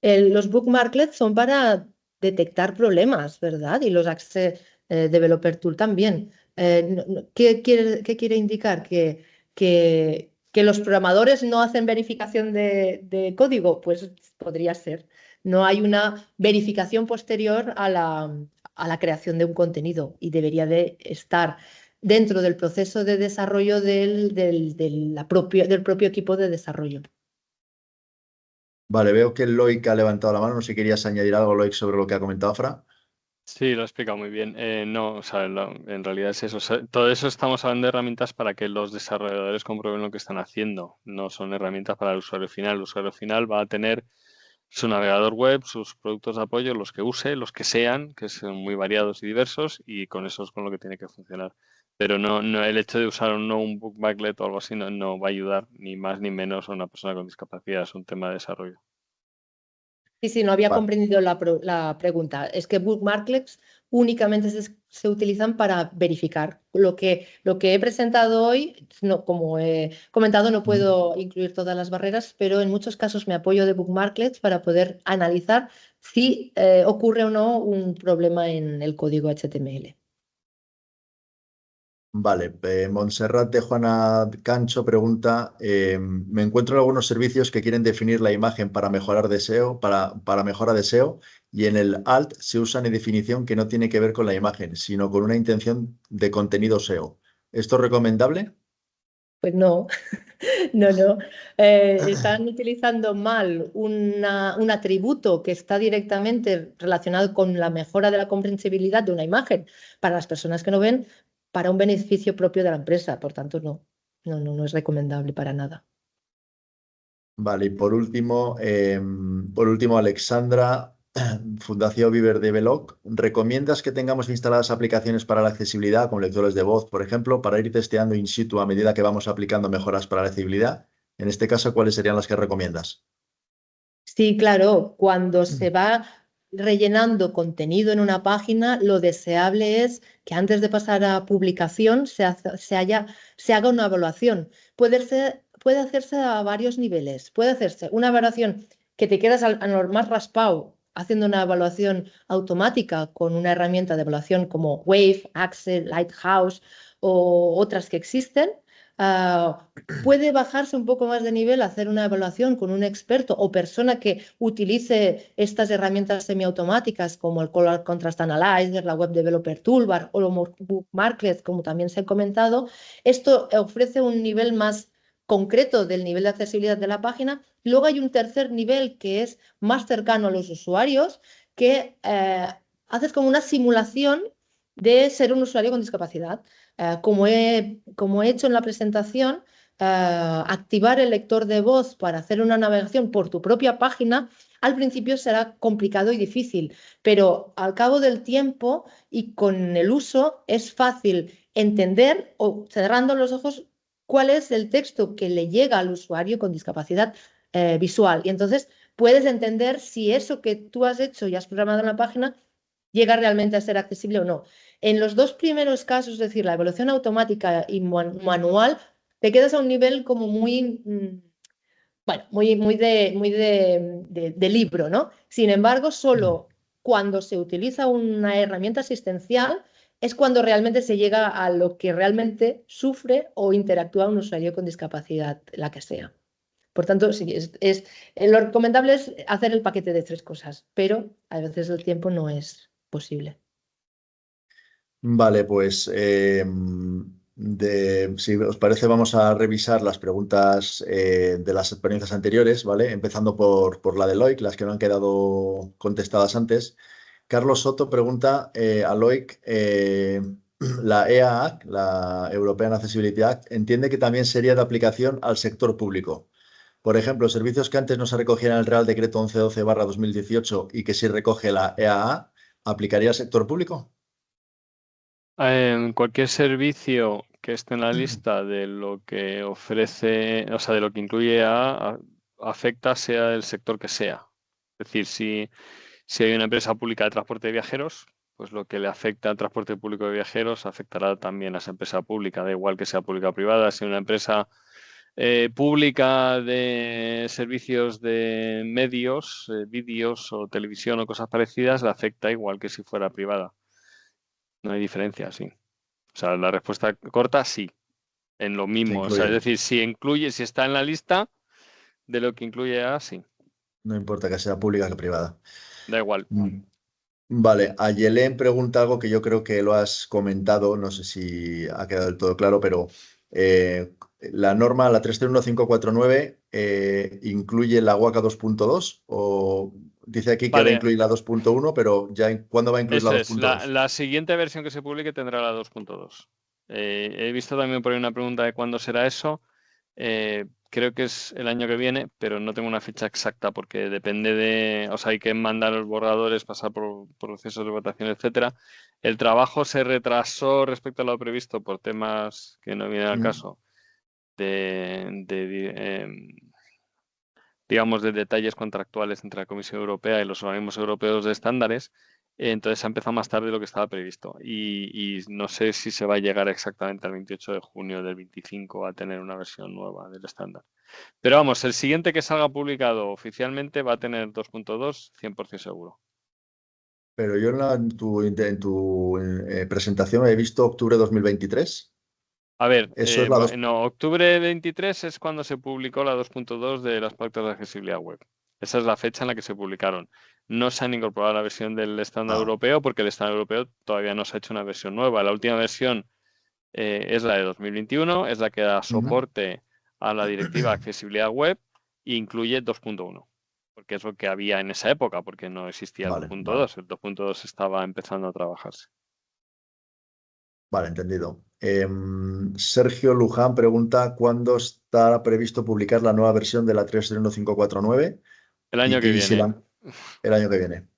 Los Bookmarklets son para detectar problemas, ¿verdad? Y los Access Developer Tool también. ¿Qué quiere indicar? Que los programadores no hacen verificación de código, pues podría ser. No hay una verificación posterior a la creación de un contenido y debería de estar dentro del proceso de desarrollo del propio equipo de desarrollo. Vale, veo que Loic ha levantado la mano. No sé si querías añadir algo, Loic, sobre lo que ha comentado Fra. Sí, lo he explicado muy bien. No, o sea, en realidad es eso. O sea, todo eso estamos hablando de herramientas para que los desarrolladores comprueben lo que están haciendo. No son herramientas para el usuario final. El usuario final va a tener su navegador web, sus productos de apoyo, los que use, los que sean, que son muy variados y diversos, y con eso es con lo que tiene que funcionar. Pero no, el hecho de usar un book backlet o algo así no va a ayudar ni más ni menos a una persona con discapacidad. Es un tema de desarrollo. Sí, no había Vale. comprendido la pregunta. Es que bookmarklets únicamente se utilizan para verificar. Lo que he presentado hoy, como he comentado, no puedo incluir todas las barreras, pero en muchos casos me apoyo de bookmarklets para poder analizar si ocurre o no un problema en el código HTML. Vale, Montserrat de Juana Cancho pregunta, me encuentro en algunos servicios que quieren definir la imagen para mejorar deseo, para mejora de SEO, y en el alt se usa una definición que no tiene que ver con la imagen, sino con una intención de contenido SEO. ¿Esto es recomendable? Pues no, no. Están utilizando mal un atributo que está directamente relacionado con la mejora de la comprensibilidad de una imagen para las personas que no ven, para un beneficio propio de la empresa. Por tanto, no es recomendable para nada. Vale, y por último, Alexandra, Fundación Viver de Veloc, ¿recomiendas que tengamos instaladas aplicaciones para la accesibilidad, con lectores de voz, por ejemplo, para ir testeando in situ a medida que vamos aplicando mejoras para la accesibilidad? En este caso, ¿cuáles serían las que recomiendas? Sí, claro, cuando se va rellenando contenido en una página, lo deseable es que antes de pasar a publicación se haga una evaluación. Puede hacerse a varios niveles. Puede hacerse una evaluación que te quedas a lo más raspado haciendo una evaluación automática con una herramienta de evaluación como Wave, Axel, Lighthouse o otras que existen. Puede bajarse un poco más de nivel, hacer una evaluación con un experto o persona que utilice estas herramientas semiautomáticas como el Color Contrast Analyzer, la Web Developer Toolbar o los bookmarklets, como también se ha comentado. Esto ofrece un nivel más concreto del nivel de accesibilidad de la página. Luego hay un tercer nivel que es más cercano a los usuarios, que haces como una simulación de ser un usuario con discapacidad. Como he hecho en la presentación, activar el lector de voz para hacer una navegación por tu propia página, al principio será complicado y difícil, pero al cabo del tiempo y con el uso es fácil entender o cerrando los ojos cuál es el texto que le llega al usuario con discapacidad visual. Y entonces puedes entender si eso que tú has hecho y has programado en la página llega realmente a ser accesible o no. En los dos primeros casos, es decir, la evaluación automática y manual, te quedas a un nivel como muy, bueno, muy de libro, ¿no? Sin embargo, solo cuando se utiliza una herramienta asistencial es cuando realmente se llega a lo que realmente sufre o interactúa un usuario con discapacidad, la que sea. Por tanto, sí, lo recomendable es hacer el paquete de 3 cosas, pero a veces el tiempo no es posible. Vale, pues si os parece, vamos a revisar las preguntas de las experiencias anteriores, ¿vale? Empezando por la de Loic, las que no han quedado contestadas antes. Carlos Soto pregunta a Loic, la EAAC, la European Accessibility Act, entiende que también sería de aplicación al sector público. Por ejemplo, servicios que antes no se recogían en el Real Decreto 1112/2018 y que sí recoge la EAA, ¿aplicaría al sector público? Cualquier servicio que esté en la lista de lo que ofrece, o sea, de lo que incluye afecta sea el sector que sea. Es decir, si hay una empresa pública de transporte de viajeros, pues lo que le afecta al transporte público de viajeros afectará también a esa empresa pública, da igual que sea pública o privada. Si una empresa pública de servicios de medios, vídeos o televisión o cosas parecidas, le afecta igual que si fuera privada. No hay diferencia, sí. O sea, la respuesta corta, sí, en lo mismo. O sea, es decir, si está en la lista de lo que incluye sí. No importa que sea pública que privada. Da igual. Vale, Ayelén pregunta algo que yo creo que lo has comentado, no sé si ha quedado del todo claro, pero la norma, la 301549, ¿incluye la WCAG 2.2 o dice aquí que va a Vale, incluir la 2.1, pero ya ¿cuándo va a incluir la eso es. 2.2? La siguiente versión que se publique tendrá la 2.2. He visto también por ahí una pregunta de cuándo será eso. Creo que es el año que viene, pero no tengo una fecha exacta porque depende de, o sea, hay que mandar los borradores, pasar por procesos de votación, etcétera. El trabajo se retrasó respecto a lo previsto por temas que no vienen al caso digamos, de detalles contractuales entre la Comisión Europea y los organismos europeos de estándares. Entonces se ha empezado más tarde de lo que estaba previsto y no sé si se va a llegar exactamente al 28 de junio del 25 a tener una versión nueva del estándar. Pero vamos, el siguiente que salga publicado oficialmente va a tener 2.2, 100% seguro. Pero yo en tu presentación he visto octubre 2023. A ver, Eso es la 2. no, octubre 23 es cuando se publicó la 2.2 de las pautas de accesibilidad web. Esa es la fecha en la que se publicaron. No se han incorporado a la versión del estándar europeo porque el estándar europeo todavía no se ha hecho una versión nueva. La última versión es la de 2021, es la que da soporte a la directiva de accesibilidad web e incluye 2.1, porque es lo que había en esa época, porque no existía el 2.2. El 2.2 estaba empezando a trabajarse. Vale, entendido. Sergio Luján pregunta ¿cuándo está previsto publicar la nueva versión de la 3.1549? El año que viene. El año que viene.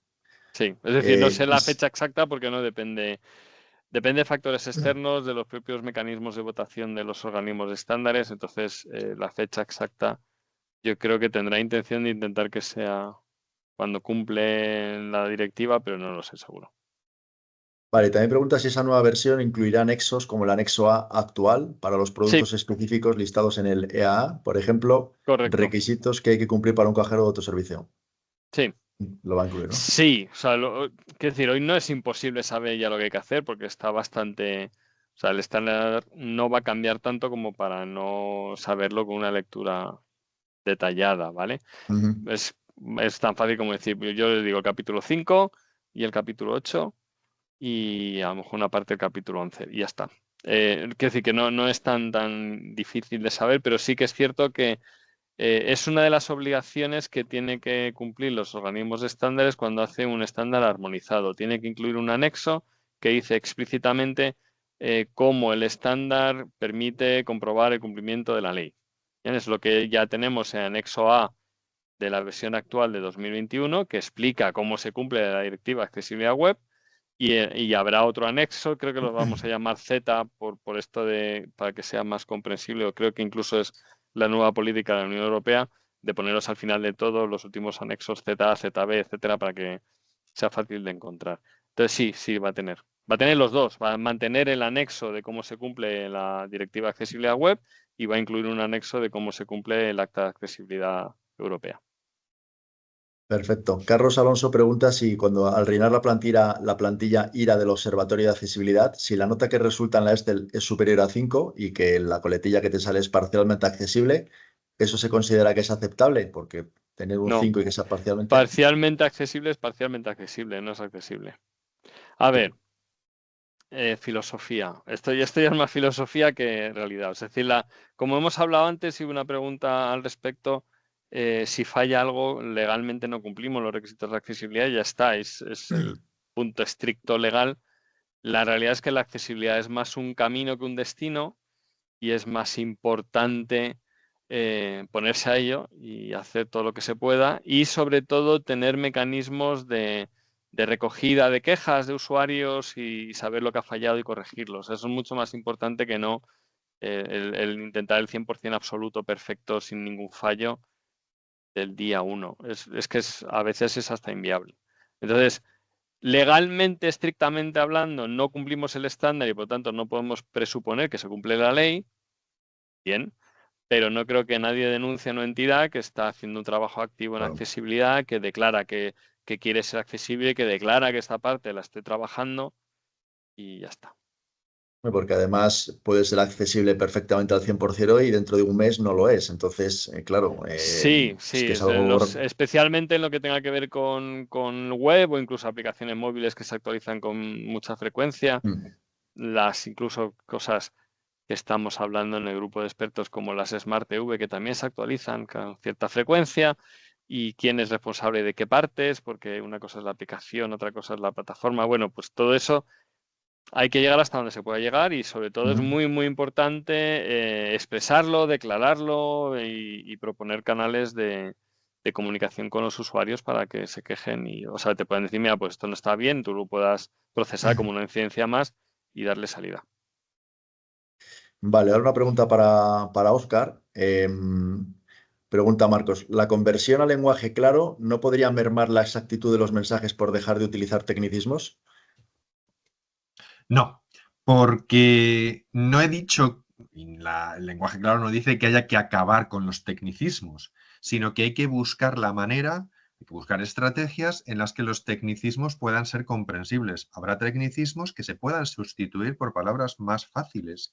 Sí, es decir, no sé la fecha exacta porque no depende. Depende de factores externos, de los propios mecanismos de votación de los organismos de estándares. Entonces, la fecha exacta yo creo que tendrá intención de intentar que sea cuando cumple la directiva, pero no lo sé seguro. Vale, también pregunta si esa nueva versión incluirá anexos como el anexo A actual para los productos específicos listados en el EAA, por ejemplo, requisitos que hay que cumplir para un cajero de autoservicio. Sí. Lo va a incluir, ¿no? Sí, o sea, quiero decir, hoy no es imposible saber ya lo que hay que hacer porque está bastante, o sea, el estándar no va a cambiar tanto como para no saberlo con una lectura detallada, ¿vale? Es tan fácil como decir, yo les digo el capítulo 5 y el capítulo 8 y a lo mejor una parte del capítulo 11 y ya está. Quiero decir que no es tan difícil de saber, pero sí que es cierto que es una de las obligaciones que tienen que cumplir los organismos de estándares cuando hacen un estándar armonizado. Tiene que incluir un anexo que dice explícitamente cómo el estándar permite comprobar el cumplimiento de la ley. Es lo que ya tenemos en anexo A de la versión actual de 2021, que explica cómo se cumple la directiva de accesibilidad web, y habrá otro anexo, creo que lo vamos a llamar Z por esto para que sea más comprensible, o creo que incluso es la nueva política de la Unión Europea de ponerlos al final de todo los últimos anexos ZA, ZB, etcétera, para que sea fácil de encontrar. Entonces sí, va a tener los dos, va a mantener el anexo de cómo se cumple la directiva de accesibilidad web y va a incluir un anexo de cómo se cumple el acta de accesibilidad europea. Perfecto. Carlos Alonso pregunta si cuando al rellenar la plantilla IRA del Observatorio de Accesibilidad, si la nota que resulta en la Excel es superior a 5 y que la coletilla que te sale es parcialmente accesible, ¿eso se considera que es aceptable? Porque tener un 5 y que sea parcialmente... Parcialmente accesible es parcialmente accesible, no es accesible. A ver, filosofía. Esto ya es más filosofía que realidad. Es decir, como hemos hablado antes y una pregunta al respecto, si falla algo, legalmente no cumplimos los requisitos de accesibilidad, ya está, es el punto estricto legal. La realidad es que la accesibilidad es más un camino que un destino y es más importante ponerse a ello y hacer todo lo que se pueda y sobre todo tener mecanismos de recogida de quejas de usuarios y saber lo que ha fallado y corregirlos. Eso es mucho más importante que no el intentar el 100% absoluto perfecto sin ningún fallo del día 1. Es que a veces es hasta inviable. Entonces, legalmente, estrictamente hablando, no cumplimos el estándar y por tanto no podemos presuponer que se cumple la ley. Bien, pero no creo que nadie denuncie a una entidad que está haciendo un trabajo activo en accesibilidad, que declara que quiere ser accesible, que declara que esta parte la esté trabajando y ya está. Porque además puede ser accesible perfectamente al 100% hoy y dentro de un mes no lo es. Entonces, claro, sí, es que es algo... especialmente en lo que tenga que ver con web o incluso aplicaciones móviles que se actualizan con mucha frecuencia, las incluso cosas que estamos hablando en el grupo de expertos, como las Smart TV, que también se actualizan con cierta frecuencia, y quién es responsable de qué partes, porque una cosa es la aplicación, otra cosa es la plataforma. Bueno, pues todo eso hay que llegar hasta donde se pueda llegar, y sobre todo es muy, muy importante expresarlo, declararlo y proponer canales de comunicación con los usuarios para que se quejen y, o sea, te puedan decir, mira, pues esto no está bien, tú lo puedas procesar como una incidencia más y darle salida. Vale, ahora una pregunta para Óscar. Pregunta Marcos, ¿la conversión a lenguaje claro no podría mermar la exactitud de los mensajes por dejar de utilizar tecnicismos? No, porque no he dicho, y el lenguaje claro no dice que haya que acabar con los tecnicismos, sino que hay que buscar la manera, hay que buscar estrategias en las que los tecnicismos puedan ser comprensibles. Habrá tecnicismos que se puedan sustituir por palabras más fáciles.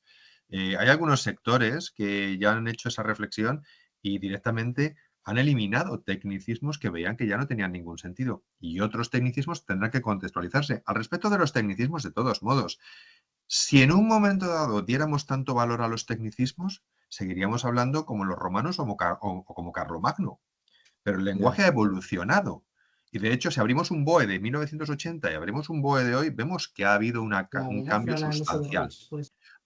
Hay algunos sectores que ya han hecho esa reflexión y directamente han eliminado tecnicismos que veían que ya no tenían ningún sentido, y otros tecnicismos tendrán que contextualizarse. Al respecto de los tecnicismos, de todos modos, si en un momento dado diéramos tanto valor a los tecnicismos, seguiríamos hablando como los romanos o como Carlomagno. Pero el lenguaje ha evolucionado. Y de hecho, si abrimos un BOE de 1980 y abrimos un BOE de hoy, vemos que ha habido un cambio sustancial.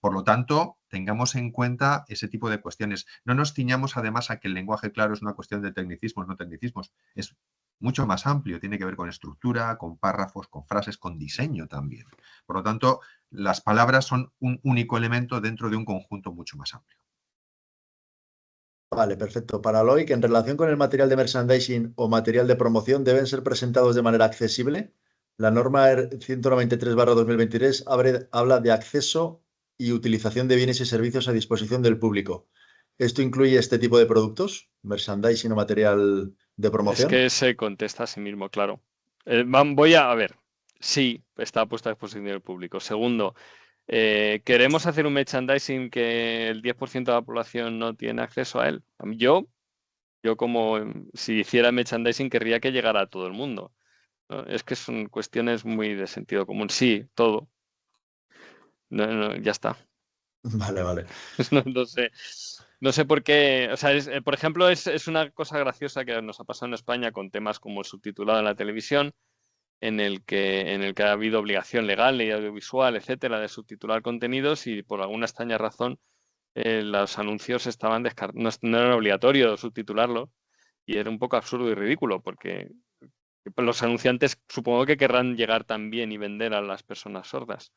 Por lo tanto, tengamos en cuenta ese tipo de cuestiones. No nos ciñamos además a que el lenguaje claro es una cuestión de tecnicismos, no tecnicismos. Es mucho más amplio, tiene que ver con estructura, con párrafos, con frases, con diseño también. Por lo tanto, las palabras son un único elemento dentro de un conjunto mucho más amplio. Vale, perfecto. Para Loic, en relación con el material de merchandising o material de promoción, ¿deben ser presentados de manera accesible? La norma 193/2023 habla de acceso y utilización de bienes y servicios a disposición del público. ¿Esto incluye este tipo de productos? ¿Merchandising o material de Es promoción? que se contesta a sí mismo, claro. Voy a ver. Sí, está puesta a disposición del público. Segundo, ¿queremos hacer un merchandising que el 10% de la población no tiene acceso a él? Yo como si hiciera merchandising querría que llegara a todo el mundo, ¿no? Es que son cuestiones muy de sentido común. Sí, todo. No, ya está. Vale, vale. No sé. No sé por qué. O sea, por ejemplo, es una cosa graciosa que nos ha pasado en España con temas como el subtitulado en la televisión, en el que ha habido obligación legal y audiovisual, etcétera, de subtitular contenidos, y por alguna extraña razón los anuncios estaban no era obligatorio subtitularlo, y era un poco absurdo y ridículo porque los anunciantes supongo que querrán llegar también y vender a las personas sordas.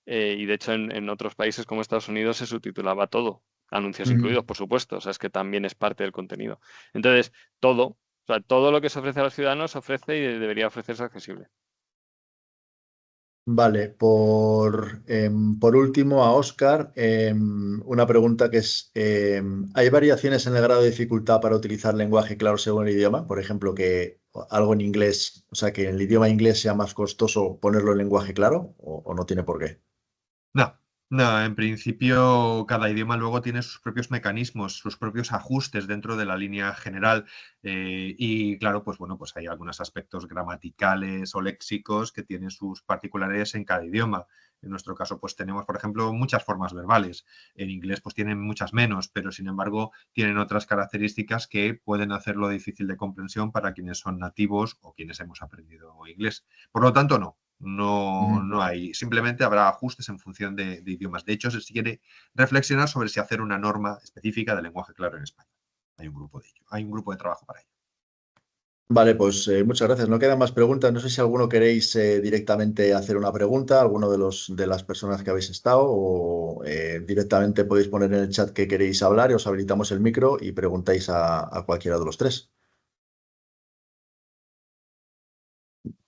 Y de hecho en otros países como Estados Unidos se subtitulaba todo, anuncios incluidos, por supuesto, o sea, es que también es parte del contenido. Entonces, o sea, todo lo que se ofrece a los ciudadanos se ofrece y debería ofrecerse accesible. Vale, por último, a Óscar, una pregunta que es, ¿hay variaciones en el grado de dificultad para utilizar lenguaje claro según el idioma? Por ejemplo, que algo en inglés, o sea, que en el idioma inglés sea más costoso ponerlo en lenguaje claro, o no tiene por qué. No, en principio cada idioma luego tiene sus propios mecanismos, sus propios ajustes dentro de la línea general, y claro, pues bueno, pues hay algunos aspectos gramaticales o léxicos que tienen sus particularidades en cada idioma. En nuestro caso, pues tenemos, por ejemplo, muchas formas verbales. En inglés, pues tienen muchas menos, pero sin embargo tienen otras características que pueden hacerlo difícil de comprensión para quienes son nativos o quienes hemos aprendido inglés. Por lo tanto, no hay. Simplemente habrá ajustes en función de idiomas. De hecho, se quiere reflexionar sobre si hacer una norma específica de lenguaje claro en España. Hay un grupo de ello. Hay un grupo de trabajo para ello. Vale, pues muchas gracias. No quedan más preguntas. No sé si alguno queréis directamente hacer una pregunta, alguno de las personas que habéis estado, o directamente podéis poner en el chat que queréis hablar y os habilitamos el micro y preguntáis a cualquiera de los tres.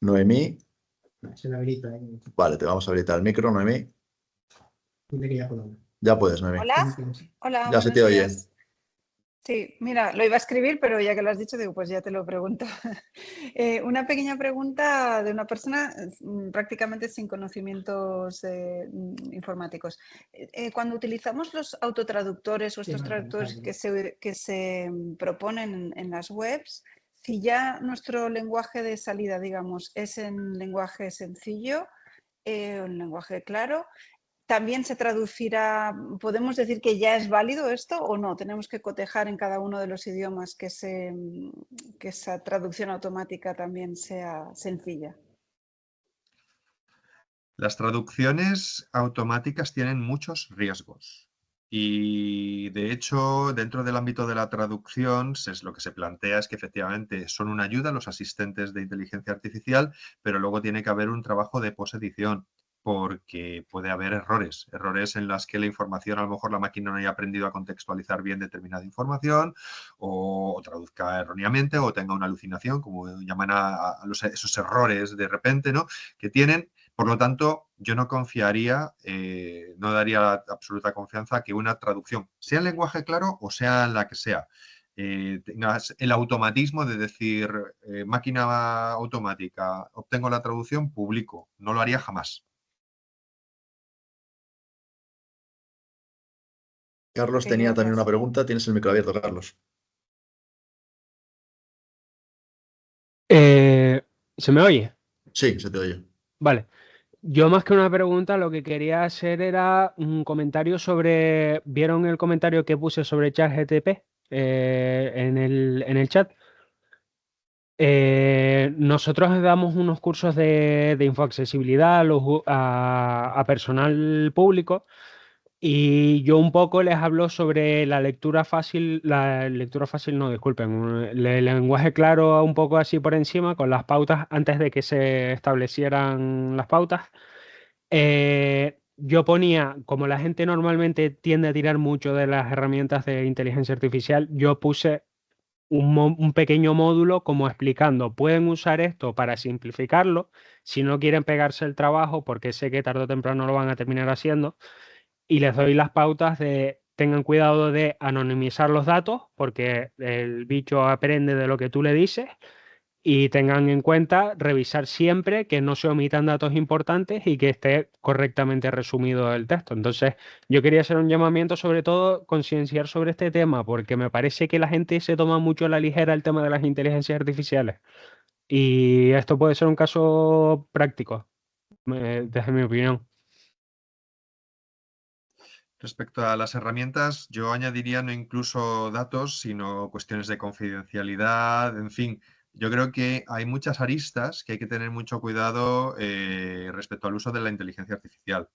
Noemí. Se me habilita. Vale, te vamos a habilitar el micro, Noemí. Dile que ya puedo. Ya puedes, Noemí. Hola, hola, Ya se te buenos oye. días. Sí, mira, lo iba a escribir, pero ya que lo has dicho, digo, pues ya te lo pregunto. Una pequeña pregunta de una persona prácticamente sin conocimientos informáticos. Cuando utilizamos los autotraductores o estos traductores que se proponen en las webs, si ya nuestro lenguaje de salida, digamos, es en lenguaje sencillo o en lenguaje claro, también se traducirá, ¿podemos decir que ya es válido esto o no? Tenemos que cotejar en cada uno de los idiomas que esa traducción automática también sea sencilla. Las traducciones automáticas tienen muchos riesgos y, de hecho, dentro del ámbito de la traducción, lo que se plantea es que efectivamente son una ayuda los asistentes de inteligencia artificial, pero luego tiene que haber un trabajo de posedición, porque puede haber errores en las que la información, a lo mejor la máquina no haya aprendido a contextualizar bien determinada información, o traduzca erróneamente, o tenga una alucinación, como llaman a esos errores de repente, ¿no?, que tienen. Por lo tanto, yo no confiaría, no daría absoluta confianza que una traducción, sea en lenguaje claro o sea en la que sea, tengas el automatismo de decir, máquina automática, obtengo la traducción, publico. No lo haría jamás. Carlos tenía también una pregunta. Tienes el micro abierto, Carlos. ¿Se me oye? Sí, se te oye. Vale. Yo más que una pregunta, lo que quería hacer era un comentario sobre... ¿Vieron el comentario que puse sobre ChatGPT en el chat? Nosotros damos unos cursos de infoaccesibilidad a personal público, y yo un poco les hablo sobre la lectura fácil no, disculpen, el lenguaje claro un poco así por encima, con las pautas antes de que se establecieran las pautas. Yo ponía, como la gente normalmente tiende a tirar mucho de las herramientas de inteligencia artificial, yo puse un pequeño módulo como explicando, pueden usar esto para simplificarlo, si no quieren pegarse el trabajo, porque sé que tarde o temprano lo van a terminar haciendo, y les doy las pautas de tengan cuidado de anonimizar los datos, porque el bicho aprende de lo que tú le dices, y tengan en cuenta revisar siempre que no se omitan datos importantes y que esté correctamente resumido el texto. Entonces, yo quería hacer un llamamiento, sobre todo, concienciar sobre este tema, porque me parece que la gente se toma mucho a la ligera el tema de las inteligencias artificiales. Y esto puede ser un caso práctico, desde mi opinión. Respecto a las herramientas, yo añadiría no incluso datos, sino cuestiones de confidencialidad, en fin. Yo creo que hay muchas aristas que hay que tener mucho cuidado respecto al uso de la inteligencia artificial.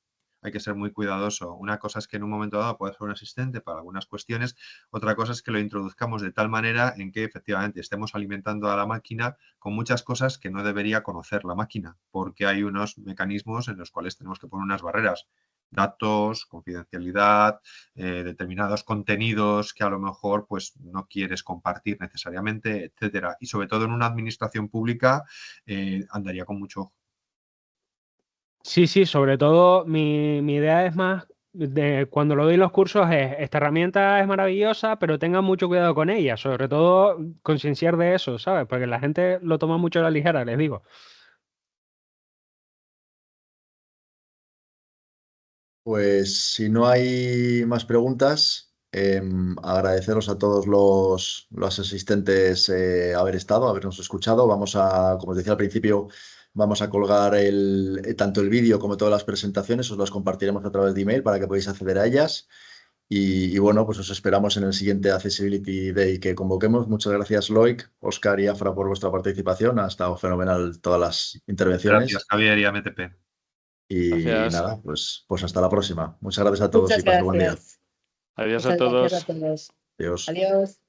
Hay que ser muy cuidadoso. Una cosa es que en un momento dado pueda ser un asistente para algunas cuestiones, otra cosa es que lo introduzcamos de tal manera en que efectivamente estemos alimentando a la máquina con muchas cosas que no debería conocer la máquina, porque hay unos mecanismos en los cuales tenemos que poner unas barreras. Datos, confidencialidad, determinados contenidos que a lo mejor pues, no quieres compartir necesariamente, etcétera. Y sobre todo en una administración pública andaría con mucho ojo. Sí, sobre todo mi idea es más, cuando lo doy en los cursos, esta herramienta es maravillosa, pero tengan mucho cuidado con ella, sobre todo concienciar de eso, ¿sabes? Porque la gente lo toma mucho a la ligera, les digo. Pues si no hay más preguntas, agradeceros a todos los asistentes haber estado, habernos escuchado. Vamos a, como os decía al principio, vamos a colgar tanto el vídeo como todas las presentaciones, os las compartiremos a través de email para que podáis acceder a ellas. Y bueno, pues os esperamos en el siguiente Accessibility Day que convoquemos. Muchas gracias, Loic, Óscar y Afra, por vuestra participación. Ha estado fenomenal todas las intervenciones. Gracias, Javier y AMTP. Y Gracias. nada, pues hasta la próxima. Muchas gracias a todos y pasen buen día. Adiós Muchas a todos. gracias a todos. Adiós. Adiós.